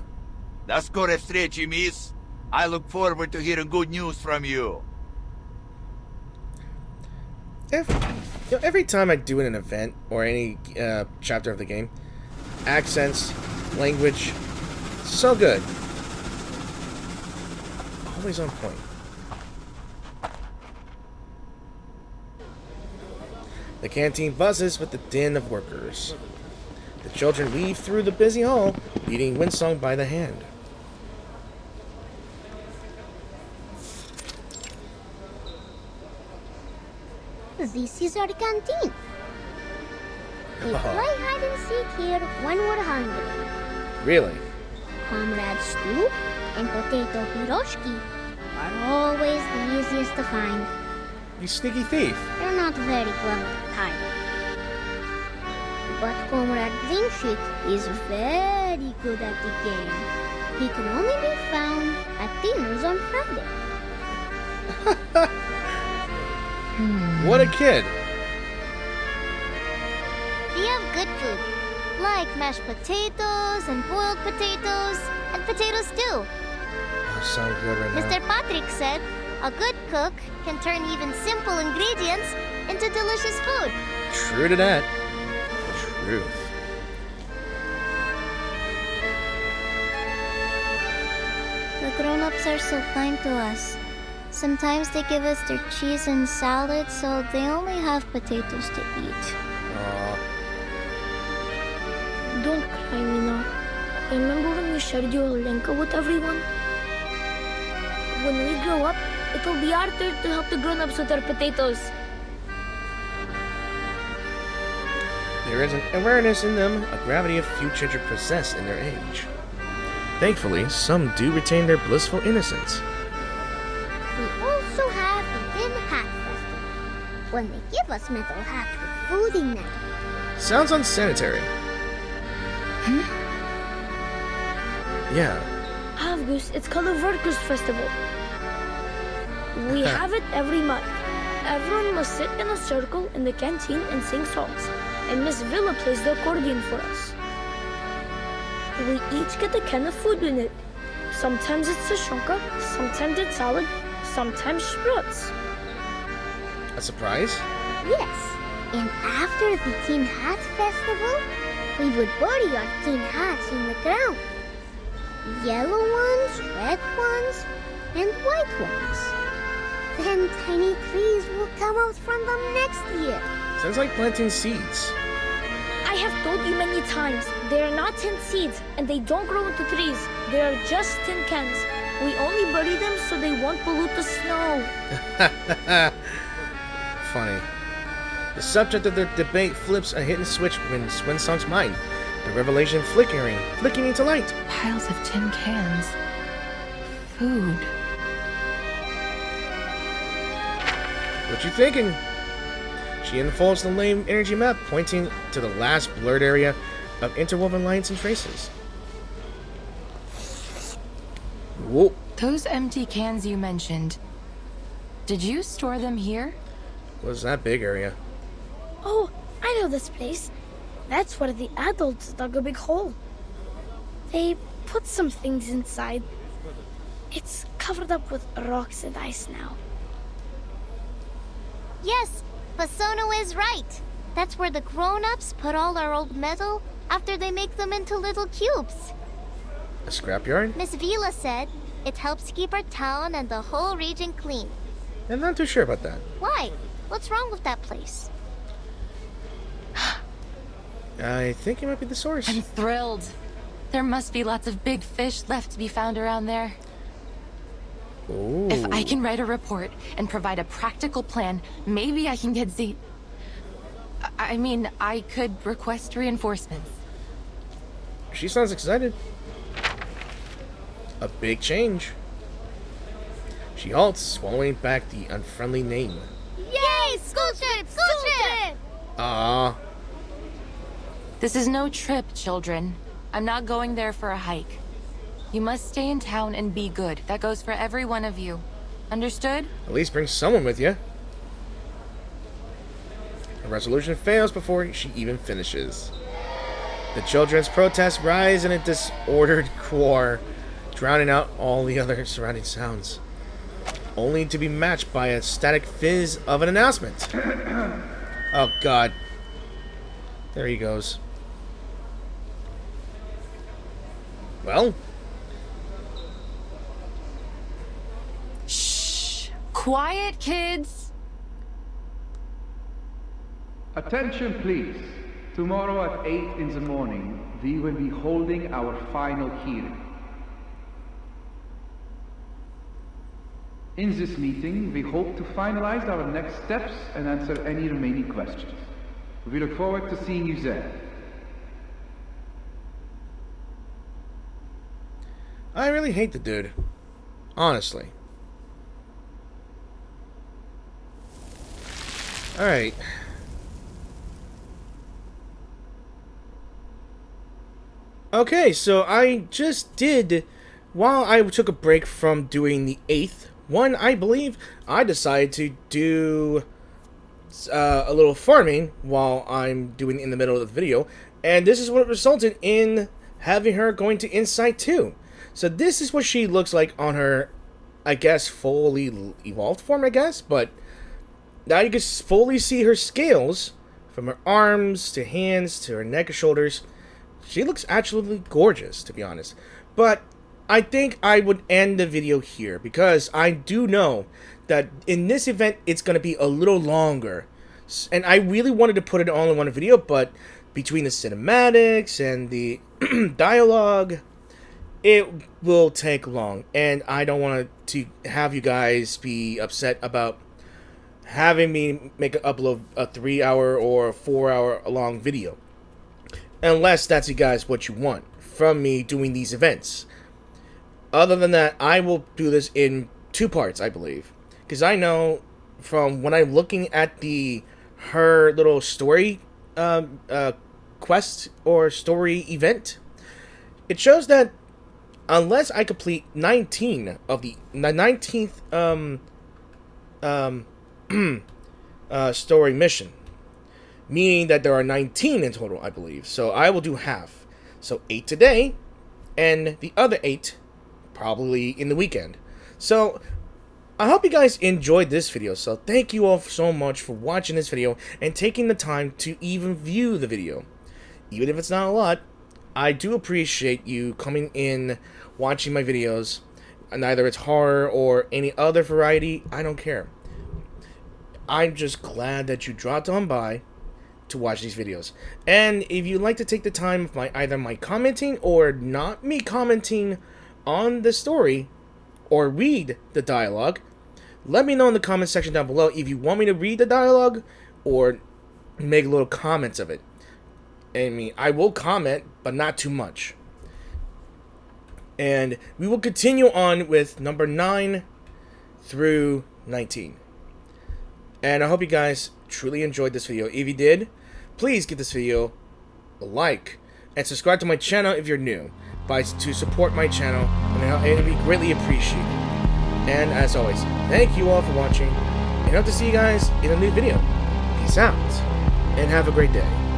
That's correct, stretchy, miss. I look forward to hearing good news from you. Every time I do an event or any chapter of the game, accents, language, so good. Always on point. The canteen buzzes with the din of workers. The children weave through the busy hall, leading Winsong by the hand. This is our canteen. We play hide and seek here when we're hungry. Really? Comrade stew and potato pierogi are always the easiest to find. You sneaky thief. They're not very clever at hiding. But Comrade Blinchik is very good at the game. He can only be found at dinners on Friday. What a kid. We have good food, like mashed potatoes and boiled potatoes and potato stew. Oh, sound good right now. Mr. Patrick said a good cook can turn even simple ingredients into delicious food. True to that. Truth. The grown-ups are so kind to us. Sometimes they give us their cheese and salad, so they only have potatoes to eat. Don't cry, Mina. Remember when you shared your lenka with everyone? When we grow up, it'll be our turn to help the grown-ups with their potatoes. There is an awareness in them, a gravity of few children possess in their age. Thankfully, some do retain their blissful innocence. We also have the Tin Hat Festival, when they give us metal hats with food in them. Sounds unsanitary. Yeah. August, it's called a Workers' Festival. We have it every month. Everyone must sit in a circle in the canteen and sing songs. And Miss Villa plays the accordion for us. We each get a can of food in it. Sometimes it's a shonka, sometimes it's salad, sometimes sprouts. A surprise? Yes, and after the Tin Hat Festival, we would bury our tin hats in the ground. Yellow ones, red ones, and white ones. Then tiny trees will come out from them next year. Sounds like planting seeds. I have told you many times, they are not tin seeds, and they don't grow into trees. They are just tin cans. We only bury them so they won't pollute the snow. Funny. The subject of the debate flips a hidden switch in Winsong's mind. The revelation flickering into light. Piles of tin cans. Food. What you thinking? She unfolds the lame energy map, pointing to the last blurred area of interwoven lines and traces. Whoa. Those empty cans you mentioned, did you store them here? What's that big area? Oh, I know this place. That's where the adults dug a big hole. They put some things inside. It's covered up with rocks and ice now. Yes, Basono is right. That's where the grown-ups put all our old metal after they make them into little cubes. A scrapyard? Miss Vila said it helps keep our town and the whole region clean. I'm not too sure about that. Why? What's wrong with that place? I think it might be the source. I'm thrilled. There must be lots of big fish left to be found around there. Ooh. If I can write a report and provide a practical plan, maybe I can get I mean, I could request reinforcements. She sounds excited. A big change. She halts, swallowing back the unfriendly name. Yay! School trip! School trip! Ah. This is no trip, children. I'm not going there for a hike. You must stay in town and be good. That goes for every one of you. Understood? At least bring someone with you. Her resolution fails before she even finishes. The children's protests rise in a disordered choir, drowning out all the other surrounding sounds, only to be matched by a static fizz of an announcement. Oh God. There he goes. Well? Shh! Quiet, kids! Attention, please. Tomorrow at 8 in the morning, we will be holding our final hearing. In this meeting, we hope to finalize our next steps and answer any remaining questions. We look forward to seeing you there. I really hate the dude. Honestly. Alright. Okay, so I just did, while I took a break from doing the 8th one, I believe, I decided to do a little farming while I'm doing in the middle of the video, and this is what resulted in having her going to Insight 2. So this is what she looks like on her, I guess, fully evolved form, I guess, but now you can fully see her scales, from her arms to hands to her neck and shoulders. She looks absolutely gorgeous, to be honest. But I think I would end the video here, because I do know that in this event, it's going to be a little longer. And I really wanted to put it all in one video, but between the cinematics and the dialogue, it will take long. And I don't want to have you guys be upset about having me upload a 3-hour or 4-hour long video. Unless that's you guys what you want from me doing these events. Other than that, I will do this in 2 parts, I believe. Because I know from when I'm looking at her little story quest or story event, it shows that unless I complete 19 of the 19th story mission, meaning that there are 19 in total, I believe. So I will do half. So 8 today, and the other 8 probably in the weekend. So I hope you guys enjoyed this video. So thank you all so much for watching this video and taking the time to even view the video. Even if it's not a lot, I do appreciate you coming in, watching my videos. And either it's horror or any other variety, I don't care. I'm just glad that you dropped on by to watch these videos. And if you'd like to take the time of either my commenting or not me commenting on the story or read the dialogue, let me know in the comment section down below if you want me to read the dialogue or make little comments of it. I mean, I will comment, but not too much. And we will continue on with number 9 through 19. And I hope you guys truly enjoyed this video. If you did, please give this video a like and subscribe to my channel if you're new. to support my channel, and it'd be greatly appreciated. And as always, thank you all for watching, and I hope to see you guys in a new video. Peace out, and have a great day.